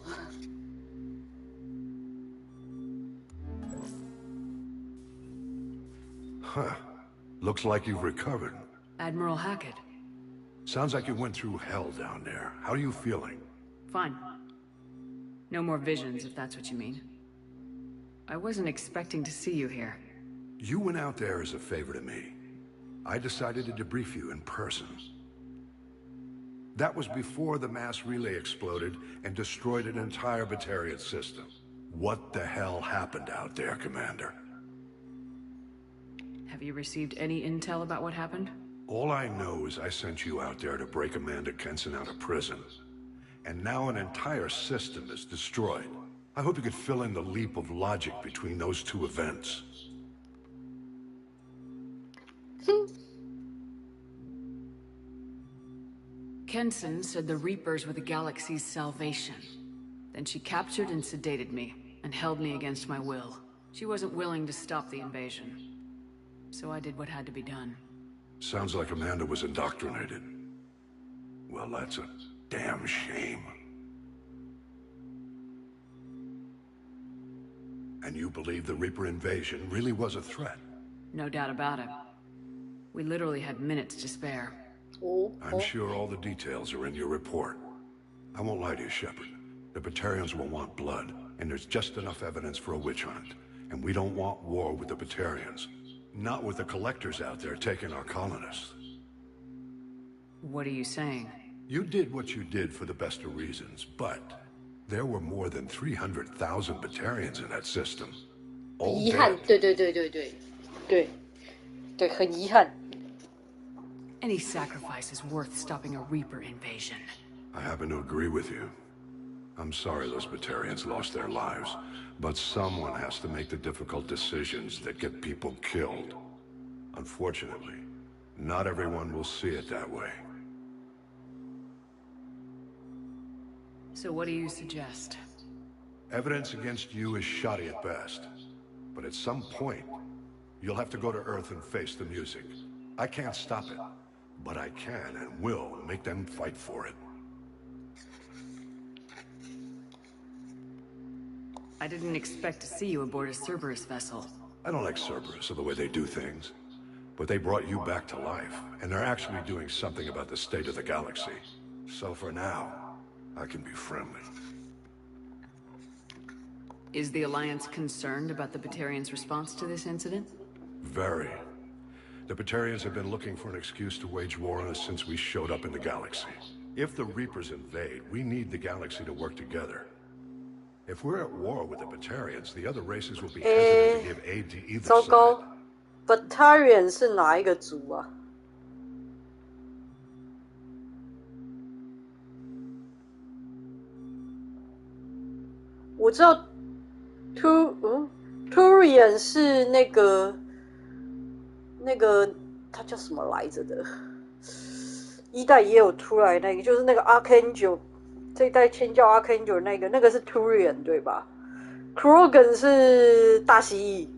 Huh. Looks like you've recovered. Admiral Hackett. Sounds like you went through hell down there. How are you feeling? Fine. No more visions, if that's what you mean. I wasn't expecting to see you here. You went out there as a favor to me. I decided to debrief you in person. That was before the mass relay exploded and destroyed an entire Batarian system. What the hell happened out there, Commander? Have you received any intel about what happened? All I know is I sent you out there to break Amanda Kenson out of prison. And now an entire system is destroyed. I hope you could fill in the leap of logic between those two events. Kenson said the Reapers were the galaxy's salvation. Then she captured and sedated me, and held me against my will. She wasn't willing to stop the invasion. So I did what had to be done. Sounds like Amanda was indoctrinated. Well, that's a damn shame. And you believe the Reaper invasion really was a threat? No doubt about it. We literally had minutes to spare. I'm sure all the details are in your report. I won't lie to you, Shepard. The Batarians will want blood, and there's just enough evidence for a witch hunt. And we don't want war with the Batarians. Not with the Collectors out there taking our colonists. What are you saying? You did what you did for the best of reasons, but there were more than 300,000 Batarians in that system. All 遗憾， dead. 对，很遗憾。 Any sacrifice is worth stopping a Reaper invasion. I happen to agree with you. I'm sorry those Batarians lost their lives, but someone has to make the difficult decisions that get people killed. Unfortunately, not everyone will see it that way. So what do you suggest? Evidence against you is shoddy at best. But at some point, you'll have to go to Earth and face the music. I can't stop it, but I can and will make them fight for it. I didn't expect to see you aboard a Cerberus vessel. I don't like Cerberus or the way they do things, but they brought you back to life, and they're actually doing something about the state of the galaxy. So for now, I can be friendly. Is the Alliance concerned about the Batarians' response to this incident? Very. The Batarians have been looking for an excuse to wage war on us since we showed up in the galaxy. If the Reapers invade, we need the galaxy to work together. If we're at war with the Batarians, the other races will be hesitant to give aid to either 糟糕 side. Batarian 是哪一个族啊？我知道 Turian 是那个他叫什么来着的？一代也有出来那个，就是那个 Archangel。这一代千教 Archangel 那个是 Turian 对吧 ？Krogan 是大蜥蜴。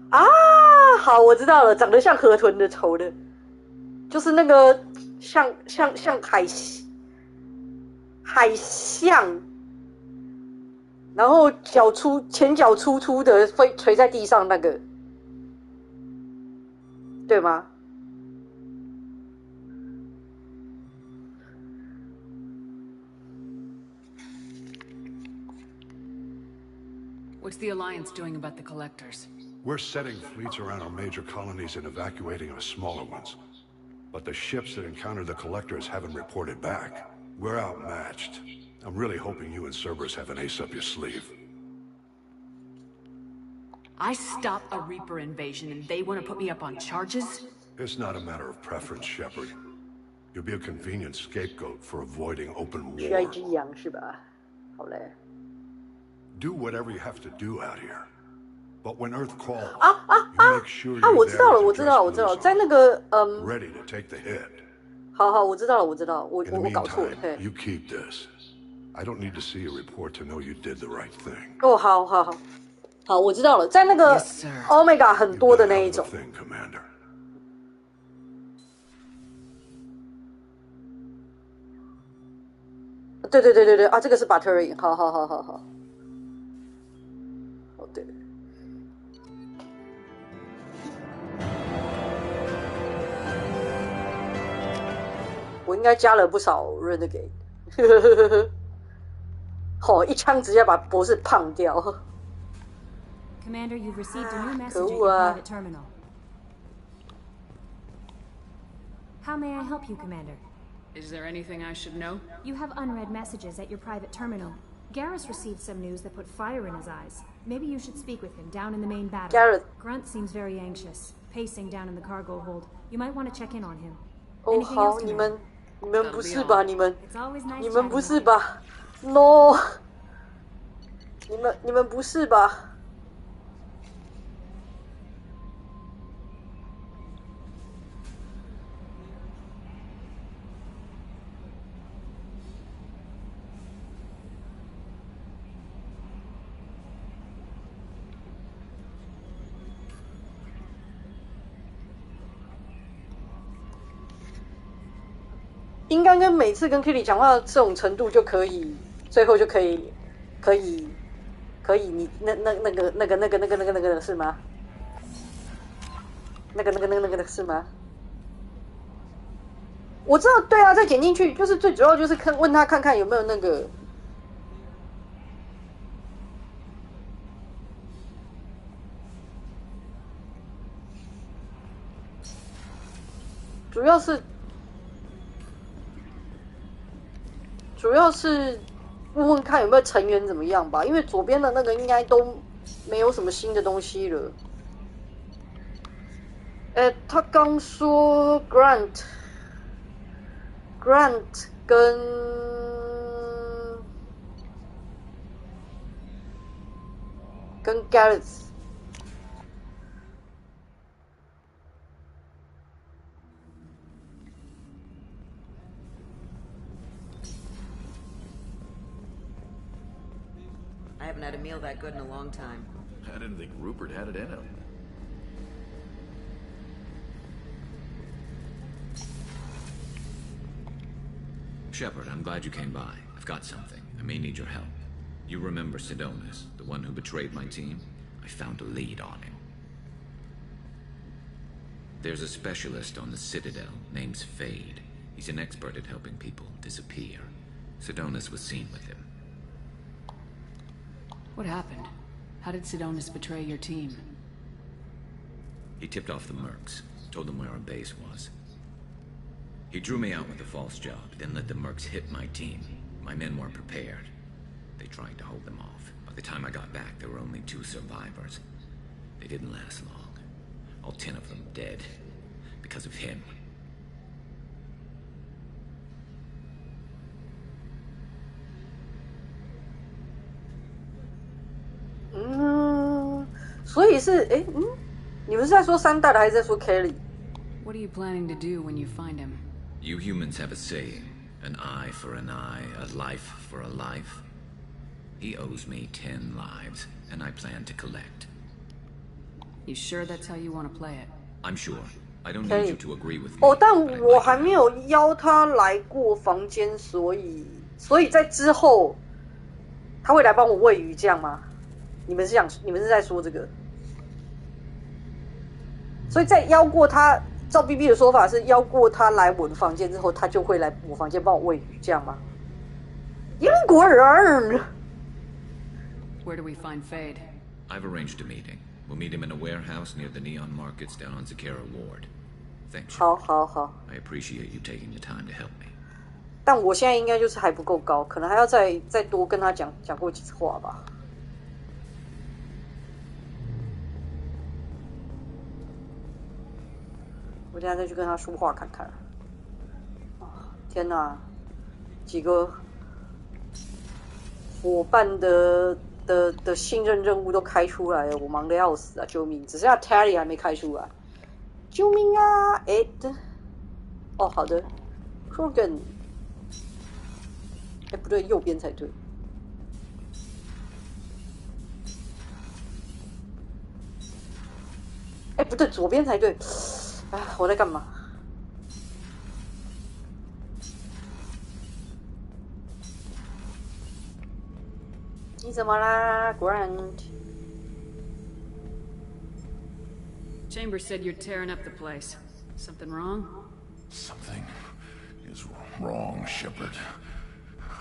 啊，好，我知道了，长得像河豚的丑的，就是那个像海象，然后前脚粗粗的垂在地上那个，对吗？ What's the Alliance doing about the Collectors? We're setting fleets around our major colonies and evacuating our smaller ones. But the ships that encountered the Collectors haven't reported back. We're outmatched. I'm really hoping you and Cerberus have an ace up your sleeve. I stop a Reaper invasion and they want to put me up on charges? It's not a matter of preference, Shepard. You'll be a convenient scapegoat for avoiding open war. 需要一只羊是吧？好嘞。 Do whatever you have to do out here. But when Earth calls, you make sure you're 我知道了，我知道了，在那个ready to take the hit. 好，我知道了，我搞错了。 You keep this. I don't need to see a report to know you did the right thing. 哦，好，我知道了，在那个 Omega 很多的那一种。 对啊，这个是 Batarian， 好。哦，对。我应该加了不少 Renegade， 一枪直接把博士胖掉。 Commander, you've received a new message at your private terminal. How may I help you, Commander? Is there anything I should know? You have unread messages at your private terminal. Garrus received some news that put fire in his eyes. Maybe you should speak with him down in the main battle. Garrus. Grunt seems very anxious, pacing down in the cargo hold. You might want to check in on him. 哦，好，你们不是吧？你们不是吧 ？No， 你们不是吧？ 应该跟每次跟 Kitty 讲话这种程度就可以，最后就可以，你那个是吗？那个是吗？我知道，对啊，再剪进去，就是最主要就是问他看看有没有那个。主要是问问看有没有成员怎么样吧，因为左边的那个应该都没有什么新的东西了。他刚说 Grant 跟Garrus that good in a long time. I didn't think Rupert had it in him. Shepard, I'm glad you came by. I've got something. I may need your help. You remember Sidonis, the one who betrayed my team? I found a lead on him. There's a specialist on the Citadel, named Fade. He's an expert at helping people disappear. Sidonis was seen with him. What happened? How did Sidonis betray your team? He tipped off the Mercs, told them where our base was. He drew me out with a false job, then let the Mercs hit my team. My men weren't prepared. They tried to hold them off. By the time I got back, there were only 2 survivors. They didn't last long. All 10 of them dead. Because of him. Mm, 所以是你们是在说3代的还是在说 Kelly? What are you planning to do when you find him? You humans have a saying, an eye for an eye, a life for a life. He owes me 10 lives, and I plan to collect. You sure that's how you want to play it? I'm sure. I don't need you to agree with me. 哦，但我还没有邀他来过房间，所以在之后他会来帮我喂鱼，这样吗？你们是在说这个？所以在邀过他，照 BB 的说法是邀过他来我的房间之后，他就会来我房间帮我喂鱼，这样吗？英国人。Where do we find Fade? I've arranged a meeting. We'll meet him in a warehouse near the Neon Markets down on Zakera Ward. Thanks. 好。I appreciate you taking the time to help me. 但我现在应该就是还不够高，可能还要再多跟他讲过几次话吧。我现在再去跟他说话看看。天哪，几个伙伴的信任任务都开出来了，我忙得要死啊！救命！只剩下 Terry 还没开出来，救命啊 ！Ed， 哦，好的 ，Krogan， 不对，右边才对。不对，左边才对。我在干嘛？你怎么啦 ，Grant？ Chambers said you're tearing up the place. Something wrong? Something is wrong, Shepard.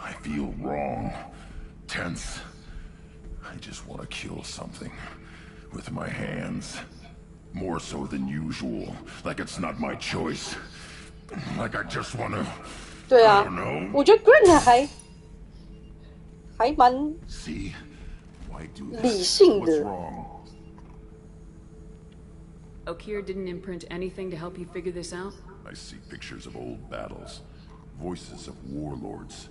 I feel wrong. Tense. I just want to kill something. With my hands. More so than usual. Like it's not my choice. Like I just want to... 对啊，我觉得 Grant 还蛮理性的。Okeer didn't imprint anything to help you figure this out? I see pictures of old battles, voices of warlords,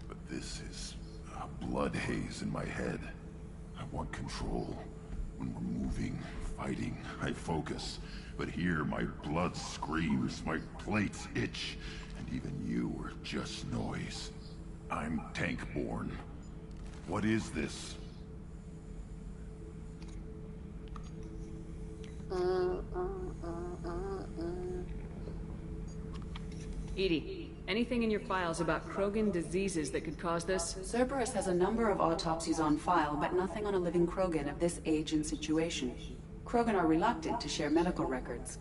but this is a blood haze in my head. I want control. When we're moving, fighting, I focus. But here my blood screams, my plates itch, and even you are just noise. I'm tank-born. What is this? EDI, anything in your files about Krogan diseases that could cause this? Cerberus has a number of autopsies on file, but nothing on a living Krogan of this age and situation. Krogan are reluctant to share medical records.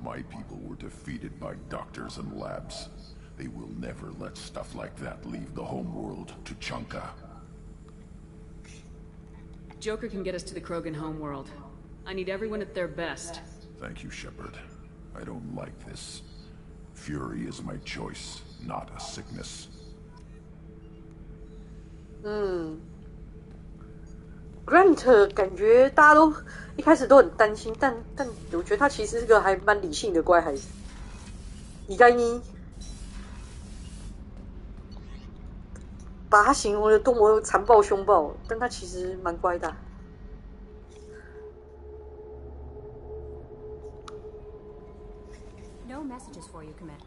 My people were defeated by doctors and labs. They will never let stuff like that leave the homeworld to Chunka. Joker can get us to the Krogan homeworld. I need everyone at their best. Thank you, Shepard. I don't like this. Fury is my choice, not a sickness. Grant 感觉大家都一开始都很担心，但我觉得他其实是个还蛮理性的乖孩子。你该你把他形容的多么残暴凶暴，但他其实蛮乖的。No messages for you, Commander.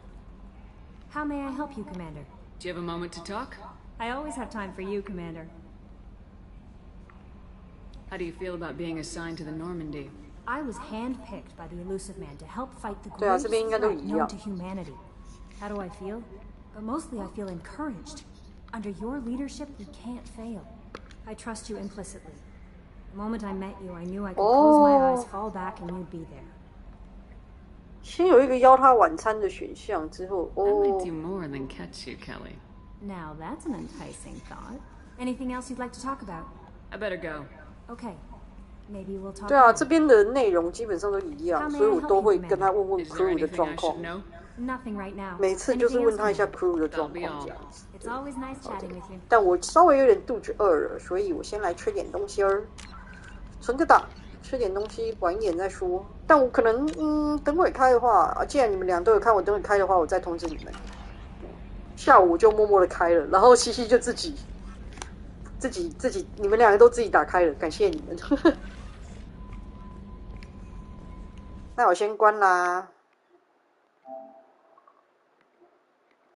How may I help you, Commander? Do you have a moment to talk? I always have time for you, Commander. How do you feel about being assigned to the Normandy? I was handpicked by the Illusive Man to help fight the 对啊， greatest 这边应该都 threat 一 known 样。 to humanity. How do I feel? But mostly I feel encouraged. Under your leadership, we can't fail. I trust you implicitly. The moment I met you, I knew I could close my eyes, fall back, and you'd be there. 先有一个邀他晚餐的选项，之后 I might do more than catch you, Kelly. Now that's an enticing thought. Anything else you'd like to talk about? I better go. Okay. Maybe we'll talk. 对啊， later. 这边的内容基本上都一样，所以我都会跟他问问 crew 的状况。 Nothing right now. 每次就是问他一下 crew 的状况这样子。 It's always nice chatting with you. 但我稍微有点肚子饿了，所以我先来吃点东西儿，存个档，吃点东西，晚一点再说。但我可能等会开的话，既然你们俩都有看，我等会开的话，我再通知你们。下午我就默默的开了，然后西西就自己，你们两个都自己打开了，感谢你们。那我先关啦。